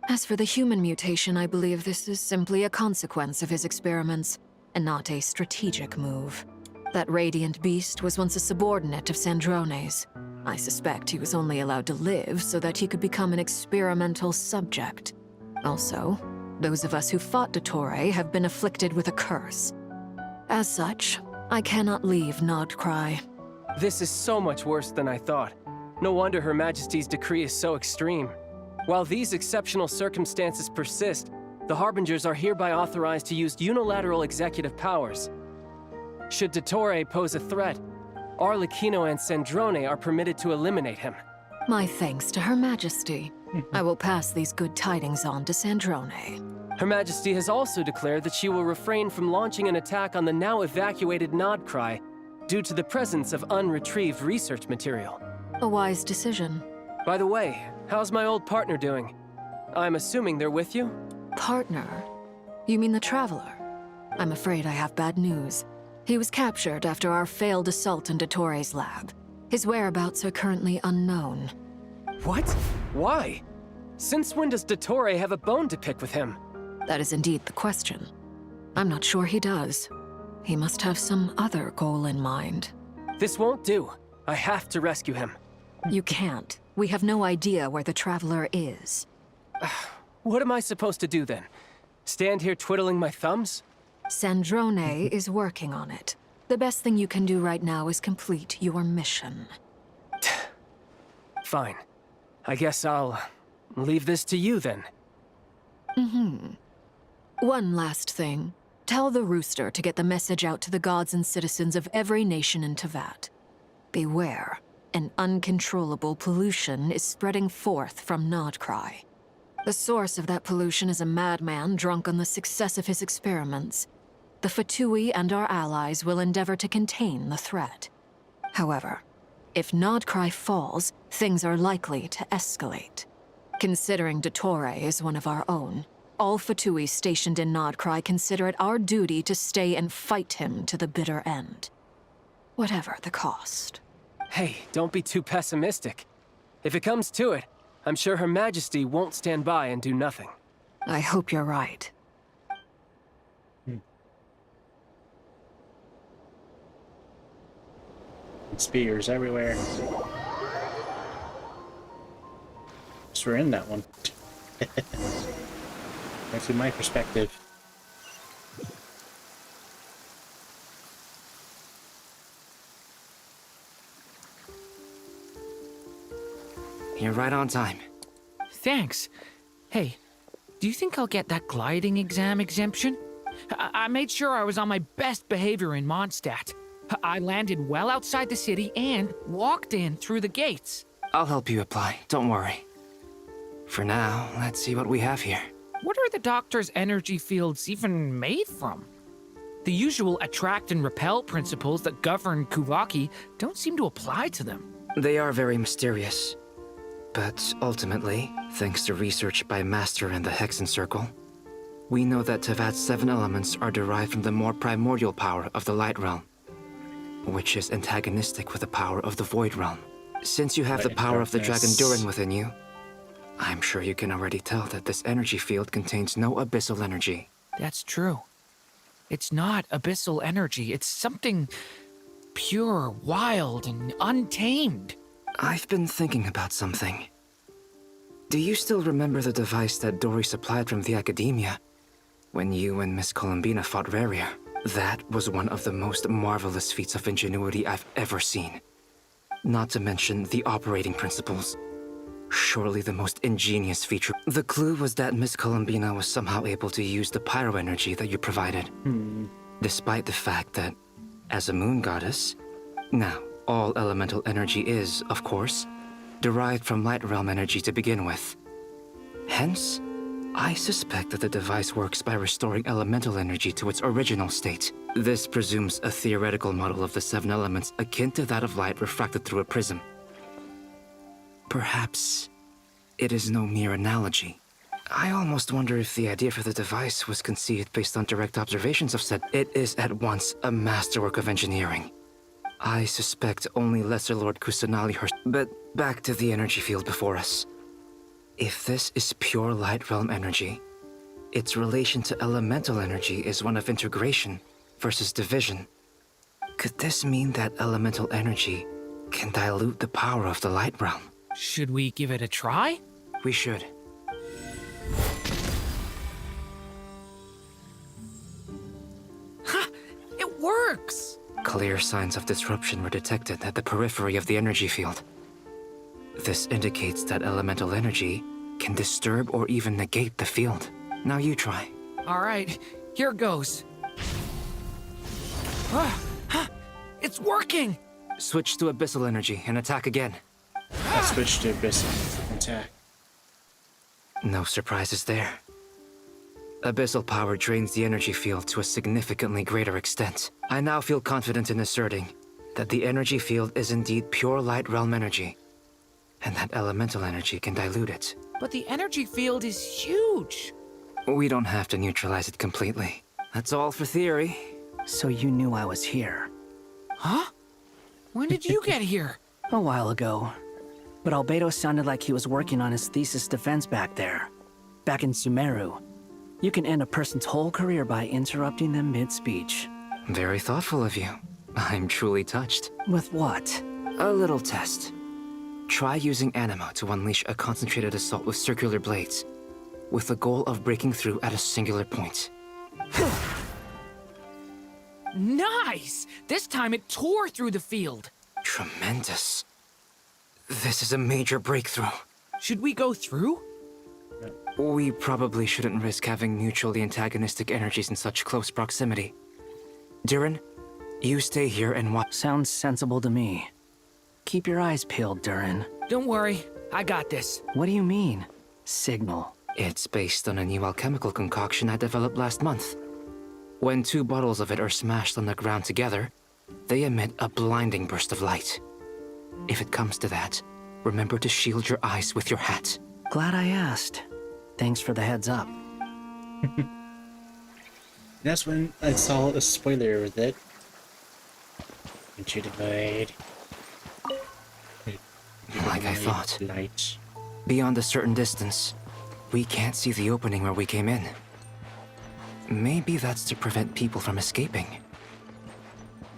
As for the human mutation, I believe this is simply a consequence of his experiments, and not a strategic move. That radiant beast was once a subordinate of Sandrone's. I suspect he was only allowed to live so that he could become an experimental subject. Also, those of us who fought Dottore have been afflicted with a curse. As such, I cannot leave Nodcry. This is so much worse than I thought. No wonder Her Majesty's decree is so extreme. While these exceptional circumstances persist, the Harbingers are hereby authorized to use unilateral executive powers. Should Dottore pose a threat, Arlecchino and Sandrone are permitted to eliminate him. My thanks to Her Majesty. I will pass these good tidings on to Sandrone. Her Majesty has also declared that she will refrain from launching an attack on the now evacuated Nodcry due to the presence of unretrieved research material. A wise decision. By the way, how's my old partner doing? I'm assuming they're with you? Partner? You mean the Traveler? I'm afraid I have bad news. He was captured after our failed assault in Dottore's lab. His whereabouts are currently unknown. What? Why? Since when does Dottore have a bone to pick with him? That is indeed the question. I'm not sure he does. He must have some other goal in mind. This won't do. I have to rescue him. You can't. We have no idea where the Traveler is. What am I supposed to do then? Stand here twiddling my thumbs? Sandrone is working on it. The best thing you can do right now is complete your mission. Fine. I guess I'll leave this to you then. One last thing. Tell the Rooster to get the message out to the gods and citizens of every nation in Teyvat. Beware. An uncontrollable pollution is spreading forth from Nodcry. The source of that pollution is a madman drunk on the success of his experiments. The Fatui and our allies will endeavor to contain the threat. However, if Nodcry falls, things are likely to escalate. Considering Dottore is one of our own, all Fatui stationed in Nodcry consider it our duty to stay and fight him to the bitter end. Whatever the cost. Hey, don't be too pessimistic. If it comes to it, I'm sure Her Majesty won't stand by and do nothing. I hope you're right. Spears everywhere. So we're in that one. That's in my perspective. You're right on time. Thanks. Hey, do you think I'll get that gliding exam exemption? I made sure I was on my best behavior in Mondstadt. I landed well outside the city and walked in through the gates. I'll help you apply, don't worry. For now, let's see what we have here. What are the doctor's energy fields even made from? The usual attract and repel principles that govern Kuvaki don't seem to apply to them. They are very mysterious. But ultimately, thanks to research by Master and the Hexen Circle, we know that Tevat's 7 elements are derived from the more primordial power of the Light Realm, which is antagonistic with the power of the Void Realm. Since you have the power of the Dragon Durin within you, I'm sure you can already tell that this energy field contains no abyssal energy. That's true. It's not abyssal energy, it's something pure, wild, and untamed. I've been thinking about something. Do you still remember the device that Dory supplied from the Academia when you and Miss Columbina fought Raria? That was one of the most marvelous feats of ingenuity I've ever seen. Not to mention the operating principles. Surely the most ingenious feature. The clue was that Miss Columbina was somehow able to use the pyro energy that you provided. Despite the fact that, as a moon goddess, now, all elemental energy is, of course, derived from light realm energy to begin with. Hence, I suspect that the device works by restoring elemental energy to its original state. This presumes a theoretical model of the 7 elements akin to that of light refracted through a prism. Perhaps it is no mere analogy. I almost wonder if the idea for the device was conceived based on direct observations of said. It is at once a masterwork of engineering. I suspect only Lesser Lord Kusanali but back to the energy field before us. If this is pure light realm energy, its relation to elemental energy is one of integration versus division. Could this mean that elemental energy can dilute the power of the light realm? Should we give it a try? We should. Ha! It works! Clear signs of disruption were detected at the periphery of the energy field. This indicates that elemental energy can disturb or even negate the field. Now you try. All right, here goes. It's working! Switch to abyssal energy and attack again. I switched to abyssal attack. No surprises there. Abyssal power drains the energy field to a significantly greater extent. I now feel confident in asserting that the energy field is indeed pure light realm energy, and that elemental energy can dilute it. But the energy field is huge. We don't have to neutralize it completely. That's all for theory. So you knew I was here? Huh? When did you get here? A while ago. But Albedo sounded like he was working on his thesis defense back there. Back in Sumeru. You can end a person's whole career by interrupting them mid-speech. Very thoughtful of you. I'm truly touched. With what? A little test. Try using Anima to unleash a concentrated assault with circular blades, with the goal of breaking through at a singular point. Nice! This time it tore through the field. Tremendous. This is a major breakthrough. Should we go through? We probably shouldn't risk having mutually antagonistic energies in such close proximity. Durin, you stay here and watch. Sounds sensible to me. Keep your eyes peeled, Durin. Don't worry, I got this. What do you mean? Signal. It's based on a new alchemical concoction I developed last month. When 2 bottles of it are smashed on the ground together, they emit a blinding burst of light. If it comes to that, remember to shield your eyes with your hat. Glad I asked. Thanks for the heads up. That's when I saw a spoiler with it. Into the void. Like I thought. Light. Beyond a certain distance, we can't see the opening where we came in. Maybe that's to prevent people from escaping.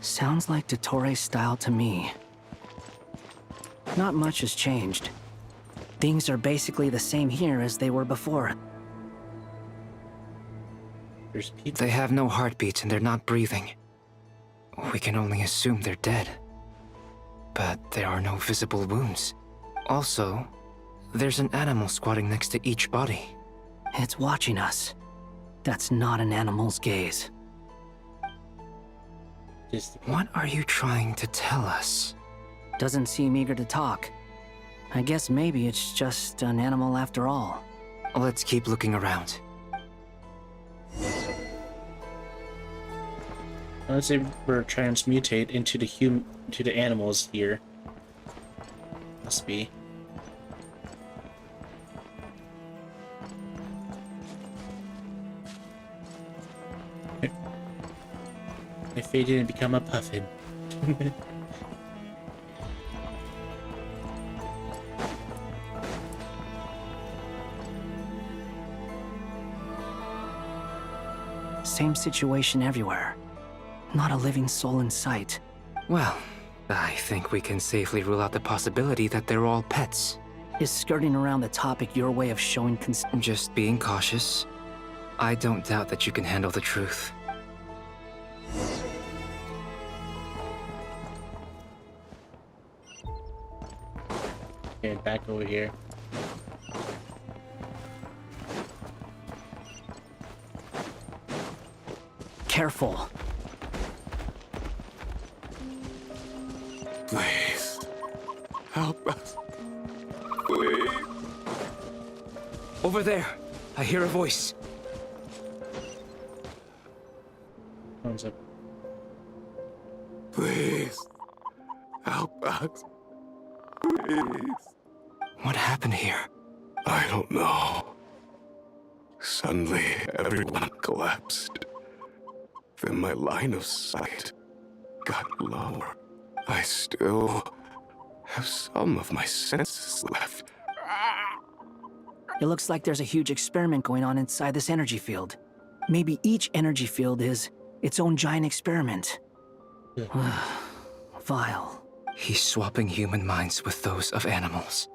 Sounds like Dottore style to me. Not much has changed. Things are basically the same here as they were before. They have no heartbeats and they're not breathing. We can only assume they're dead. But there are no visible wounds. Also, there's an animal squatting next to each body. It's watching us. That's not an animal's gaze. What are you trying to tell us? Doesn't seem eager to talk. I guess maybe it's just an animal after all. Let's keep looking around. Let's say we're transmutate into the animals here. Must be. If they didn't become a puffin. Same situation everywhere. Not a living soul in sight. Well, I think we can safely rule out the possibility that they're all pets. Is skirting around the topic your way of showing Just being cautious. I don't doubt that you can handle the truth. Okay, back over here. Careful. Please. Help us. Please. Over there. I hear a voice. Thumbs up. Please. Help us. Please. What happened here? I don't know. Suddenly, everyone collapsed. Then my line of sight got lower. I still have some of my senses left. It looks like there's a huge experiment going on inside this energy field. Maybe each energy field is its own giant experiment. Vile. He's swapping human minds with those of animals.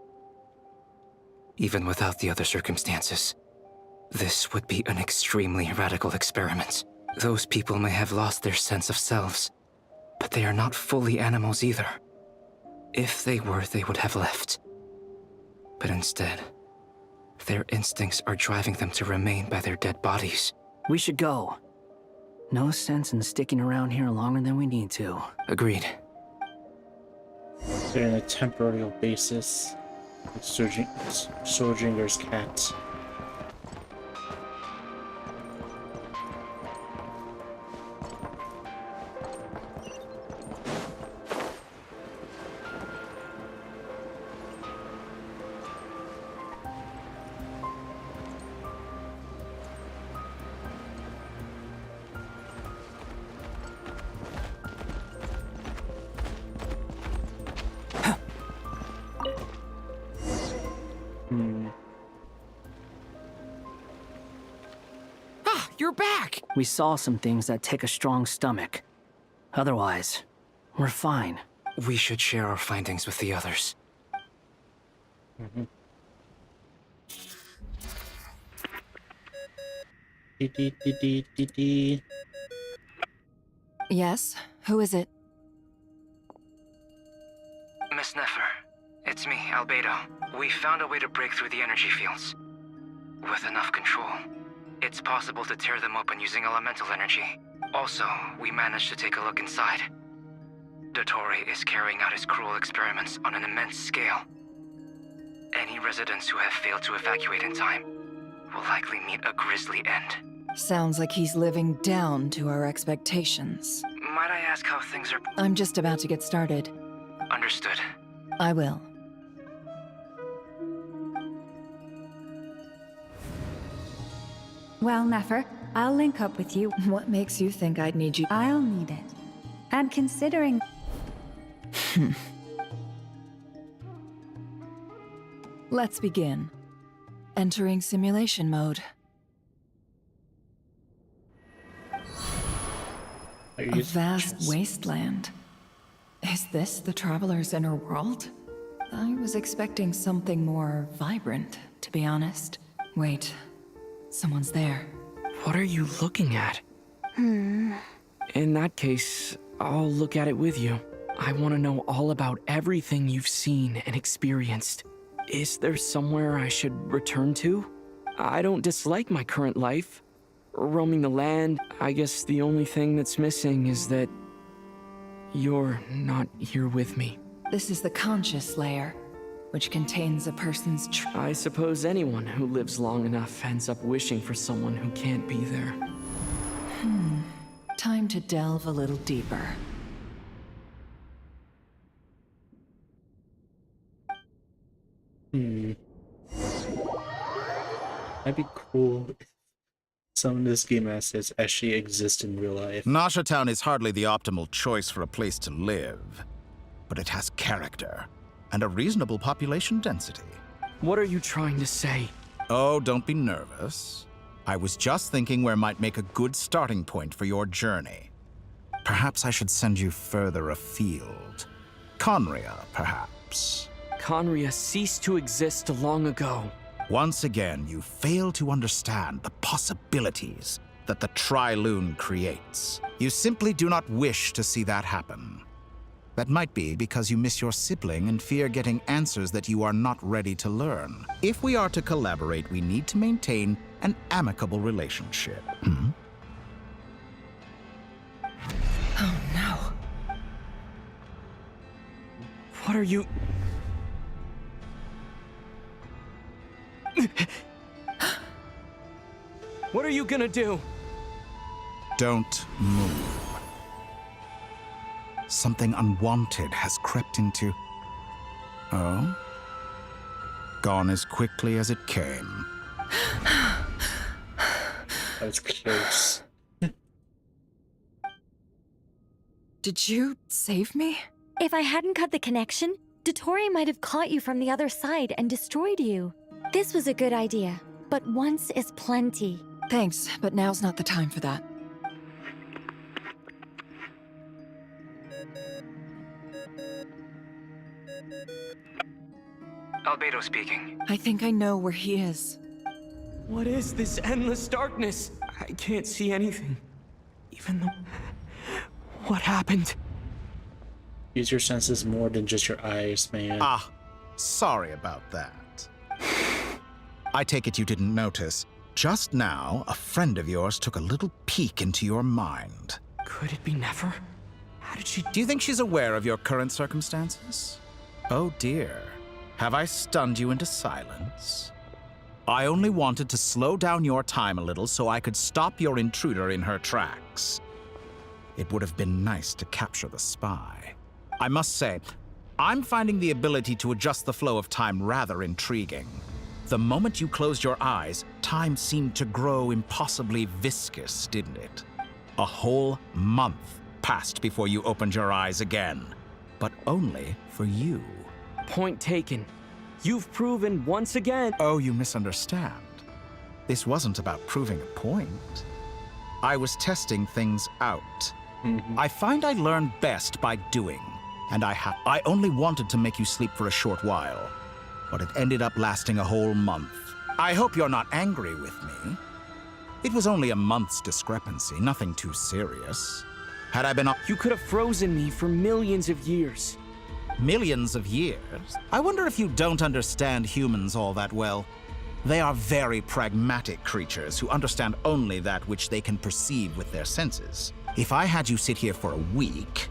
Even without the other circumstances, this would be an extremely radical experiment. Those people may have lost their sense of selves, but they are not fully animals either. If they were, they would have left. But instead, their instincts are driving them to remain by their dead bodies. We should go. No sense in sticking around here longer than we need to. Agreed. They're on a temporal basis. Schrodinger's cat. You're back! We saw some things that take a strong stomach. Otherwise, we're fine. We should share our findings with the others. Yes? Who is it? Miss Nefer, it's me, Albedo. We found a way to break through the energy fields. With enough control, it's possible to tear them open using elemental energy. Also, we managed to take a look inside. Dottore is carrying out his cruel experiments on an immense scale. Any residents who have failed to evacuate in time will likely meet a grisly end. Sounds like he's living down to our expectations. Might I ask how things are? I'm just about to get started. Understood. I will. Well, Nefer, I'll link up with you. What makes you think I'd need you? I'll need it. And considering... Let's begin. Entering simulation mode. A vast wasteland. Is this the Traveler's inner world? I was expecting something more vibrant, to be honest. Wait, someone's there. What are you looking at? In that case, I'll look at it with you. I want to know all about everything you've seen and experienced. Is there somewhere I should return to? I don't dislike my current life. Roaming the land, I guess the only thing that's missing is that you're not here with me. This is the conscious layer, which contains a person's I suppose anyone who lives long enough ends up wishing for someone who can't be there. Time to delve a little deeper. That'd be cool if some of this game assets actually exist in real life. Nasha Town is hardly the optimal choice for a place to live, but it has character and a reasonable population density. What are you trying to say? Oh, don't be nervous. I was just thinking where might make a good starting point for your journey. Perhaps I should send you further afield. Conria, perhaps. Conria ceased to exist long ago. Once again, you fail to understand the possibilities that the Tri-Lune creates. You simply do not wish to see that happen. That might be because you miss your sibling and fear getting answers that you are not ready to learn. If we are to collaborate, we need to maintain an amicable relationship. Oh no. What are you... What are you gonna do? Don't move. Something unwanted has crept into... Oh? Gone as quickly as it came. That was close. Did you save me? If I hadn't cut the connection, Dottore might have caught you from the other side and destroyed you. This was a good idea, but once is plenty. Thanks, but now's not the time for that. Albedo speaking. I think I know where he is. What is this endless darkness? I can't see anything. Even though... What happened? Use your senses more than just your eyes, man. Ah, sorry about that. I take it you didn't notice. Just now, a friend of yours took a little peek into your mind. Could it be Nefer? How did she... Do you think she's aware of your current circumstances? Oh dear. Have I stunned you into silence? I only wanted to slow down your time a little so I could stop your intruder in her tracks. It would have been nice to capture the spy. I must say, I'm finding the ability to adjust the flow of time rather intriguing. The moment you closed your eyes, time seemed to grow impossibly viscous, didn't it? A whole month passed before you opened your eyes again, but only for you. Point taken. You've proven once again... Oh, you misunderstand. This wasn't about proving a point. I was testing things out. I find I learn best by doing, and I only wanted to make you sleep for a short while, but it ended up lasting a whole month. I hope you're not angry with me. It was only a month's discrepancy, nothing too serious. Had I been... You could have frozen me for millions of years. Millions of years? I wonder if you don't understand humans all that well. They are very pragmatic creatures who understand only that which they can perceive with their senses. If I had you sit here for a week,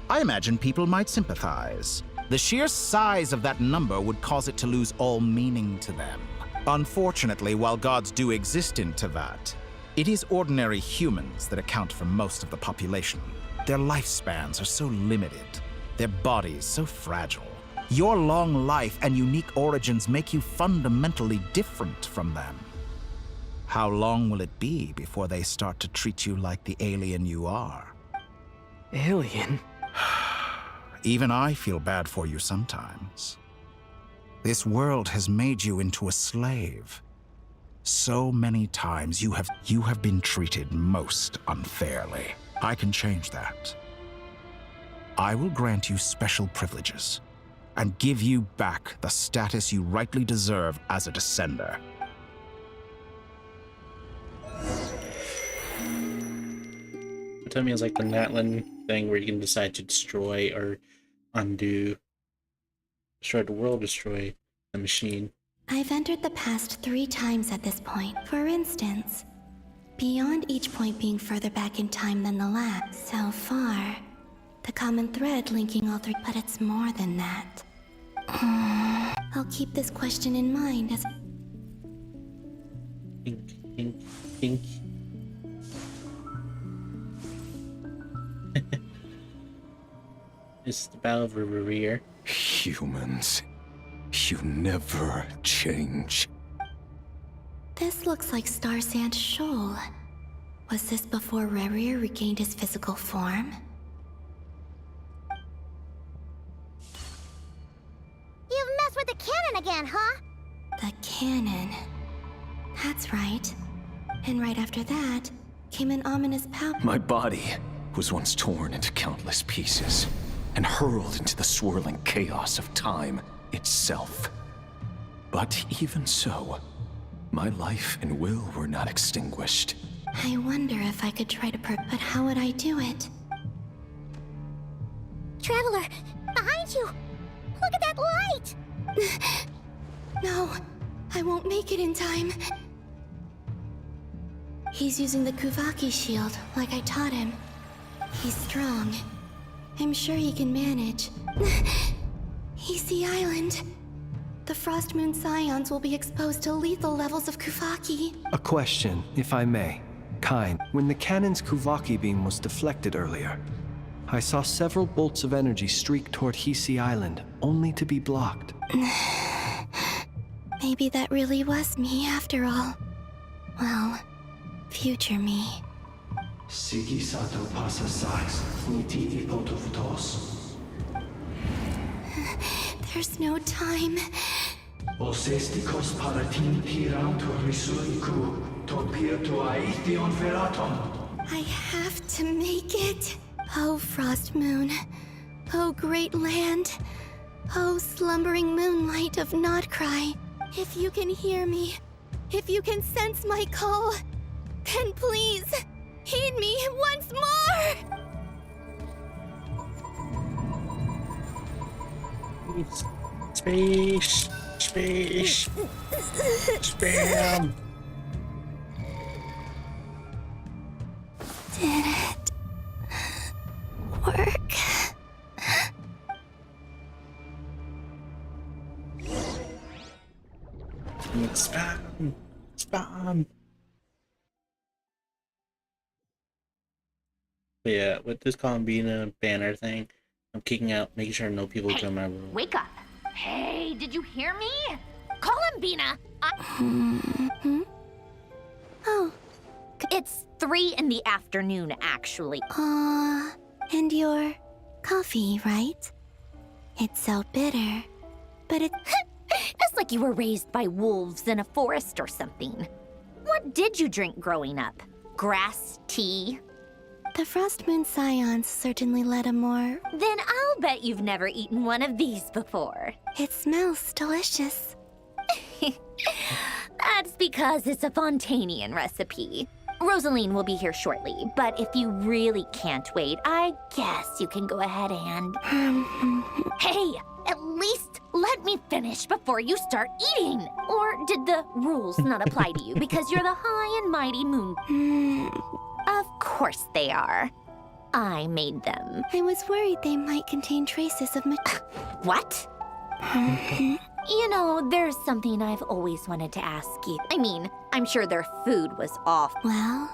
I imagine people might sympathize. The sheer size of that number would cause it to lose all meaning to them. Unfortunately, while gods do exist in Tevat, it is ordinary humans that account for most of the population. Their lifespans are so limited, their bodies so fragile. Your long life and unique origins make you fundamentally different from them. How long will it be before they start to treat you like the alien you are? Alien? Even I feel bad for you sometimes. This world has made you into a slave. So many times you have been treated most unfairly. I can change that. I will grant you special privileges. and give you back the status you rightly deserve as a descender. Tell me it's like the Natlan thing where you can decide to destroy or undo, destroy the world, destroy the machine. I've entered the past 3 times at this point. For instance, beyond each point being further back in time than the last. So far, the common thread linking all 3, but it's more than that. I'll keep this question in mind as... Think. It's the Battle of River. Humans, you never change. This looks like Star Sand Shoal. Was this before Rerir regained his physical form? You've messed with the cannon again, huh? The cannon. That's right. And right after that, came an ominous power. My body was once torn into countless pieces and hurled into the swirling chaos of time itself. But even so, my life and will were not extinguished. I wonder if I could try to but how would I do it? Traveler, behind you! Look at that light! No, I won't make it in time. He's using the Kuvaki shield, like I taught him. He's strong. I'm sure he can manage. Easy Island. The Frost Moon Scions will be exposed to lethal levels of Kuvaki. A question, if I may. Kind, when the cannon's Kuvaki beam was deflected earlier, I saw several bolts of energy streak toward Hisi Island, only to be blocked. Maybe that really was me after all. Well, future me. Sigi sato pasa sax, niti ipotovtos. There's no time. Osestikos paratin tiram to risuiku, topir to aithion veraton. I have to make it. Oh, Frost Moon. Oh, great land. Oh, slumbering moonlight of Nodcry. If you can hear me, if you can sense my call, then please, heed me once more! Space! Space! Spam! Did it work? Spam! Spam! But yeah, with this Columbina banner thing, I'm kicking out, making sure no people join my room. Wake up! Hey, did you hear me? Columbina! Oh. It's 3 in the afternoon, actually. And your coffee, right? It's so bitter, but it... It's like you were raised by wolves in a forest or something. What did you drink growing up? Grass tea? The Frost Moon Scions certainly led a more... Then I'll bet you've never eaten one of these before. It smells delicious. That's because it's a Fontanian recipe. Rosaline will be here shortly, but if you really can't wait, I guess you can go ahead and... Hey, at least let me finish before you start eating! Or did the rules not apply to you because you're the high and mighty moon? Of course they are. I made them. I was worried they might contain traces of What? You know, there's something I've always wanted to ask you. I mean, I'm sure their food was off. Well,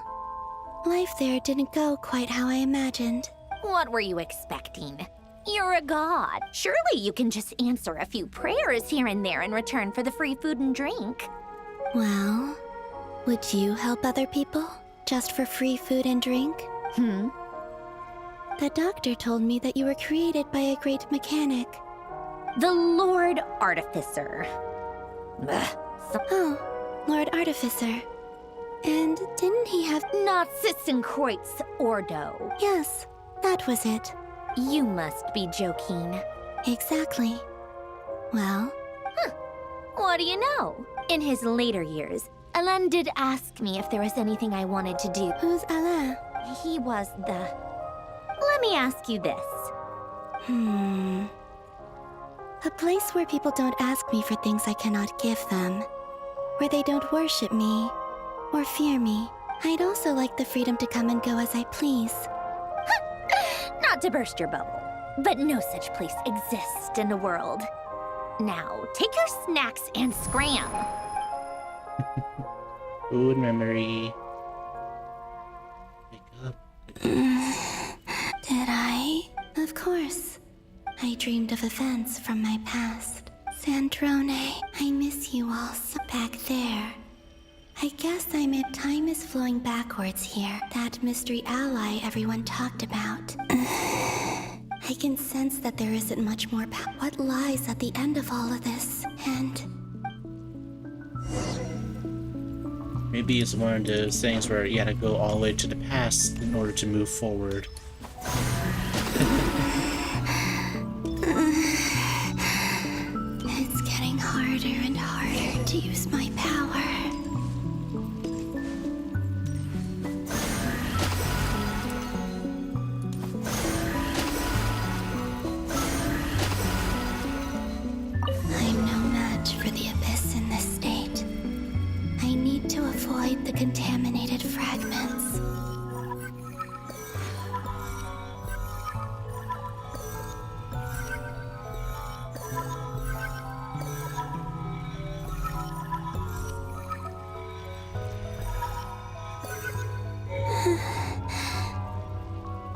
life there didn't go quite how I imagined. What were you expecting? You're a god. Surely you can just answer a few prayers here and there in return for the free food and drink. Well, would you help other people? Just for free food and drink? The doctor told me that you were created by a great mechanic. The Lord Artificer. Oh, Lord Artificer. And didn't he have... Not Sitzenkreuz Ordo. Yes, that was it. You must be joking. Exactly. Well? What do you know? In his later years, Alain did ask me if there was anything I wanted to do. Who's Alain? He was the... Let me ask you this. A place where people don't ask me for things I cannot give them. Where they don't worship me or fear me. I'd also like the freedom to come and go as I please. Not to burst your bubble, but no such place exists in the world. Now, take your snacks and scram. Food memory. Wake up. Did I? Of course. I dreamed of events from my past. Sandrone, I miss you all so back there. I guess I meant time is flowing backwards here. That mystery ally everyone talked about. I can sense that there isn't much more what lies at the end of all of this, and... Maybe it's one of those things where you gotta go all the way to the past in order to move forward. It's getting harder and harder to use my power. I'm no match for the abyss in this state. I need to avoid the contaminated fragments.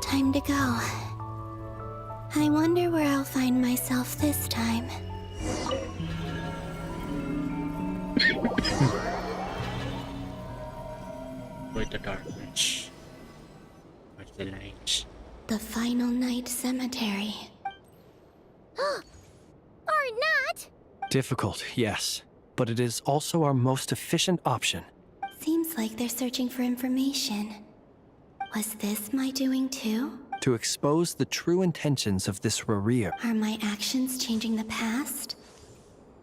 Time to go. I wonder where I'll find myself this time. Avoid the darkness. Avoid the light. The final night cemetery. Or not! Difficult, yes, but it is also our most efficient option. Seems like they're searching for information. Was this my doing too? To expose the true intentions of this Rarir. Are my actions changing the past?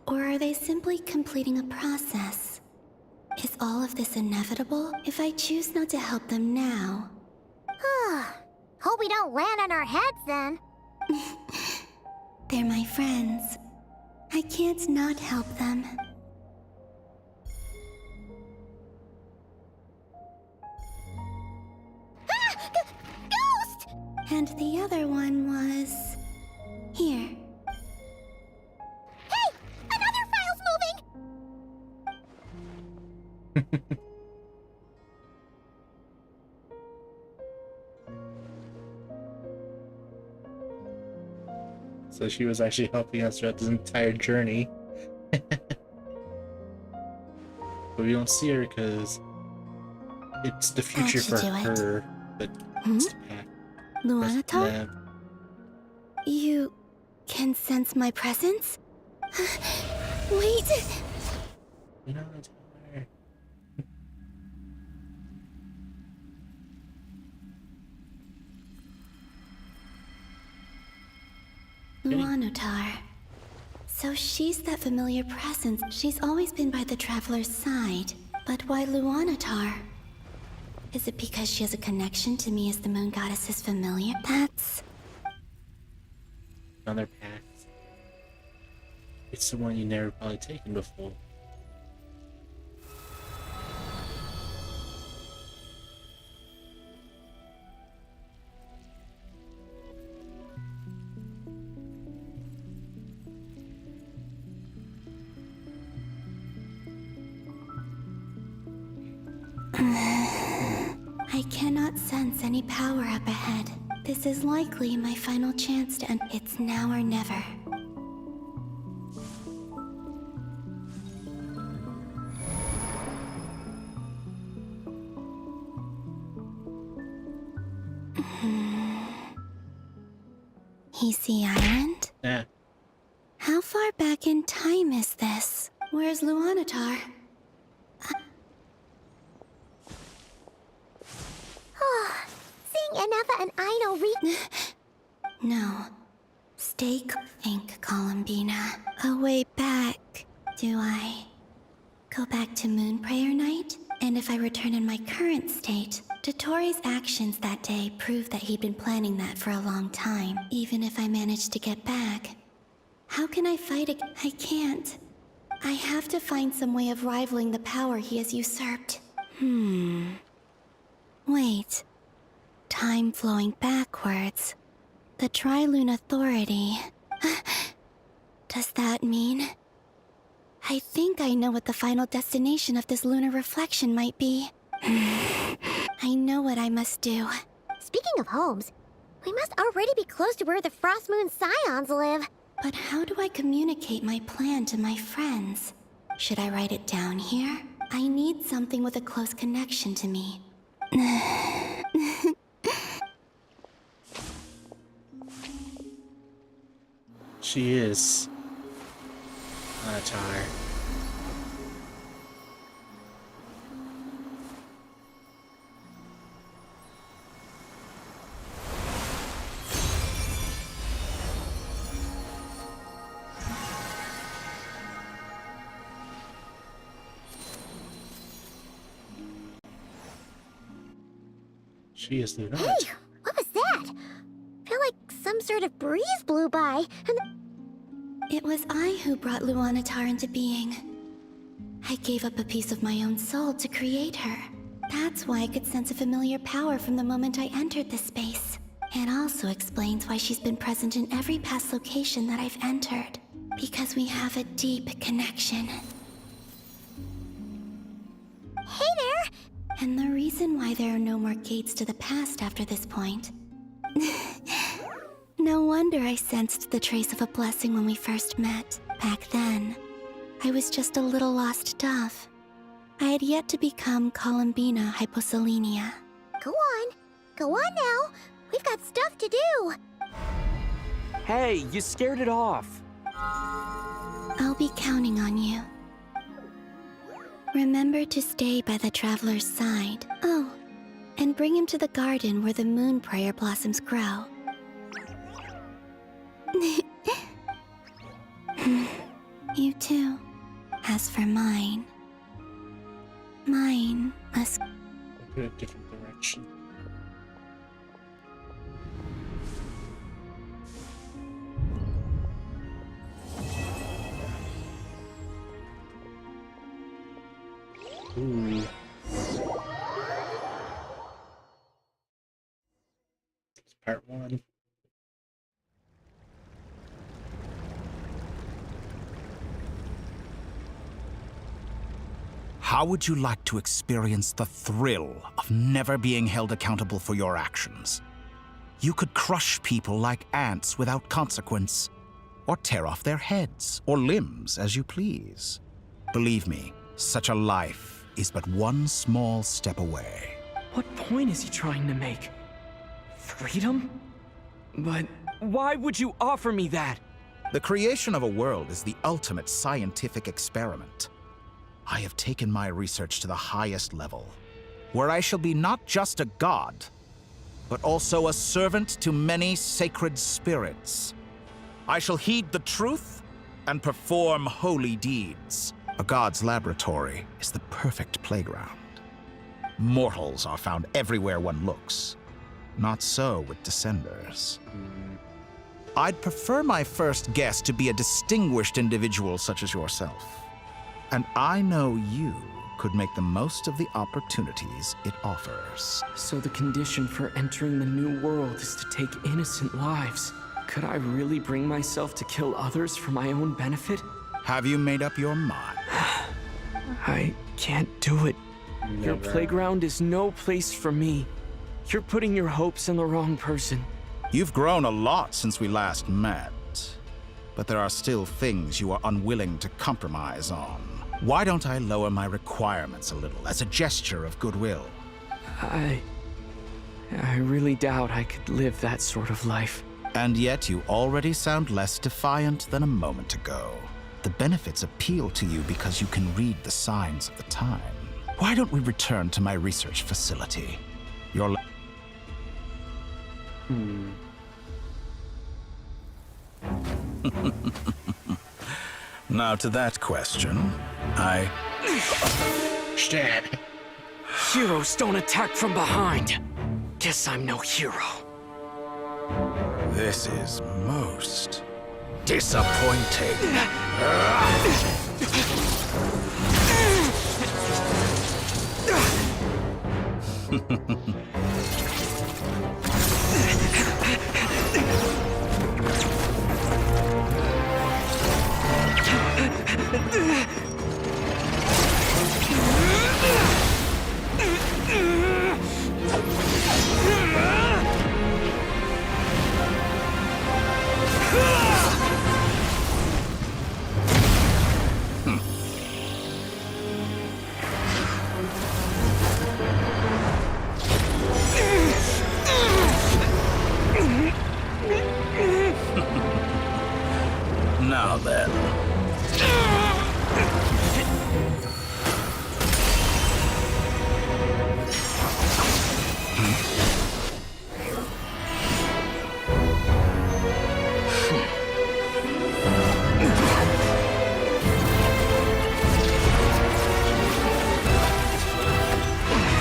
Or are they simply completing a process? Is all of this inevitable if I choose not to help them now? Hope we don't land on our heads then. They're my friends. I can't not help them. Ghost! And the other one was... here. Hey! Another file's moving! So she was actually helping us throughout this entire journey. But we don't see her because it's the future for her. But it's the past. Luanatar? You can sense my presence? Wait! No, it's her. Luanatar. So she's that familiar presence. She's always been by the Traveler's side. But why Luanatar? Is it because she has a connection to me as the Moon Goddess's familiar? That's... Another path. It's the one you never probably taken before. I cannot sense any power up ahead. This is likely my final chance to end. It's now or never. Easy Island? Yeah. How far back in time is this? Where's Luanatar? Seeing Ineva and Aino No. Think, Columbina. A way back. Do I go back to Moon Prayer Night? And if I return in my current state, Dottoro's actions that day prove that he'd been planning that for a long time. Even if I manage to get back, how can I fight I can't. I have to find some way of rivaling the power he has usurped. Wait. Time flowing backwards. The Tri-Lune Authority. Does that mean... I think I know what the final destination of this lunar reflection might be. I know what I must do. Speaking of homes, we must already be close to where the Frost Moon Scions live. But how do I communicate my plan to my friends? Should I write it down here? I need something with a close connection to me. She is tired. She is not. Hey, what was that? Feel like some sort of breeze blew by, and It was I who brought Luanatar into being. I gave up a piece of my own soul to create her. That's why I could sense a familiar power from the moment I entered this space. It also explains why she's been present in every past location that I've entered. Because we have a deep connection. Hey there! And the reason why there are no more gates to the past after this point. No wonder I sensed the trace of a blessing when we first met. Back then, I was just a little lost dove. I had yet to become Columbina Hyposelenia. Go on. Go on now. We've got stuff to do. Hey, you scared it off. I'll be counting on you. Remember to stay by the traveler's side. Oh, and bring him to the garden where the moon prayer blossoms grow. You too. As for mine must go a different direction. Ooh. It's part 1. How would you like to experience the thrill of never being held accountable for your actions? You could crush people like ants without consequence, or tear off their heads or limbs as you please. Believe me, such a life is but one small step away. What point is he trying to make? Freedom? But why would you offer me that? The creation of a world is the ultimate scientific experiment. I have taken my research to the highest level, where I shall be not just a god, but also a servant to many sacred spirits. I shall heed the truth and perform holy deeds. A god's laboratory is the perfect playground. Mortals are found everywhere one looks. Not so with Descenders. I'd prefer my first guest to be a distinguished individual such as yourself. And I know you could make the most of the opportunities it offers. So the condition for entering the new world is to take innocent lives. Could I really bring myself to kill others for my own benefit? Have you made up your mind? I can't do it. Never. Your playground is no place for me. You're putting your hopes in the wrong person. You've grown a lot since we last met, but there are still things you are unwilling to compromise on. Why don't I lower my requirements a little as a gesture of goodwill? I really doubt I could live that sort of life. And yet you already sound less defiant than a moment ago. The benefits appeal to you because you can read the signs of the time. Why don't we return to my research facility? Your Now to that question, Shit. Heroes don't attack from behind. Guess I'm no hero. This is most disappointing. Now then.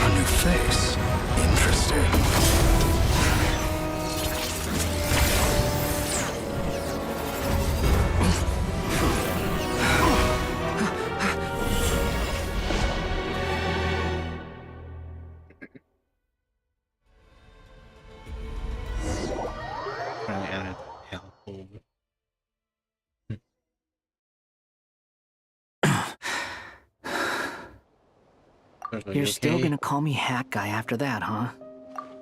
A new face. Interesting. You're still gonna call me Hat Guy after that, huh?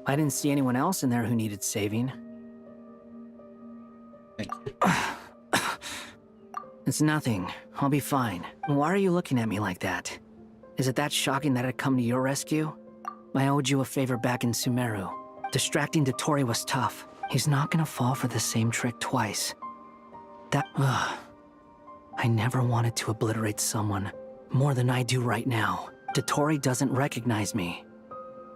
I didn't see anyone else in there who needed saving. It's nothing. I'll be fine. Why are you looking at me like that? Is it that shocking that I'd come to your rescue? I owed you a favor back in Sumeru. Distracting Dotori was tough. He's not gonna fall for the same trick twice. I never wanted to obliterate someone more than I do right now. Dotori doesn't recognize me,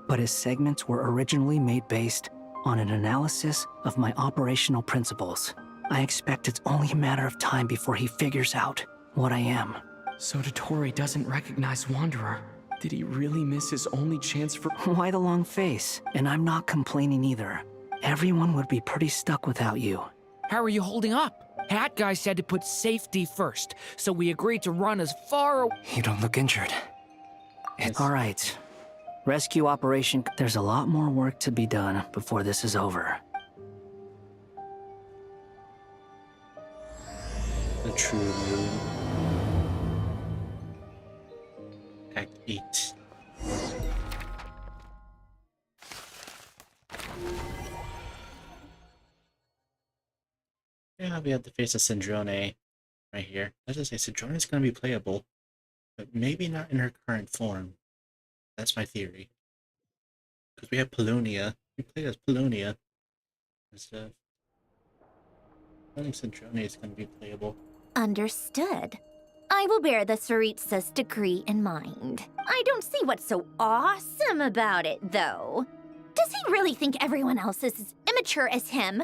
but his segments were originally made based on an analysis of my operational principles. I expect it's only a matter of time before he figures out what I am. So Dotori doesn't recognize Wanderer. Did he really miss his only chance for— Why the long face? And I'm not complaining either. Everyone would be pretty stuck without you. How are you holding up? Hat Guy said to put safety first, so we agreed to run as far away. You don't look injured. All right. Rescue operation. There's a lot more work to be done before this is over. The True Moon. Act 8. Yeah, we have to face a Syndrome right here. Let's just say Syndrome is going to be playable, but maybe not in her current form. That's my theory. Because we have Polonia. We play as Polonia and stuff. I think Syndrome is going to be playable. Understood. I will bear the Tsaritsa's decree in mind. I don't see what's so awesome about it, though. Does he really think everyone else is as immature as him?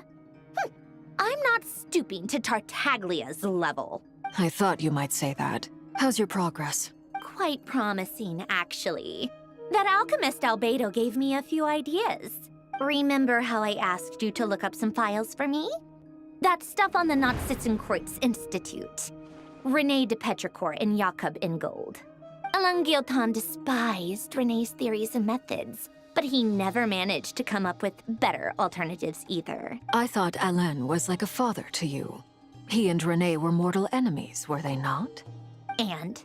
I'm not stooping to Tartaglia's level. I thought you might say that. How's your progress? Quite promising, actually. That alchemist Albedo gave me a few ideas. Remember how I asked you to look up some files for me? That stuff on the Nazi-Kreuz Institute. René de Petrichor and Jakob Ingold. Alain Guillotin despised René's theories and methods, but he never managed to come up with better alternatives either. I thought Alain was like a father to you. He and René were mortal enemies, were they not? And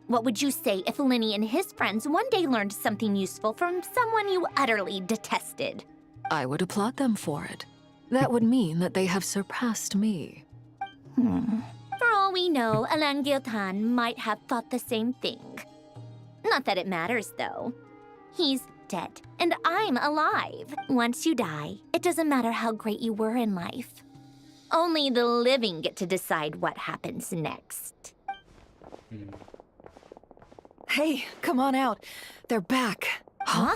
what would you say if Linny and his friends one day learned something useful from someone you utterly detested? I would applaud them for it. That would mean that they have surpassed me. For all we know, Alain Guillotin might have thought the same thing. Not that it matters, though. He's dead, and I'm alive. Once you die, it doesn't matter how great you were in life. Only the living get to decide what happens next. Hey, come on out. They're back. Huh?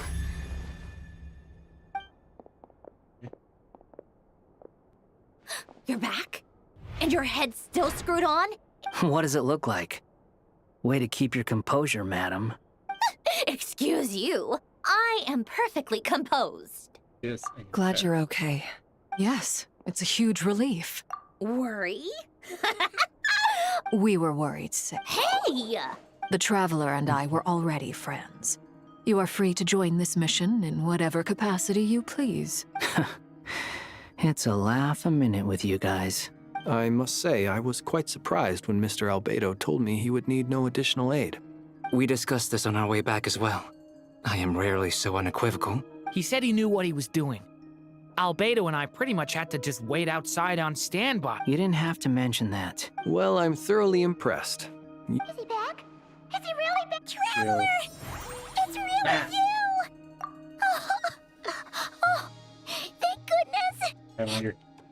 You're back? And you're head still screwed on? What does it look like? Way to keep your composure, madam. Excuse you. I am perfectly composed. Yes. Glad you're okay. Yes, it's a huge relief. Worry? We were worried sick. Hey! The Traveler and I were already friends. You are free to join this mission in whatever capacity you please. It's a laugh a minute with you guys. I must say, I was quite surprised when Mr. Albedo told me he would need no additional aid. We discussed this on our way back as well. I am rarely so unequivocal. He said he knew what he was doing. Albedo and I pretty much had to just wait outside on standby. You didn't have to mention that. Well, I'm thoroughly impressed. Is he back? Is he really back, Traveler? It's really you! Oh, thank goodness!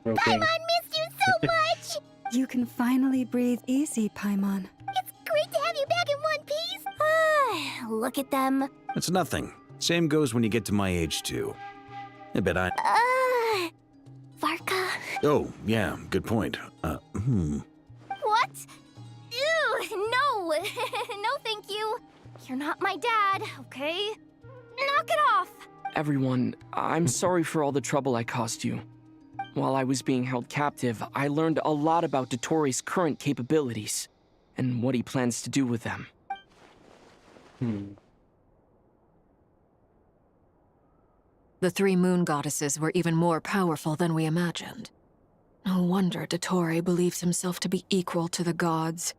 Paimon missed you so much! You can finally breathe easy, Paimon. It's great to have you back in one piece! Look at them. It's nothing. Same goes when you get to my age, too. I bet I... Varka? Oh, yeah, good point. What? Ew, no! No, thank you. You're not my dad, okay? Knock it off! Everyone, I'm sorry for all the trouble I caused you. While I was being held captive, I learned a lot about Dotori's current capabilities, and what he plans to do with them. The 3 moon goddesses were even more powerful than we imagined. No wonder Dotori believes himself to be equal to the gods,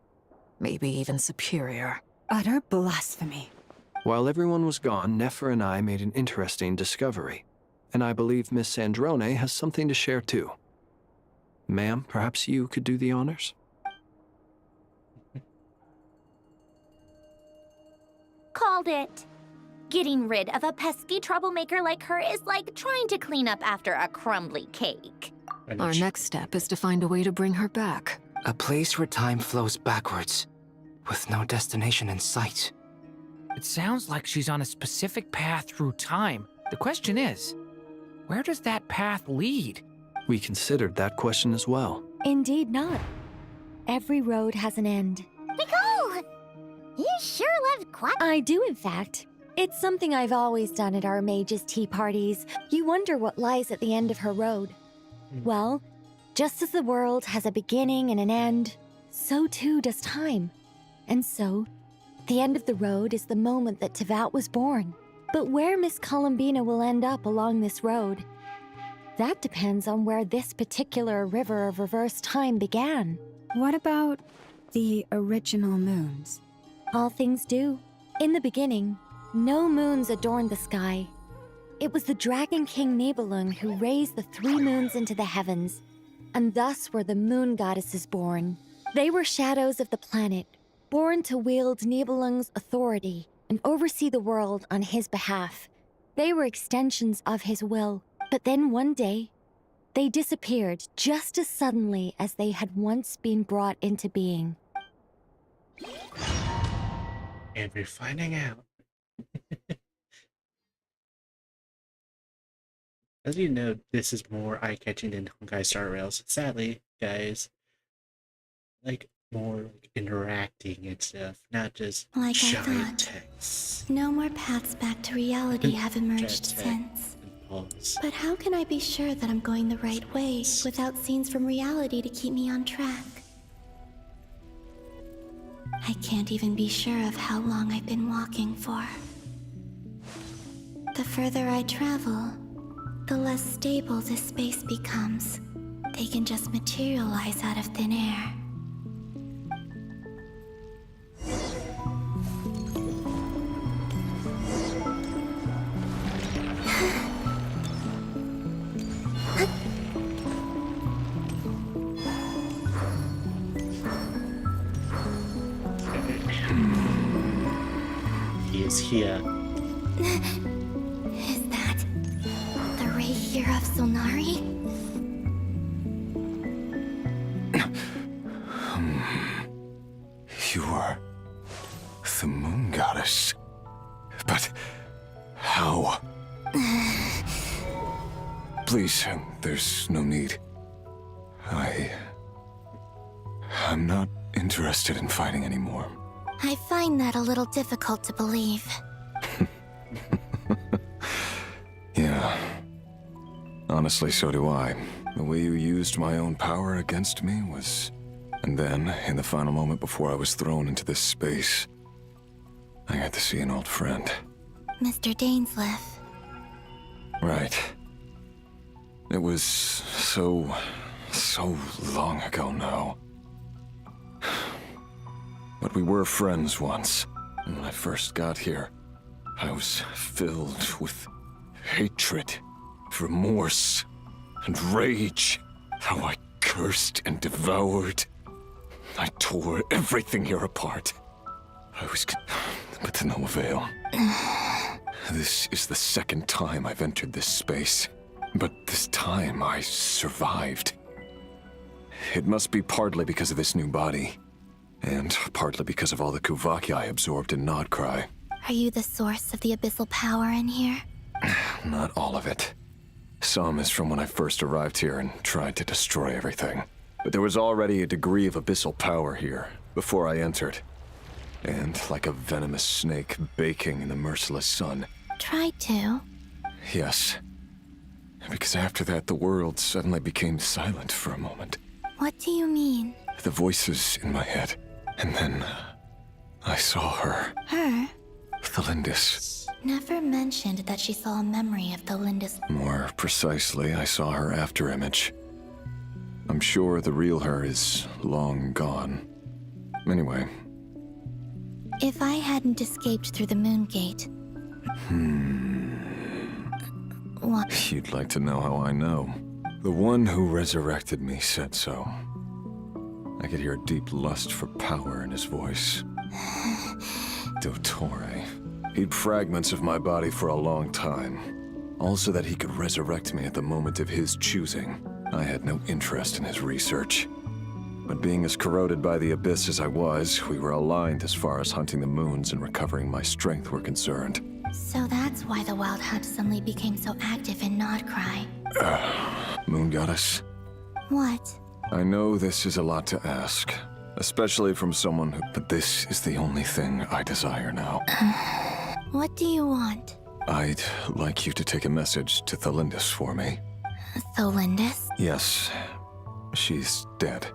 maybe even superior. Utter blasphemy. While everyone was gone, Nefer and I made an interesting discovery. And I believe Miss Sandrone has something to share too. Ma'am, perhaps you could do the honors? Called it. Getting rid of a pesky troublemaker like her is like trying to clean up after a crumbly cake. Our next step is to find a way to bring her back. A place where time flows backwards, with no destination in sight. It sounds like she's on a specific path through time. The question is, where does that path lead? We considered that question as well. Indeed not. Every road has an end. Nicole! You sure love quiet. I do, in fact. It's something I've always done at our mages' tea parties. You wonder what lies at the end of her road. Well, just as the world has a beginning and an end, so too does time. And so, the end of the road is the moment that Tevat was born. But where Miss Columbina will end up along this road, that depends on where this particular river of reverse time began. What about the original moons? All things do. In the beginning, no moons adorned the sky. It was the Dragon King Nibelung who raised the 3 moons into the heavens, and thus were the moon goddesses born. They were shadows of the planet, born to wield Nibelung's authority and oversee the world on his behalf. They were extensions of his will. But then one day, they disappeared just as suddenly as they had once been brought into being. And we're finding out. As you know, this is more eye-catching than Honkai Star Rails. Sadly, guys, like more like interacting and stuff, not just Like I giant thought. text. No more paths back to reality have emerged Chat, since. and pause. But how can I be sure that I'm going the right way without scenes from reality to keep me on track? I can't even be sure of how long I've been walking for. The further I travel, the less stable this space becomes. They can just materialize out of thin air. He is here. Is that the ray here of Solnari? You are the moon goddess. But how? Please, there's no need. I'm not interested in fighting anymore. I find that a little difficult to believe. Yeah. Honestly, so do I. The way you used my own power against me was... And then, in the final moment before I was thrown into this space, I got to see an old friend. Mr. Dainsleif. Right. It was so long ago now. But we were friends once. And when I first got here, I was filled with hatred, remorse, and rage. How I cursed and devoured. I tore everything here apart. But to no avail. This is the second time I've entered this space. But this time I survived. It must be partly because of this new body. And partly because of all the Kuvaki I absorbed in Nodcry. Are you the source of the abyssal power in here? Not all of it. Some is from when I first arrived here and tried to destroy everything. But there was already a degree of abyssal power here before I entered. And like a venomous snake baking in the merciless sun. Tried to? Yes. Because after that, the world suddenly became silent for a moment. What do you mean? The voices in my head. And then I saw her. Her? Thalindis. Never mentioned that she saw a memory of Thalindis. More precisely, I saw her afterimage. I'm sure the real her is long gone. Anyway. If I hadn't escaped through the moon gate... What? You'd like to know how I know. The one who resurrected me said so. I could hear a deep lust for power in his voice. Dottore. He'd fragments of my body for a long time. Also that he could resurrect me at the moment of his choosing. I had no interest in his research. But being as corroded by the abyss as I was, we were aligned as far as hunting the moons and recovering my strength were concerned. So that's why the Wild Hunt suddenly became so active in Nodcry. Moon Goddess? What? I know this is a lot to ask, especially from someone who... But this is the only thing I desire now. What do you want? I'd like you to take a message to Thalindis for me. Thalindis? Yes. She's dead.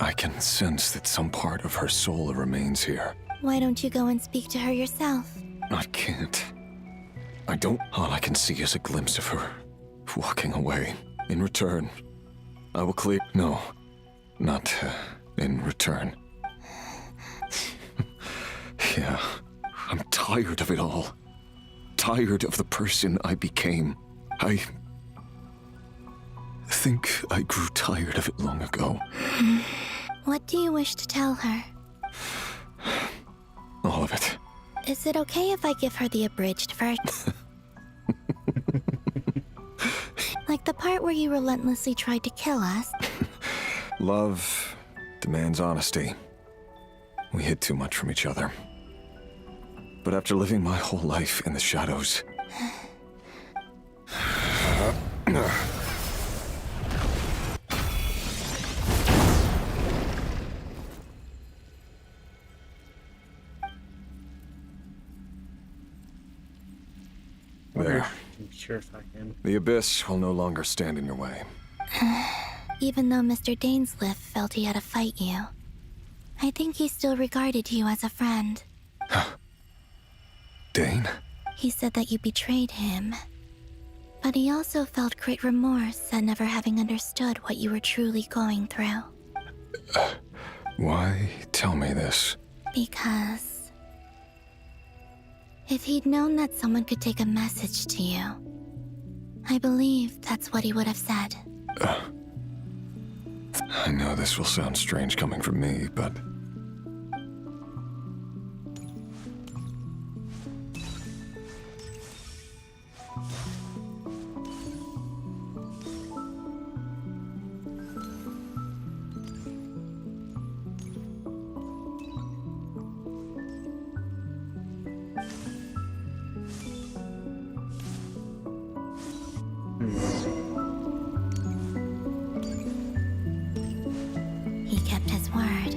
I can sense that some part of her soul remains here. Why don't you go and speak to her yourself? I can't. I don't... All I can see is a glimpse of her, walking away. In return, I will clear... No, not in return. Yeah, I'm tired of it all. Tired of the person I became. I think I grew tired of it long ago. What do you wish to tell her? All of it. Is it okay if I give her the abridged version? Like the part where you relentlessly tried to kill us? Love demands honesty. We hid too much from each other. But after living my whole life in the shadows... There. Purify him. The abyss will no longer stand in your way. Even though Mr. Dainsleif felt he had to fight you, I think he still regarded you as a friend. Dane? He said that you betrayed him. But he also felt great remorse at never having understood what you were truly going through. Why tell me this? Because... if he'd known that someone could take a message to you, I believe that's what he would have said. I know this will sound strange coming from me, but... He kept his word.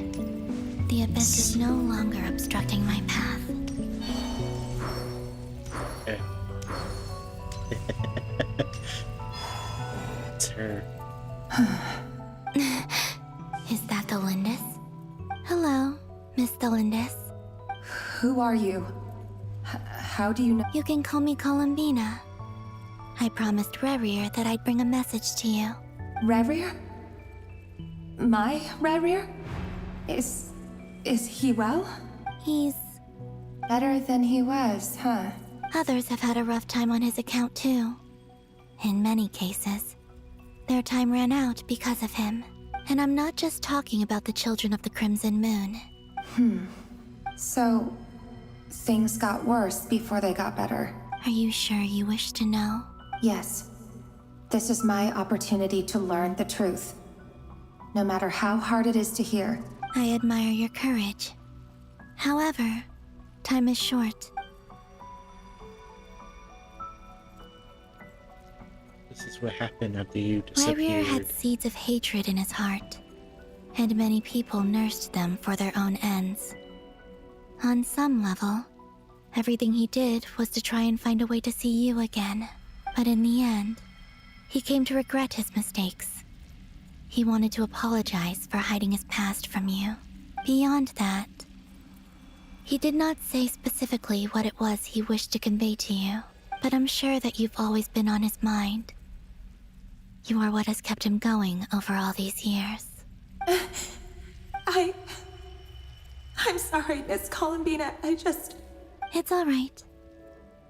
Who are you? How do you know? You can call me Columbina. I promised Rerir that I'd bring a message to you. Rerir? My Rerir? Is he well? He's better than he was, huh? Others have had a rough time on his account too. In many cases, their time ran out because of him. And I'm not just talking about the children of the Crimson Moon. So, things got worse before they got better. Are you sure you wish to know? Yes. This is my opportunity to learn the truth. No matter how hard it is to hear. I admire your courage. However, time is short. This is what happened after you Rerir disappeared. had seeds of hatred in his heart, and many people nursed them for their own ends. On some level, everything he did was to try and find a way to see you again. But in the end, he came to regret his mistakes. He wanted to apologize for hiding his past from you. Beyond that, he did not say specifically what it was he wished to convey to you, but I'm sure that you've always been on his mind. You are what has kept him going over all these years. I'm sorry, Miss Columbina. It's all right.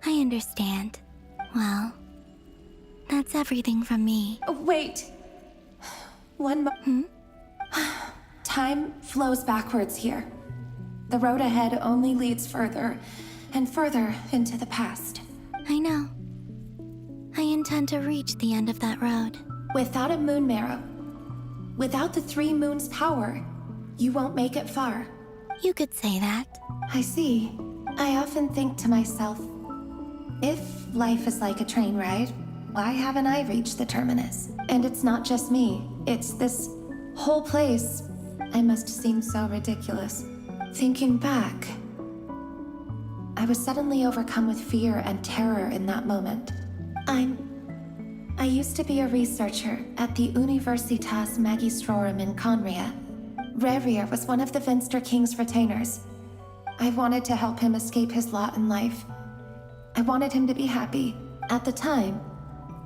I understand. Well, that's everything from me. Wait. Time flows backwards here. The road ahead only leads further and further into the past. I know. I intend to reach the end of that road. Without a moon marrow, without the 3 moons' power, you won't make it far. You could say that. I see. I often think to myself, if life is like a train ride, why haven't I reached the terminus? And it's not just me, it's this whole place. I must seem so ridiculous. Thinking back, I was suddenly overcome with fear and terror in that moment. I used to be a researcher at the Universitas Magistrorum in Conria. Rerir was one of the Vinster King's retainers. I wanted to help him escape his lot in life. I wanted him to be happy. At the time,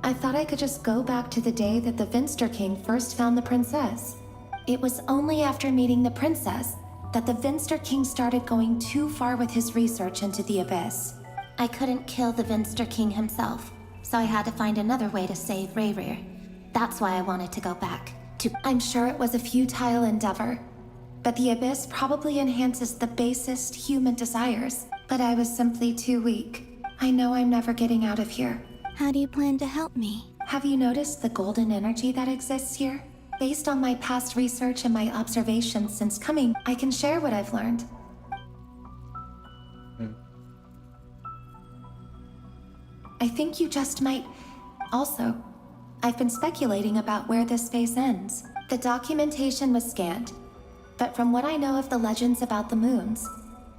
I thought I could just go back to the day that the Vinster King first found the princess. It was only after meeting the princess that the Vinster King started going too far with his research into the Abyss. I couldn't kill the Vinster King himself, so I had to find another way to save Rerir. That's why I wanted to go back. I'm sure it was a futile endeavor, but the Abyss probably enhances the basest human desires. But I was simply too weak. I know I'm never getting out of here. How do you plan to help me? Have you noticed the golden energy that exists here? Based on my past research and my observations since coming, I can share what I've learned. I think you just might... Also, I've been speculating about where this space ends. The documentation was scanned, but from what I know of the legends about the moons,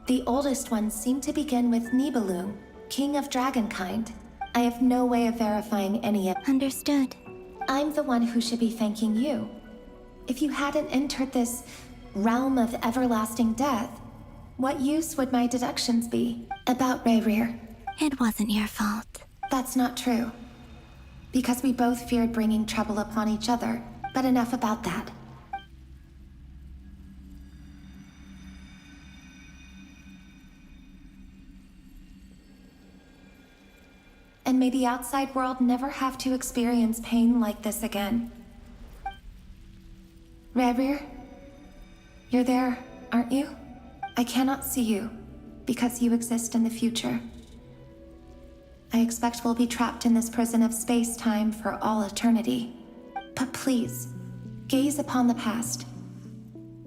the oldest ones seem to begin with Nibelung, king of dragonkind. I have no way of verifying any of... Understood. I'm the one who should be thanking you. If you hadn't entered this realm of everlasting death, what use would my deductions be about Rerir? It wasn't your fault. That's not true. Because we both feared bringing trouble upon each other. But enough about that. And may the outside world never have to experience pain like this again. Rerir, you're there, aren't you? I cannot see you, because you exist in the future. I expect we'll be trapped in this prison of space-time for all eternity. But please, gaze upon the past,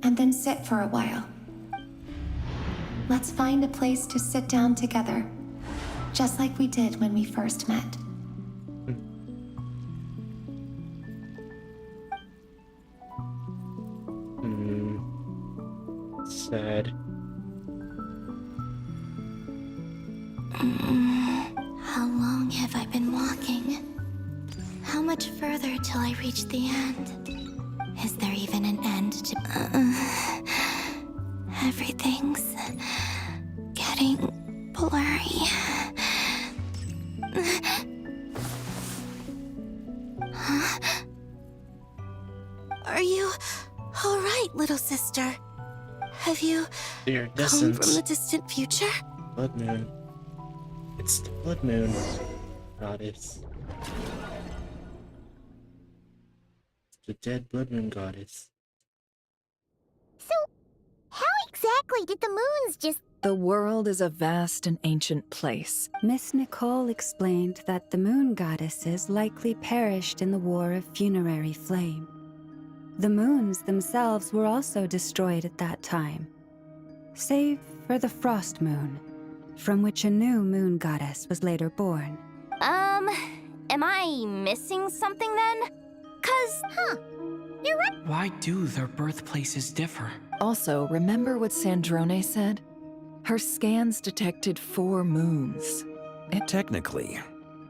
and then sit for a while. Let's find a place to sit down together, just like we did when we first met. Sad. How long have I been walking? How much further till I reach the end? Is there even an end to... Everything's getting getting blurry. Huh? Are you all right, little sister? Have you come from the distant future? Blood moon. It's the blood moon goddess. It's the dead blood moon goddess. So, how exactly did the moons just... The world is a vast and ancient place. Miss Nicole explained that the moon goddesses likely perished in the War of Funerary Flame. The moons themselves were also destroyed at that time, save for the Frost Moon, from which a new moon goddess was later born. Am I missing something then? 'Cause, you're right. Why do their birthplaces differ? Also, remember what Sandrone said? Her scans detected 4 moons. Technically,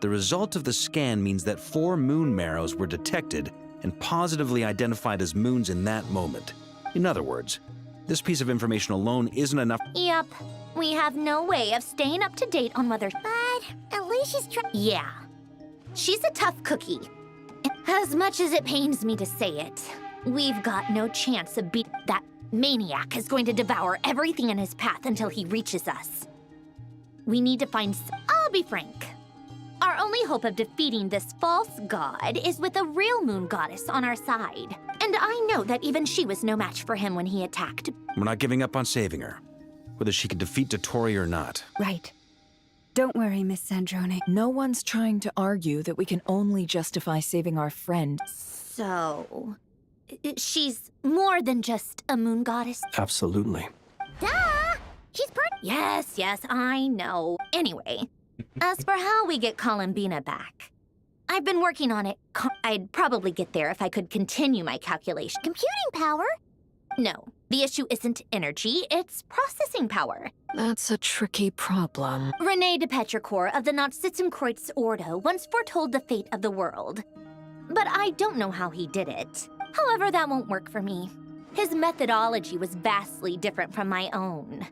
the result of the scan means that 4 moon marrows were detected and positively identified as moons in that moment. In other words, this piece of information alone isn't enough. Yep. We have no way of staying up to date on whether... But at least she's trying... Yeah. She's a tough cookie. As much as it pains me to say it, we've got no chance of beating... That maniac is going to devour everything in his path until he reaches us. We need to find... I'll be frank. Our only hope of defeating this false god is with a real moon goddess on our side. And I know that even she was no match for him when he attacked. We're not giving up on saving her, whether she can defeat Dottore or not. Right. Don't worry, Miss Sandrone. No one's trying to argue that we can only justify saving our friend. So... she's more than just a moon goddess? Absolutely. Duh! She's pretty... Yes, I know. Anyway, as for how we get Columbina back, I've been working on it. I'd probably get there if I could continue my calculation. Computing power? No, the issue isn't energy, it's processing power. That's a tricky problem. René de Petrichor of the Nazissenkreuz Ordo once foretold the fate of the world. But I don't know how he did it. However, that won't work for me. His methodology was vastly different from my own.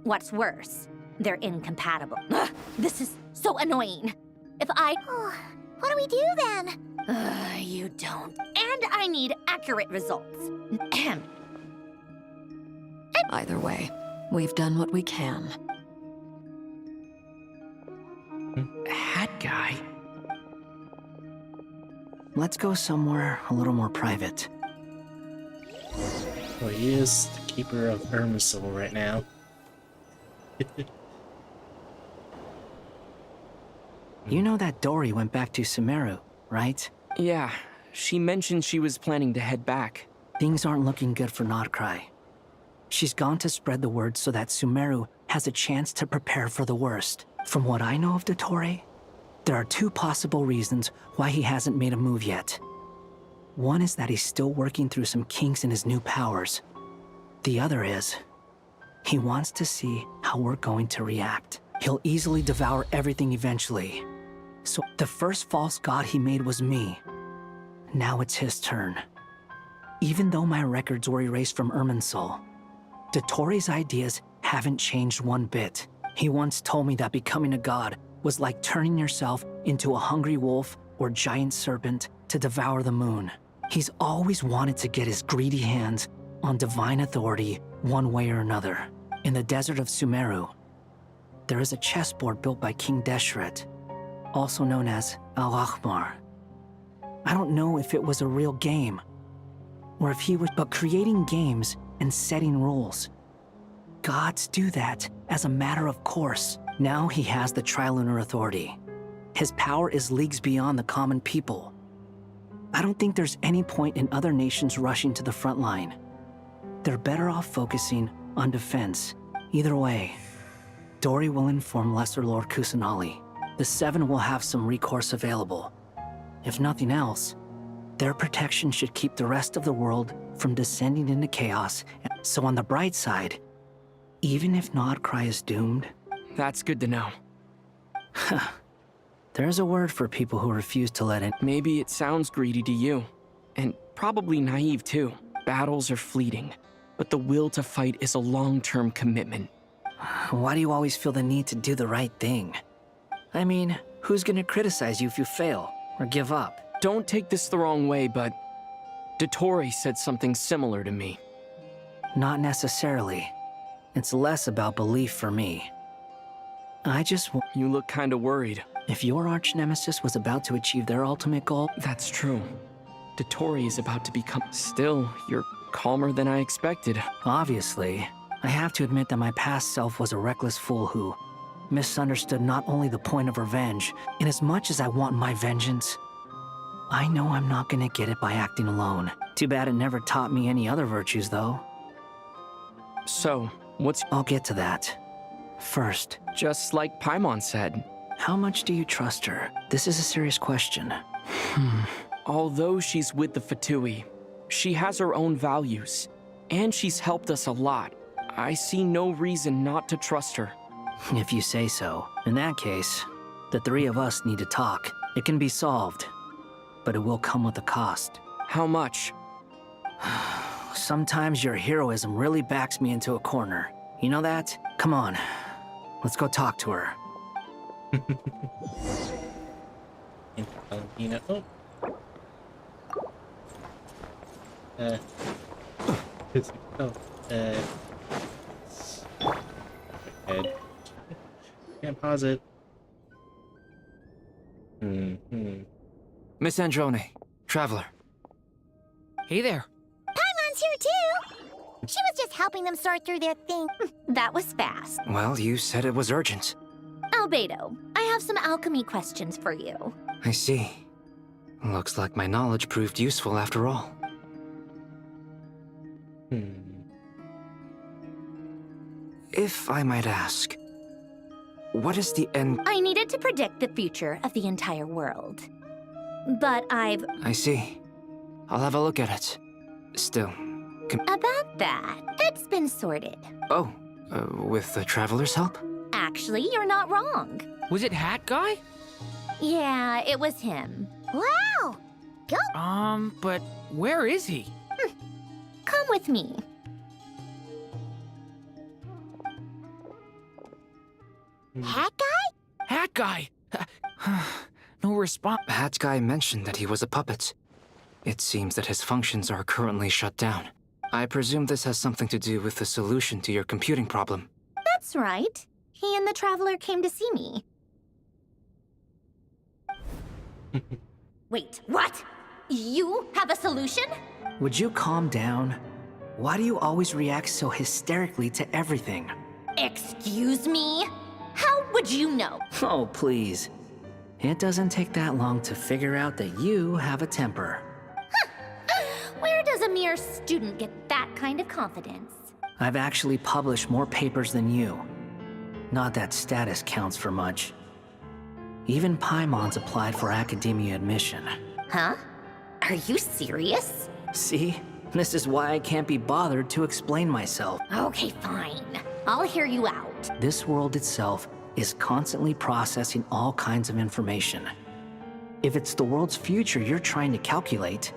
What's worse, they're incompatible. Ugh, this is so annoying. If I... what do we do then? You don't. And I need accurate results. Either way, we've done what we can. Hat guy? Let's go somewhere a little more private. Well, he is the keeper of Irmisol right now. You know that Dory went back to Sumeru, right? Yeah, she mentioned she was planning to head back. Things aren't looking good for Notcry. She's gone to spread the word so that Sumeru has a chance to prepare for the worst. From what I know of Dottore, there are 2 possible reasons why he hasn't made a move yet. One is that he's still working through some kinks in his new powers. The other is, he wants to see how we're going to react. He'll easily devour everything eventually. So the first false god he made was me. Now it's his turn. Even though my records were erased from Irminsul, Dottore's ideas haven't changed one bit. He once told me that becoming a god was like turning yourself into a hungry wolf or giant serpent to devour the moon. He's always wanted to get his greedy hands on divine authority one way or another. In the desert of Sumeru, there is a chessboard built by King Deshret, also known as Al-Ahmar. I don't know if it was a real game, or if he was but creating games and setting rules. Gods do that as a matter of course. Now he has the Trilunar Authority. His power is leagues beyond the common people. I don't think there's any point in other nations rushing to the front line. They're better off focusing on defense. Either way, Dory will inform Lesser Lord Kusanali. The 7 will have some recourse available. If nothing else, their protection should keep the rest of the world from descending into chaos. So on the bright side, even if Notcry is doomed... That's good to know. There's a word for people who refuse to let in. Maybe it sounds greedy to you, and probably naive too. Battles are fleeting, but the will to fight is a long-term commitment. Why do you always feel the need to do the right thing? I mean, who's gonna criticize you if you fail or give up? Don't take this the wrong way, but Dottore said something similar to me. Not necessarily. It's less about belief for me. You look kinda worried. If your arch-nemesis was about to achieve their ultimate goal... That's true. Dottore is about to become... Still, you're calmer than I expected. Obviously. I have to admit that my past self was a reckless fool who misunderstood not only the point of revenge, in as much as I want my vengeance, I know I'm not gonna get it by acting alone. Too bad it never taught me any other virtues, though. So, I'll get to that. First. Just like Paimon said. How much do you trust her? This is a serious question. Although she's with the Fatui, she has her own values, and she's helped us a lot. I see no reason not to trust her. If you say so. In that case, the three of us need to talk. It can be solved, but it will come with a cost. How much? Sometimes your heroism really backs me into a corner. You know that? Come on, let's go talk to her. Columbina. Oh. Head. Can't pause it. Miss Androne, Traveler. Hey there. Paimon's here too! She was just helping them sort through their thing. That was fast. Well, you said it was urgent. Albedo, I have some alchemy questions for you. I see. Looks like my knowledge proved useful after all. If I might ask, what is the end? I needed to predict the future of the entire world. But I've... I see. I'll have a look at it. Still... About that, it's been sorted. Oh, with the Traveler's help? Actually, you're not wrong. Was it Hat Guy? Yeah, it was him. Wow! Go! But where is he? Come with me. Hat Guy? Hat Guy! No response. Hat Guy mentioned that he was a puppet. It seems that his functions are currently shut down. I presume this has something to do with the solution to your computing problem. That's right. He and the Traveler came to see me. Wait, what? You have a solution? Would you calm down? Why do you always react so hysterically to everything? Excuse me? How would you know? Oh, please. It doesn't take that long to figure out that you have a temper. Where does a mere student get that kind of confidence? I've actually published more papers than you. Not that status counts for much. Even Paimon's applied for academia admission. Huh? Are you serious? See? This is why I can't be bothered to explain myself. Okay, fine. I'll hear you out. This world itself is constantly processing all kinds of information. If it's the world's future you're trying to calculate,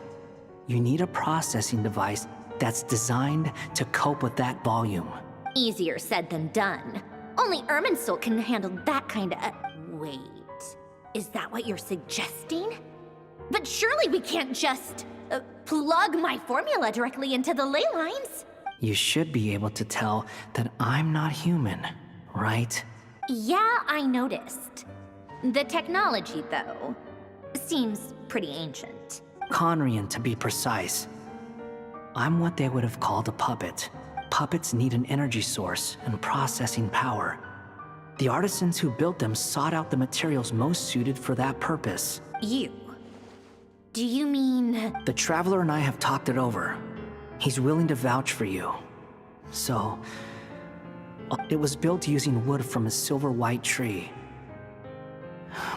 you need a processing device that's designed to cope with that volume. Easier said than done. Only Irminsul can handle that kind of... Wait, is that what you're suggesting? But surely we can't just... plug my formula directly into the ley lines. You should be able to tell that I'm not human, right? Yeah, I noticed. The technology, though, seems pretty ancient. Conrian, to be precise. I'm what they would have called a puppet. Puppets need an energy source and processing power. The artisans who built them sought out the materials most suited for that purpose. You? Do you mean... The Traveler and I have talked it over. He's willing to vouch for you. So... It was built using wood from a silver white tree,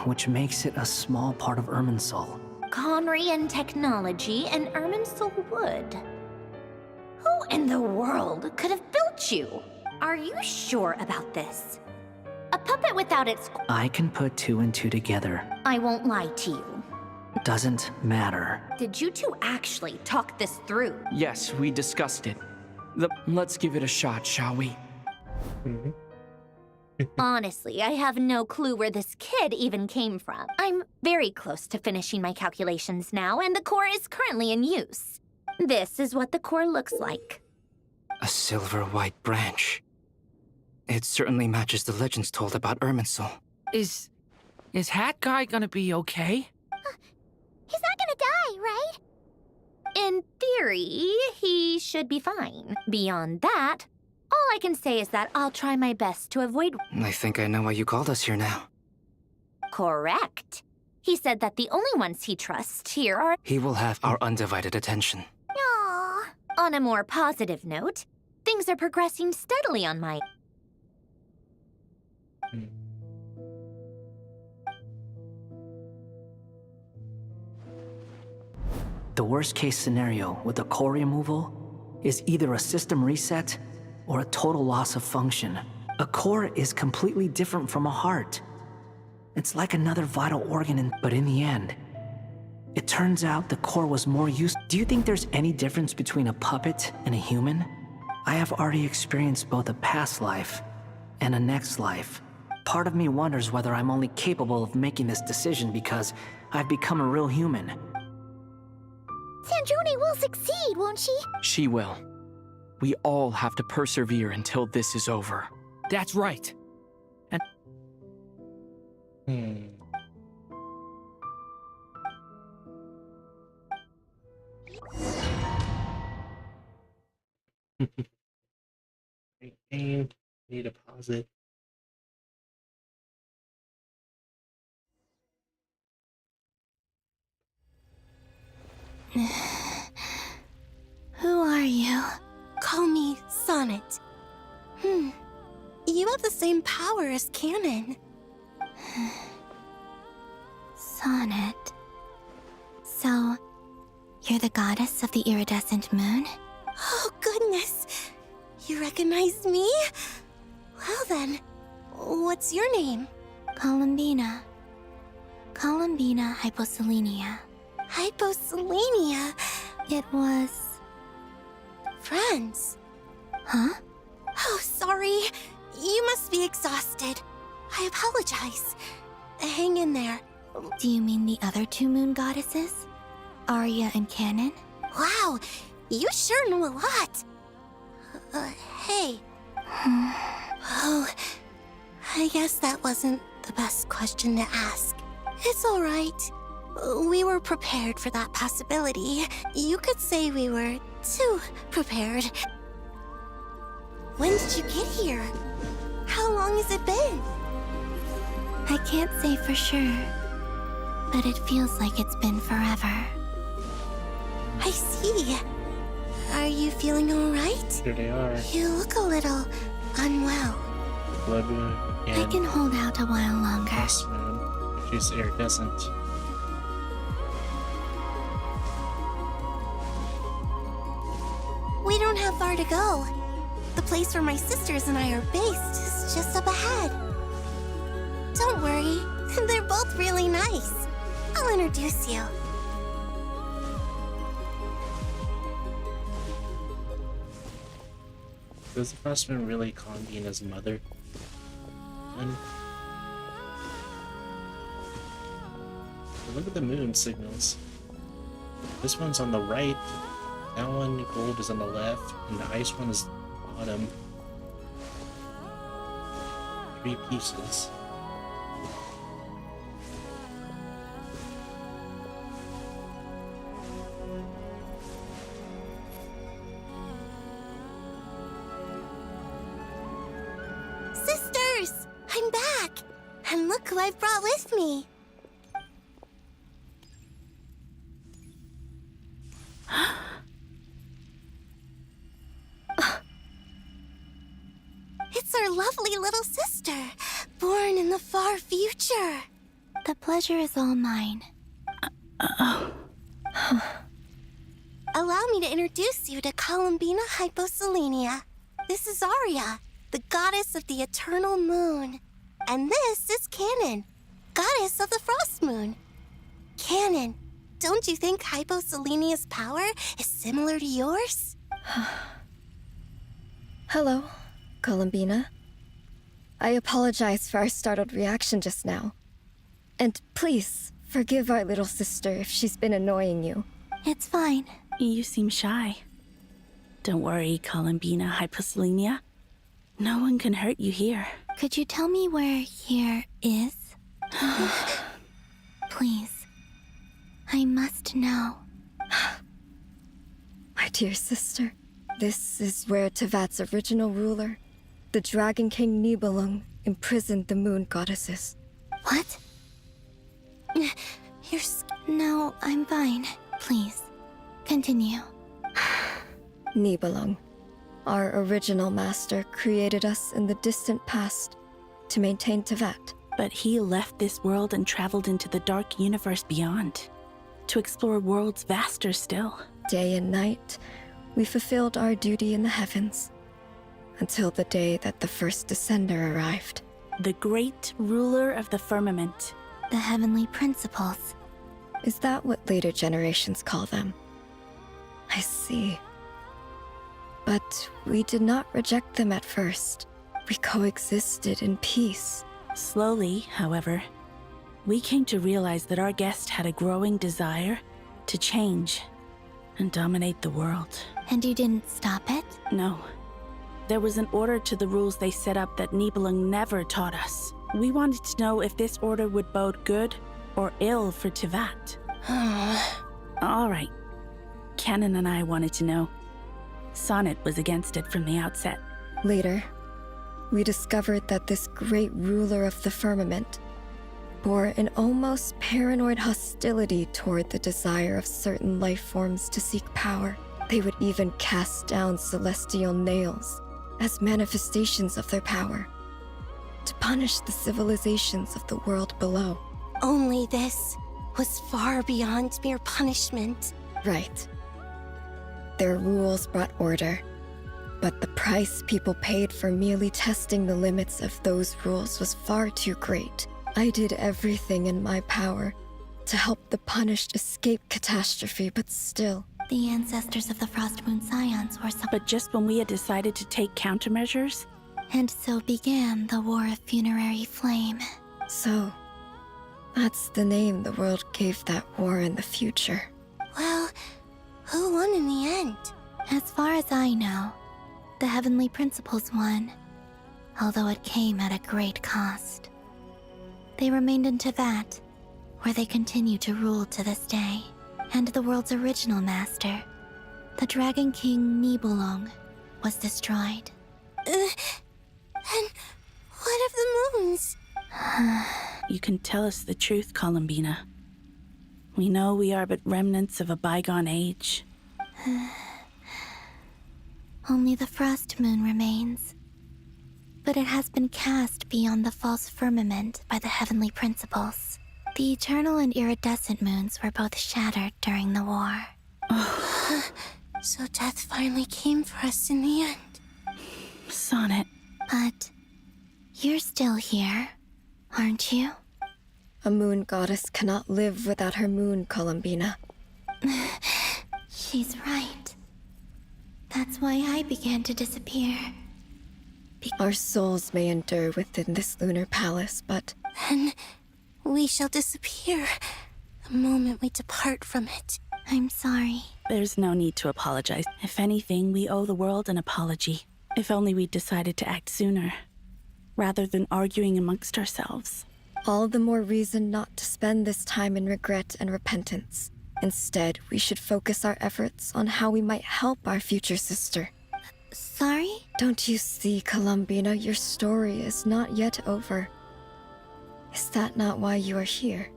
which makes it a small part of Irminsul. Conrian technology and Irminsul wood. Who in the world could have built you? Are you sure about this? A puppet without its... I can put two and two together. I won't lie to you. Doesn't matter. Did you two actually talk this through? Yes, we discussed it. Let's give it a shot, shall we? Honestly, I have no clue where this kid even came from. I'm very close to finishing my calculations now, and the core is currently in use. This is what the core looks like. A silver white branch. It certainly matches the legends told about Irminsul. Is Hat Guy gonna be okay? He's not gonna die, right? In theory, he should be fine. Beyond that, all I can say is that I'll try my best to avoid... I think I know why you called us here now. Correct. He said that the only ones he trusts here are... He will have our undivided attention. Aww. On a more positive note, things are progressing steadily on my... The worst case scenario with the core removal is either a system reset or a total loss of function. A core is completely different from a heart. It's like another vital organ, but in the end, it turns out the core was more useful. Do you think there's any difference between a puppet and a human? I have already experienced both a past life and a next life. Part of me wonders whether I'm only capable of making this decision because I've become a real human. Sandrone will succeed, won't she? She will. We all have to persevere until this is over. That's right. And... Great game. Need to pause it. Who are you? Call me Sonnet. You have the same power as Canon. Sonnet. So, you're the goddess of the iridescent moon? Oh, goodness. You recognize me? Well then, what's your name? Columbina. Columbina Hyposelenia. Hyposelenia? It was... friends. Huh? Oh, sorry. You must be exhausted. I apologize. Hang in there. Do you mean the other two moon goddesses? Arya and Canon? Wow, you sure know a lot. Hey. Oh, I guess that wasn't the best question to ask. It's all right. We were prepared for that possibility. You could say we were too prepared. When did you get here? How long has it been? I can't say for sure, but it feels like it's been forever. I see. Are you feeling all right? Here they are. You look a little unwell. Blood moon and I can hold out a while longer. Frost moon. She's iridescent. We don't have far to go. The place where my sisters and I are based is just up ahead. Don't worry, they're both really nice. I'll introduce you. Was the Frost moon really Columbina's mother? And look at the moon signals. This one's on the right. That one, gold, is on the left, and the ice one is bottom. 3 pieces. Sisters! I'm back! And look who I've brought with me. It's our lovely little sister, born in the far future. The pleasure is all mine. Allow me to introduce you to Columbina Hyposelenia. This is Arya, the goddess of the eternal moon. And this is Canon, goddess of the frost moon. Canon, don't you think Hyposelenia's power is similar to yours? Hello, Columbina. I apologize for our startled reaction just now. And please, forgive our little sister if she's been annoying you. It's fine. You seem shy. Don't worry, Columbina Hyposelenia. No one can hurt you here. Could you tell me where here is? Please. I must know. My dear sister, this is where Tevat's original ruler, the Dragon King Nibelung, imprisoned the moon goddesses. What? No, I'm fine. Please, continue. Nibelung, our original master, created us in the distant past to maintain Tevat. But he left this world and traveled into the dark universe beyond, to explore worlds vaster still. Day and night, we fulfilled our duty in the heavens, until the day that the first descender arrived. The great ruler of the firmament. The heavenly principles. Is that what later generations call them? I see. But we did not reject them at first. We coexisted in peace. Slowly, however, we came to realize that our guest had a growing desire to change and dominate the world. And you didn't stop it? No. There was an order to the rules they set up that Nibelung never taught us. We wanted to know if this order would bode good or ill for Tevat. All right. Canon and I wanted to know. Sonnet was against it from the outset. Later, we discovered that this great ruler of the firmament bore an almost paranoid hostility toward the desire of certain life forms to seek power. They would even cast down celestial nails as manifestations of their power, to punish the civilizations of the world below. Only this was far beyond mere punishment. Right. Their rules brought order, but the price people paid for merely testing the limits of those rules was far too great. I did everything in my power to help the punished escape catastrophe, but still. The ancestors of the Frost Moon Scions were But just when we had decided to take countermeasures? And so began the War of Funerary Flame. So, that's the name the world gave that war in the future. Well, who won in the end? As far as I know, the Heavenly Principles won, although it came at a great cost. They remained in Tevat, where they continue to rule to this day. And the world's original master, the Dragon King Nibelung, was destroyed. And what of the moons? You can tell us the truth, Columbina. We know we are but remnants of a bygone age. Only the Frost Moon remains. But it has been cast beyond the false firmament by the Heavenly Principles. The eternal and iridescent moons were both shattered during the war. So death finally came for us in the end. Sonnet. But you're still here, aren't you? A moon goddess cannot live without her moon, Columbina. She's right. That's why I began to disappear. Our souls may endure within this lunar palace, but... Then we shall disappear the moment we depart from it. I'm sorry. There's no need to apologize. If anything, we owe the world an apology. If only we'd decided to act sooner, rather than arguing amongst ourselves. All the more reason not to spend this time in regret and repentance. Instead, we should focus our efforts on how we might help our future sister. Sorry? Don't you see, Columbina, your story is not yet over. Is that not why you are here?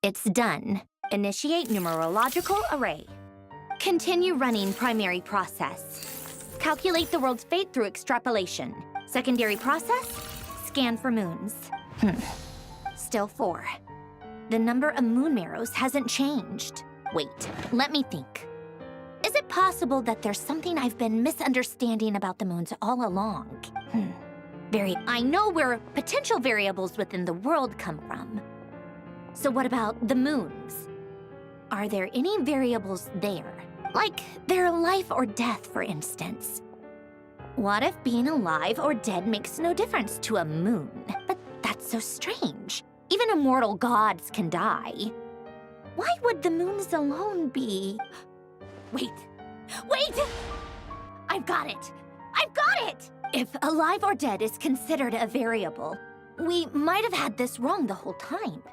It's done. Initiate numerological array. Continue running primary process. Calculate the world's fate through extrapolation. Secondary process, scan for moons. Still 4. The number of moon marrows hasn't changed. Wait, let me think. Is it possible that there's something I've been misunderstanding about the moons all along? I know where potential variables within the world come from. So what about the moons? Are there any variables there? Like their life or death, for instance. What if being alive or dead makes no difference to a moon? But that's so strange. Even immortal gods can die. Why would the moons alone be... Wait! I've got it! If alive or dead is considered a variable, we might have had this wrong the whole time.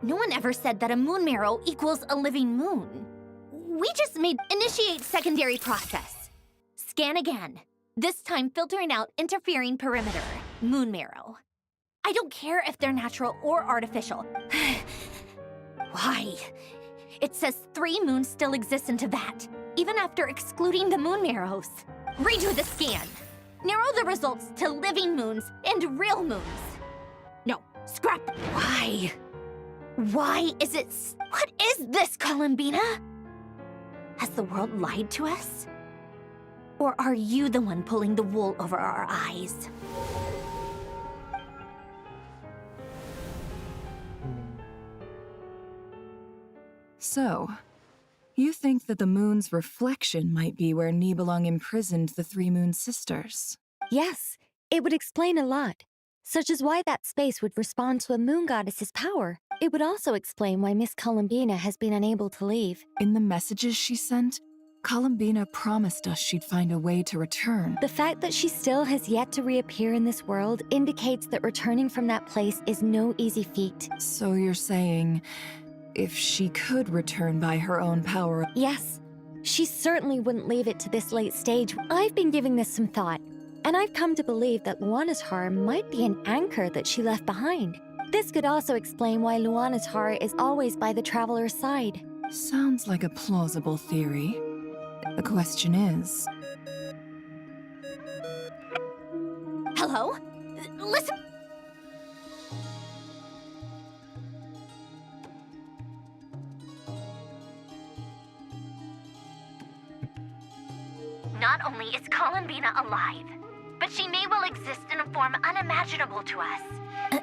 No one ever said that a moon marrow equals a living moon. We just made initiate secondary process. Scan again. This time filtering out interfering perimeter, moon marrow. I don't care if they're natural or artificial. Why? It says 3 moons still exist in Teyvat, even after excluding the moon marrows. Redo the scan. Narrow the results to living moons and real moons. No, scrap. Why? Why is it... What is this, Columbina? Has the world lied to us? Or are you the one pulling the wool over our eyes? So, you think that the moon's reflection might be where Nibelung imprisoned the 3 moon sisters? Yes, it would explain a lot, such as why that space would respond to a moon goddess's power. It would also explain why Miss Columbina has been unable to leave. In the messages she sent, Columbina promised us she'd find a way to return. The fact that she still has yet to reappear in this world indicates that returning from that place is no easy feat. So you're saying, if she could return by her own power... Yes, she certainly wouldn't leave it to this late stage. I've been giving this some thought, and I've come to believe that Luanatar might be an anchor that she left behind. This could also explain why Luanatar is always by the Traveler's side. Sounds like a plausible theory. The question is... Hello? Listen... Not only is Columbina alive, but she may well exist in a form unimaginable to us.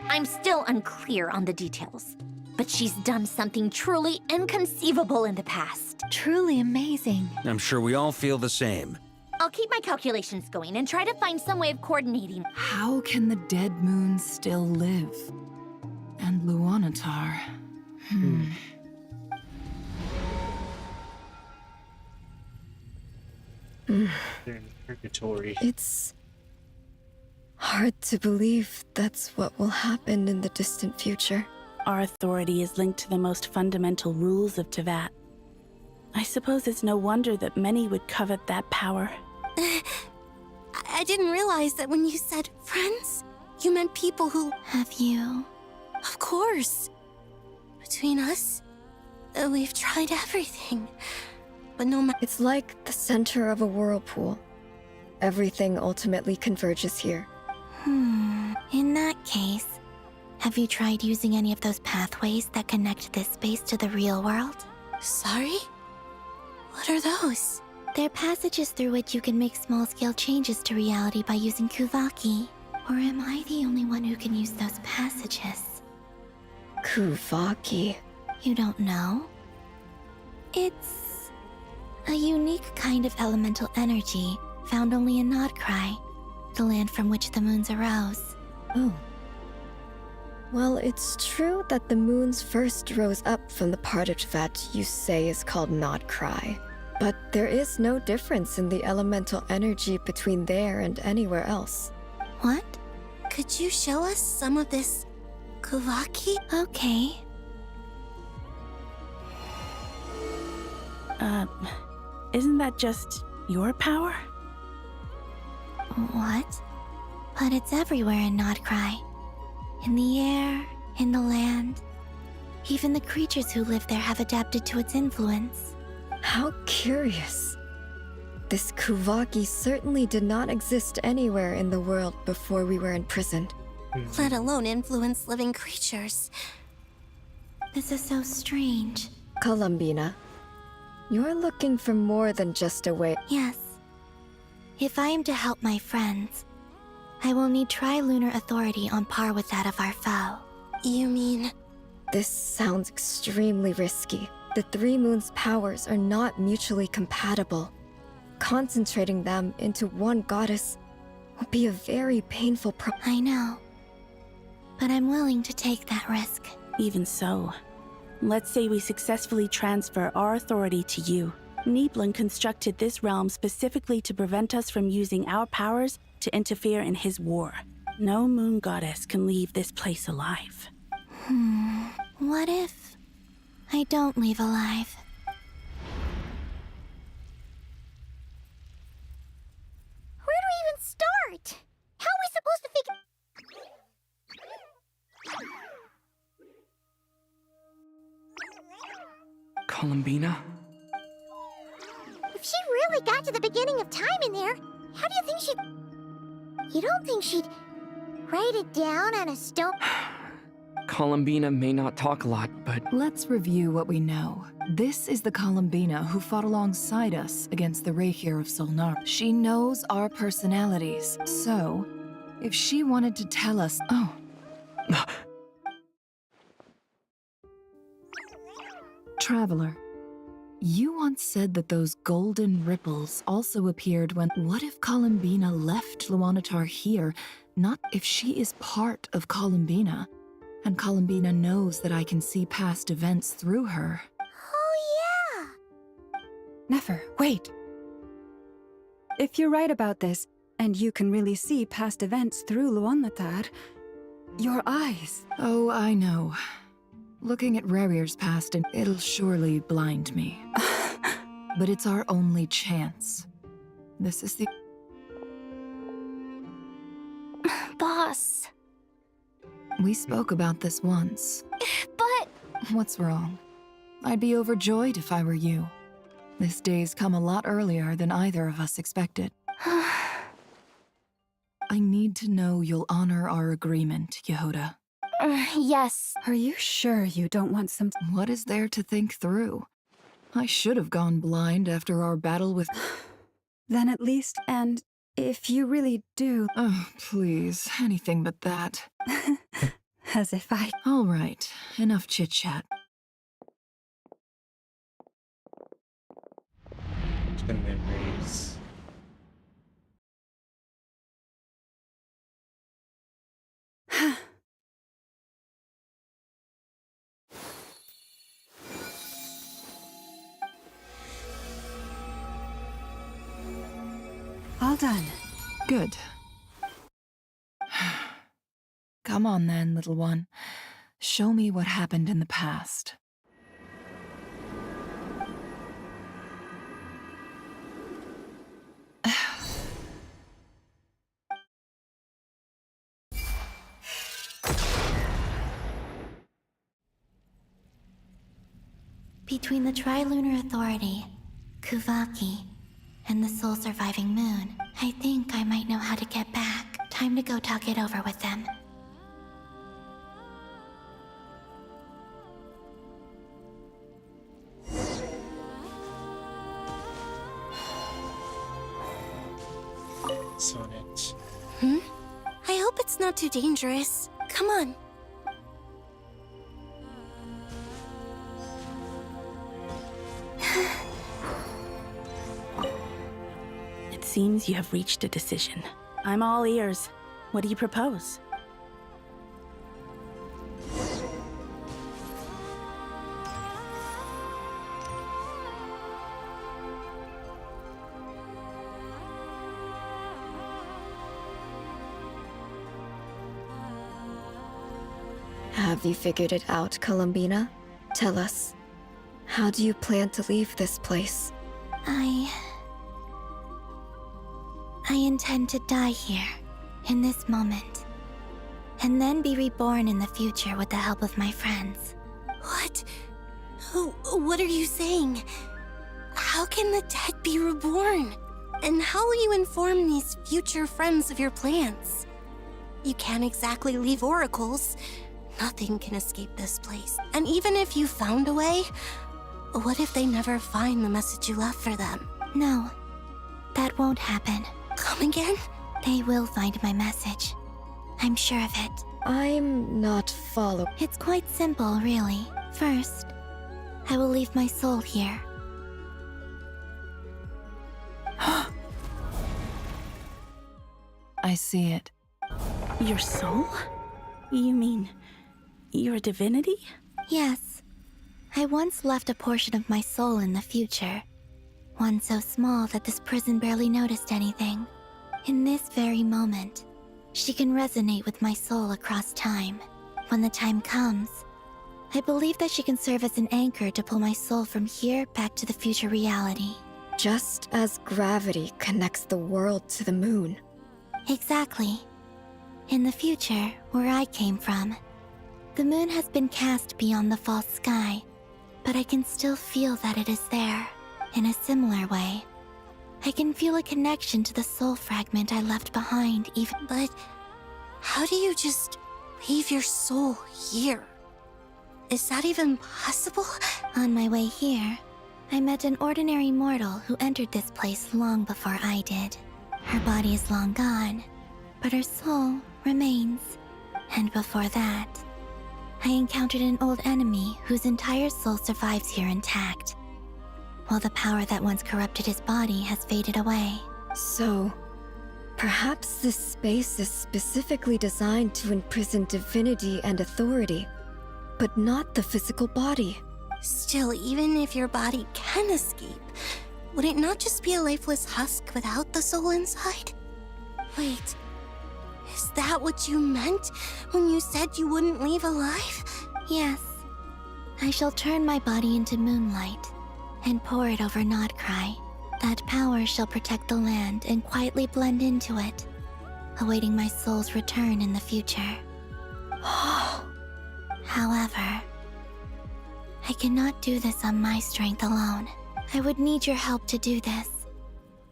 I'm still unclear on the details, but she's done something truly inconceivable in the past. Truly amazing. I'm sure we all feel the same. I'll keep my calculations going and try to find some way of coordinating. How can the dead moon still live? And Luanatar... They're in purgatory. It's hard to believe that's what will happen in the distant future. Our authority is linked to the most fundamental rules of Teyvat. I suppose it's no wonder that many would covet that power. I didn't realize that when you said friends, you meant people who... Have you? Of course. Between us, we've tried everything. But no matter... It's like the center of a whirlpool. Everything ultimately converges here. In that case, have you tried using any of those pathways that connect this space to the real world? Sorry? What are those? They're passages through which you can make small-scale changes to reality by using Kuvaki. Or am I the only one who can use those passages? Kuvaki? You don't know? It's a unique kind of elemental energy found only in Nodcry, the land from which the moons arose. Oh. Well, it's true that the moons first rose up from the part of Teyvat you say is called Nodcry. But there is no difference in the elemental energy between there and anywhere else. What? Could you show us some of this Kuvaki? Okay. Isn't that just your power? What? But it's everywhere in Nodcry. In the air, in the land. Even the creatures who live there have adapted to its influence. How curious. This Kuvaki certainly did not exist anywhere in the world before we were imprisoned. Let alone influence living creatures. This is so strange. Columbina, you're looking for more than just a way. Yes. If I am to help my friends, I will need trilunar authority on par with that of our foe. You mean... This sounds extremely risky. The three moons' powers are not mutually compatible. Concentrating them into one goddess will be a very painful I know. But I'm willing to take that risk. Even so, let's say we successfully transfer our authority to you. Nibelung constructed this realm specifically to prevent us from using our powers to interfere in his war. No moon goddess can leave this place alive. What if I don't leave alive? Where do we even start? How are we supposed to figure... Columbina? If she really got to the beginning of time in there, how do you think she'd... You don't think she'd write it down on a stone? Columbina may not talk a lot, but... Let's review what we know. This is the Columbina who fought alongside us against the Rahier of Solnar. She knows our personalities, so if she wanted to tell us... Oh. Traveler, you once said that those golden ripples also appeared when... What if Columbina left Luanatar here? Not if she is part of Columbina, and Columbina knows that I can see past events through her. Oh, yeah! Nefer, wait. If you're right about this, and you can really see past events through Luanatar, your eyes... Oh, I know. Looking at Rarier's past, and it'll surely blind me. But it's our only chance. This is the... Boss. We spoke about this once. But... What's wrong? I'd be overjoyed if I were you. This day's come a lot earlier than either of us expected. I need to know you'll honor our agreement, Yehuda. Yes. Are you sure you don't want some... What is there to think through? I should have gone blind after our battle with... Then at least, and if you really do... Oh, please, anything but that. As if I... All right, enough chit-chat. The memories. All done. Good. Come on then, little one. Show me what happened in the past. Between the Trilunar Authority, Kuvaki, and the sole surviving moon, I think I might know how to get back. Time to go talk it over with them. Sonnet. I hope it's not too dangerous. Come on. It seems you have reached a decision. I'm all ears. What do you propose? Have you figured it out, Columbina? Tell us. How do you plan to leave this place? I intend to die here, in this moment. And then be reborn in the future with the help of my friends. What? What are you saying? How can the dead be reborn? And how will you inform these future friends of your plans? You can't exactly leave oracles. Nothing can escape this place. And even if you found a way, what if they never find the message you left for them? No, that won't happen. Come again? They will find my message. I'm sure of it. I'm not following. It's quite simple, really. First, I will leave my soul here. I see it. Your soul? You mean your divinity? Yes. I once left a portion of my soul in the future. One so small that this prison barely noticed anything. In this very moment, she can resonate with my soul across time. When the time comes, I believe that she can serve as an anchor to pull my soul from here back to the future reality. Just as gravity connects the world to the moon. Exactly. In the future, where I came from, the moon has been cast beyond the false sky, but I can still feel that it is there. In a similar way, I can feel a connection to the soul fragment I left behind even— But how do you just leave your soul here? Is that even possible? On my way here, I met an ordinary mortal who entered this place long before I did. Her body is long gone, but her soul remains. And before that, I encountered an old enemy whose entire soul survives here intact, while the power that once corrupted his body has faded away. So, perhaps this space is specifically designed to imprison divinity and authority, but not the physical body. Still, even if your body can escape, would it not just be a lifeless husk without the soul inside? Wait, is that what you meant when you said you wouldn't leave alive? Yes. I shall turn my body into moonlight and pour it over Nodcry. That power shall protect the land and quietly blend into it, awaiting my soul's return in the future. However, I cannot do this on my strength alone. I would need your help to do this.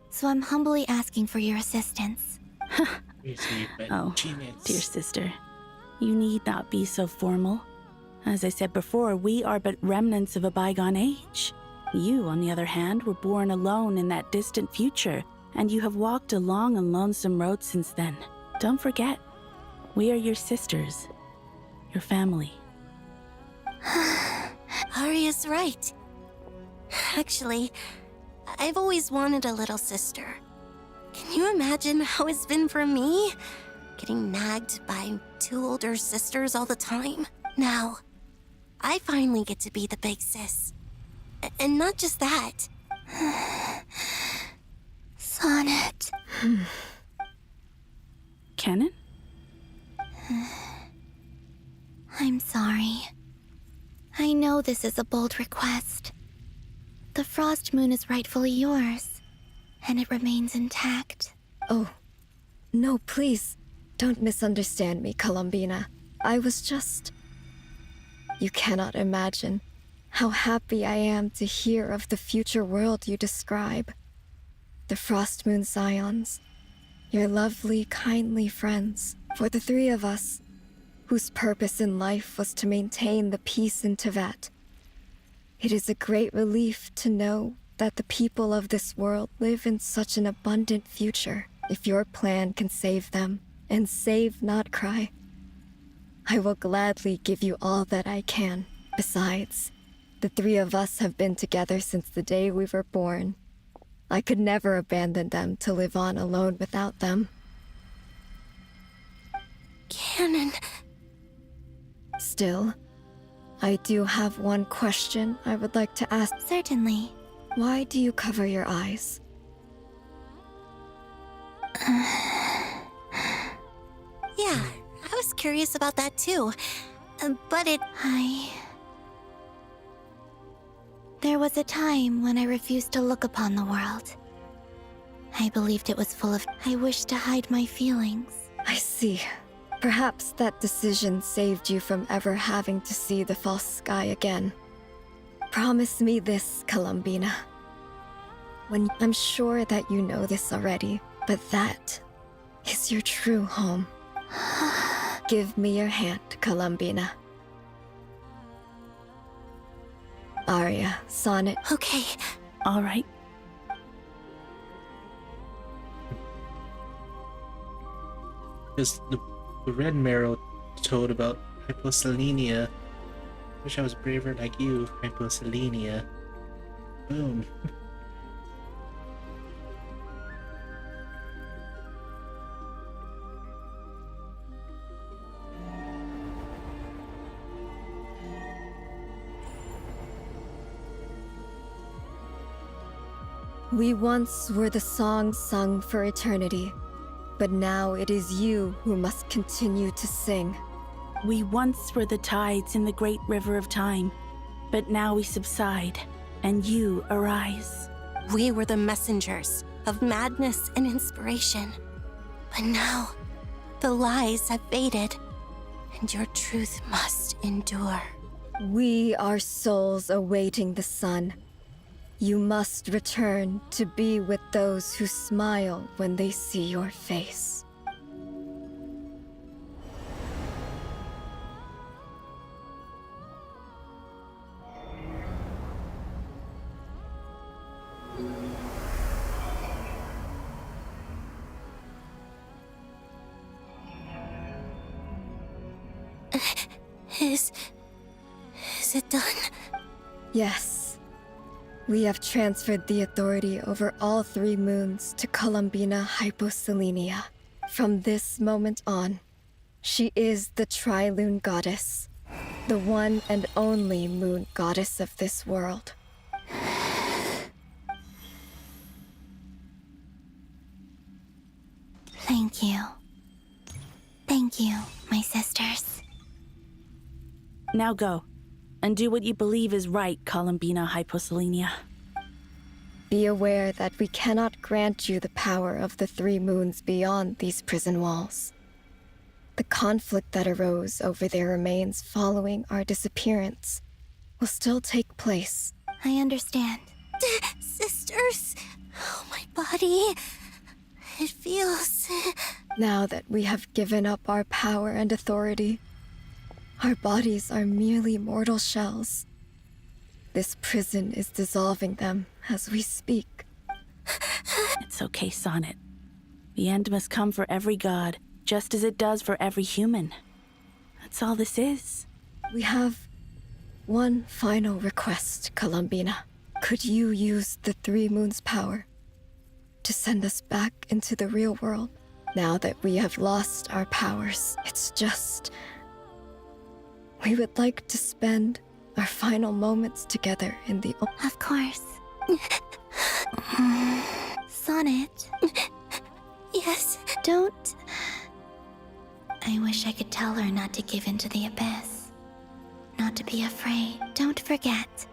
So I'm humbly asking for your assistance. Oh, dear sister, you need not be so formal. As I said before, we are but remnants of a bygone age. You, on the other hand, were born alone in that distant future, and you have walked a long and lonesome road since then. Don't forget, we are your sisters, your family. Arya's right. Actually, I've always wanted a little sister. Can you imagine how it's been for me? Getting nagged by two older sisters all the time. Now, I finally get to be the big sis. And not just that. Sonnet. Kennen? I'm sorry. I know this is a bold request. The Frost Moon is rightfully yours, and it remains intact. Oh, no, please. Don't misunderstand me, Columbina. I was just... You cannot imagine how happy I am to hear of the future world you describe. The Frost Moon Scions, your lovely, kindly friends. For the three of us, whose purpose in life was to maintain the peace in Teyvat. It is a great relief to know that the people of this world live in such an abundant future. If your plan can save them, and save Nodcry, I will gladly give you all that I can. Besides, the three of us have been together since the day we were born. I could never abandon them to live on alone without them. Kennen. Still, I do have one question I would like to ask. Certainly. Why do you cover your eyes? Yeah, I was curious about that too. But it... There was a time when I refused to look upon the world. I believed it was full of... I wished to hide my feelings. I see. Perhaps that decision saved you from ever having to see the false sky again. Promise me this, Columbina. I'm sure that you know this already, but that is your true home. Give me your hand, Columbina. Arya, Sonnet. Okay. All right. Because the Red Marrow told about hyposelenia. Wish I was braver like you, Hyposelenia. Boom. We once were the song sung for eternity, but now it is you who must continue to sing. We once were the tides in the great river of time, but now we subside, and you arise. We were the messengers of madness and inspiration, but now the lies have faded, and your truth must endure. We are souls awaiting the sun. You must return to be with those who smile when they see your face. Is it done? Yes. We have transferred the authority over all 3 moons to Columbina Hyposelenia. From this moment on, she is the Tri-Lune Goddess, the one and only moon goddess of this world. Thank you. Thank you, my sisters. Now go, and do what you believe is right, Columbina Hyposelenia. Be aware that we cannot grant you the power of the 3 moons beyond these prison walls. The conflict that arose over their remains following our disappearance will still take place. I understand. Sisters, oh, my body. It feels... Now that we have given up our power and authority, our bodies are merely mortal shells. This prison is dissolving them as we speak. It's okay, Sonnet. The end must come for every god, just as it does for every human. That's all this is. We have one final request, Columbina. Could you use the 3 moons' power to send us back into the real world? Now that we have lost our powers, it's just... we would like to spend our final moments together in the... Of course. Sonnet. Yes? Don't... I wish I could tell her not to give in to the abyss. Not to be afraid. Don't forget.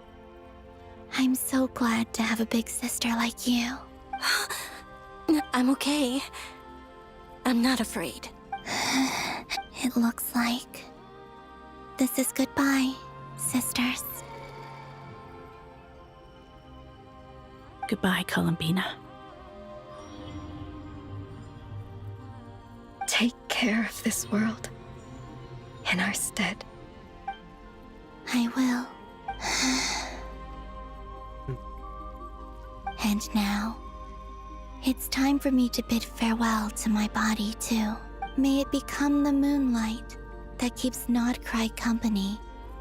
I'm so glad to have a big sister like you. I'm okay. I'm not afraid. It looks like... this is goodbye, sisters. Goodbye, Columbina. Take care of this world in our stead. I will. And now, it's time for me to bid farewell to my body, too. May it become the moonlight that keeps Nodcry company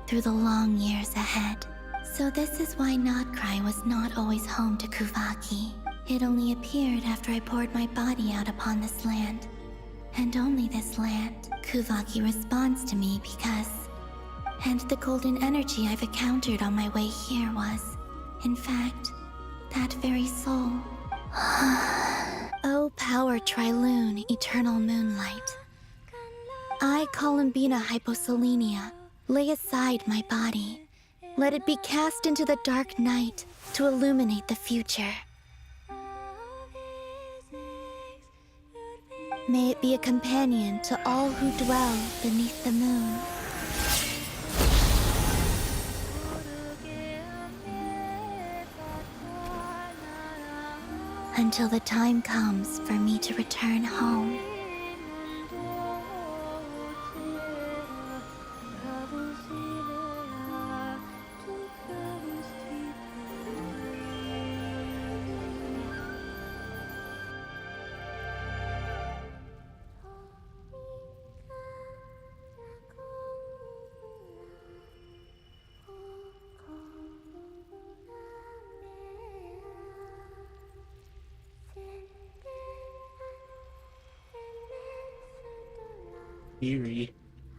through the long years ahead. So this is why Nodcry was not always home to Kuvaki. It only appeared after I poured my body out upon this land. And only this land. Kuvaki responds to me because... and the golden energy I've encountered on my way here was, in fact, that very soul. O power Tri-Lune, eternal moonlight. I, Columbina Hyposelenia, lay aside my body. Let it be cast into the dark night to illuminate the future. May it be a companion to all who dwell beneath the moon. Until the time comes for me to return home. Eerie.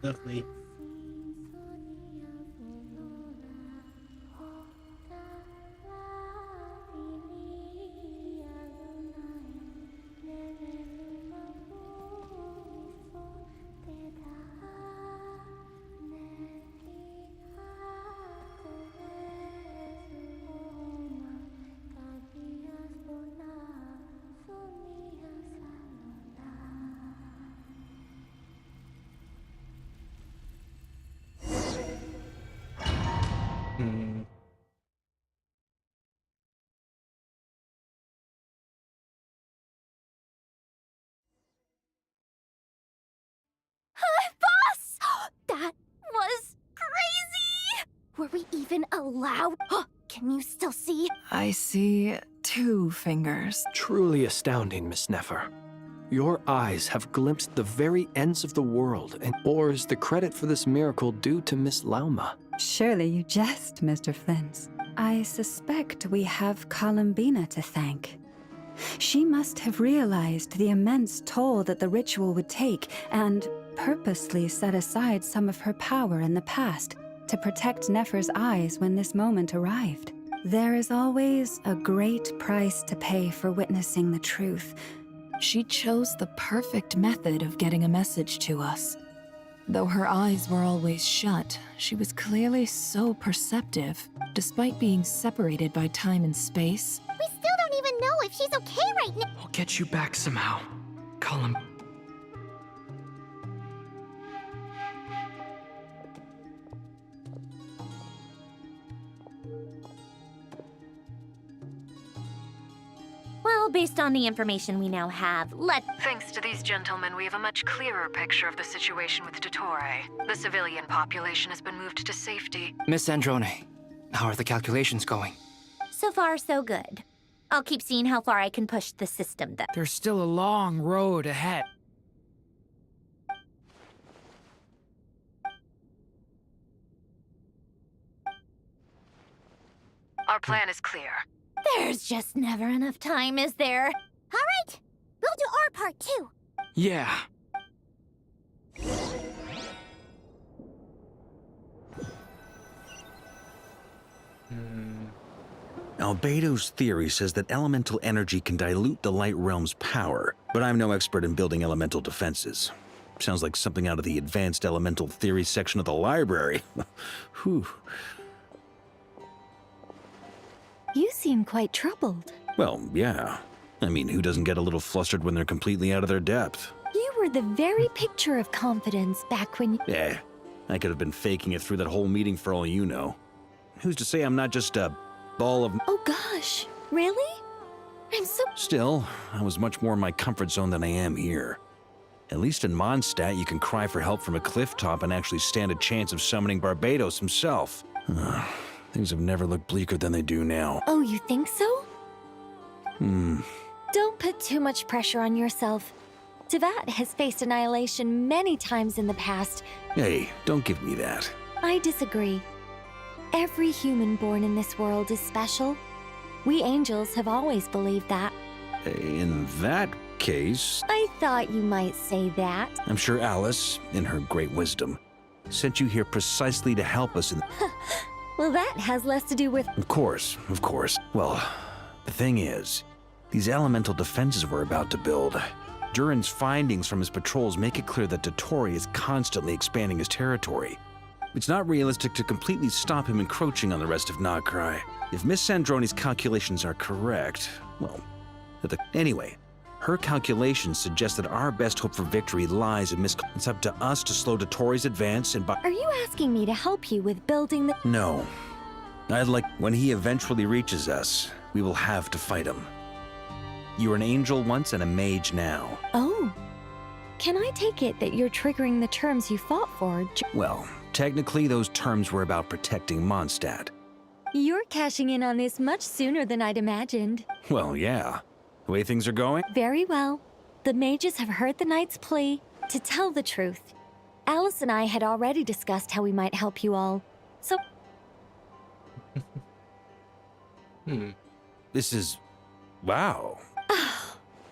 Lovely. Boss! That was crazy! Were we even allowed? Can you still see? I see 2 fingers. Truly astounding, Miss Nefer. Your eyes have glimpsed the very ends of the world, or is the credit for this miracle due to Miss Lauma? Surely you jest, Mr. Flint. I suspect we have Columbina to thank. She must have realized the immense toll that the ritual would take and purposely set aside some of her power in the past to protect Nefer's eyes when this moment arrived. There is always a great price to pay for witnessing the truth. She chose the perfect method of getting a message to us. Though her eyes were always shut, she was clearly so perceptive, despite being separated by time and space. We still don't even know if she's okay right now. I'll get you back somehow. Colum. Well, based on the information we now have, Thanks to these gentlemen, we have a much clearer picture of the situation with Dottore. The civilian population has been moved to safety. Miss Androne, how are the calculations going? So far, so good. I'll keep seeing how far I can push the system, though. There's still a long road ahead. Our plan is clear. There's just never enough time, is there? All right, we'll do our part, too. Yeah. Albedo's theory says that elemental energy can dilute the light realm's power, but I'm no expert in building elemental defenses. Sounds like something out of the advanced elemental theory section of the library. Whew. You seem quite troubled. Well, yeah. I mean, who doesn't get a little flustered when they're completely out of their depth? You were the very picture of confidence back when you... Eh, I could have been faking it through that whole meeting for all you know. Who's to say I'm not just a ball of... Oh gosh, really? I'm so... Still, I was much more in my comfort zone than I am here. At least in Mondstadt, you can cry for help from a cliff top and actually stand a chance of summoning Barbados himself. Things have never looked bleaker than they do now. Oh, you think so? Hmm. Don't put too much pressure on yourself. Tevat has faced annihilation many times in the past. Hey, don't give me that. I disagree. Every human born in this world is special. We angels have always believed that. In that case... I thought you might say that. I'm sure Alice, in her great wisdom, sent you here precisely to help us in... Well, that has less to do with... Of course, of course. Well, the thing is, these elemental defenses we're about to build, Durin's findings from his patrols make it clear that Dottore is constantly expanding his territory. It's not realistic to completely stop him encroaching on the rest of Nagrai. If Miss Sandroni's calculations are correct, well, anyway, her calculations suggest that our best hope for victory lies in Miss... It's up to us to slow Dottore's advance and by... Are you asking me to help you with building the... No. I'd like... When he eventually reaches us, we will have to fight him. You were an angel once and a mage now. Oh. Can I take it that you're triggering the terms you fought for? Well, technically those terms were about protecting Mondstadt. You're cashing in on this much sooner than I'd imagined. Well, yeah. The way things are going? Very well. The mages have heard the knight's plea. To tell the truth, Alice and I had already discussed how we might help you all. So... This is... wow.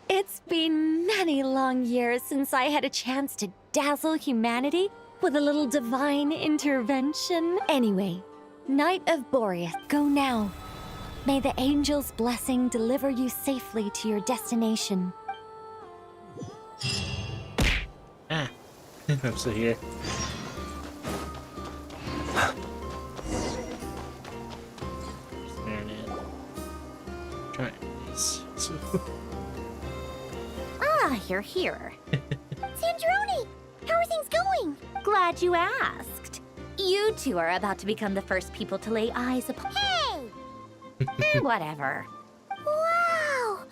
It's been many long years since I had a chance to dazzle humanity with a little divine intervention. Anyway, Knight of Boreas, go now. May the angel's blessing deliver you safely to your destination. Ah, I'm still here. Try this. Ah, you're here. Sandrone! How are things going? Glad you asked. You two are about to become the first people to lay eyes upon— Hey! Whatever. Wow!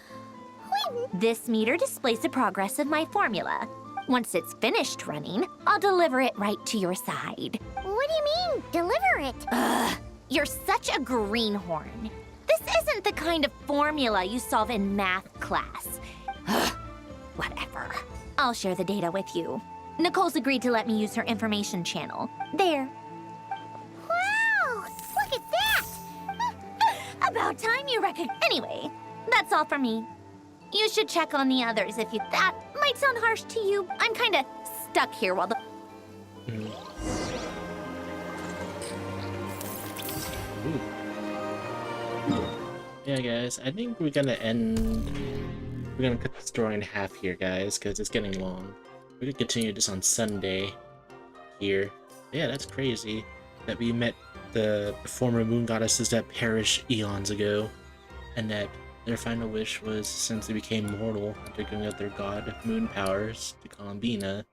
This meter displays the progress of my formula. Once it's finished running, I'll deliver it right to your side. What do you mean, deliver it? Ugh, you're such a greenhorn. This isn't the kind of formula you solve in math class. Ugh, whatever. I'll share the data with you. Nicole's agreed to let me use her information channel. There. Wow! Look at that! About time you Anyway, that's all from me. You should check on the others if you— That might sound harsh to you. I'm kinda stuck here while the— Yeah, guys, I think we're gonna cut the story in half here, guys, because it's getting long. We're gonna continue this on Sunday here. Yeah, that's crazy that we met the former moon goddesses that perished eons ago, and that their final wish was, since they became mortal after giving up their god moon powers to Columbina,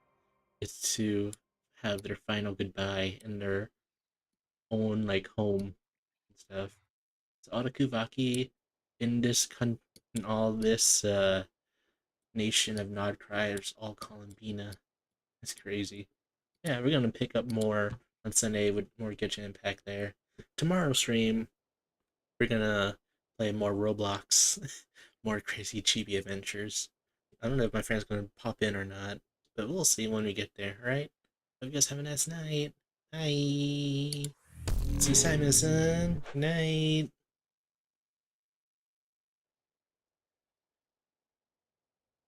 is to have their final goodbye in their own, like, home and stuff. So all the Kuvaki in this in all this nation of Nod Criers, all Columbina. It's crazy. Yeah, we're gonna pick up more on Sunday with more Genshin Impact there. Tomorrow's stream, we're gonna play more Roblox, more crazy chibi adventures. I don't know if my friend's gonna pop in or not, but we'll see when we get there, alright? Hope you guys have a nice night. Bye! See you, Simon-san. Good night.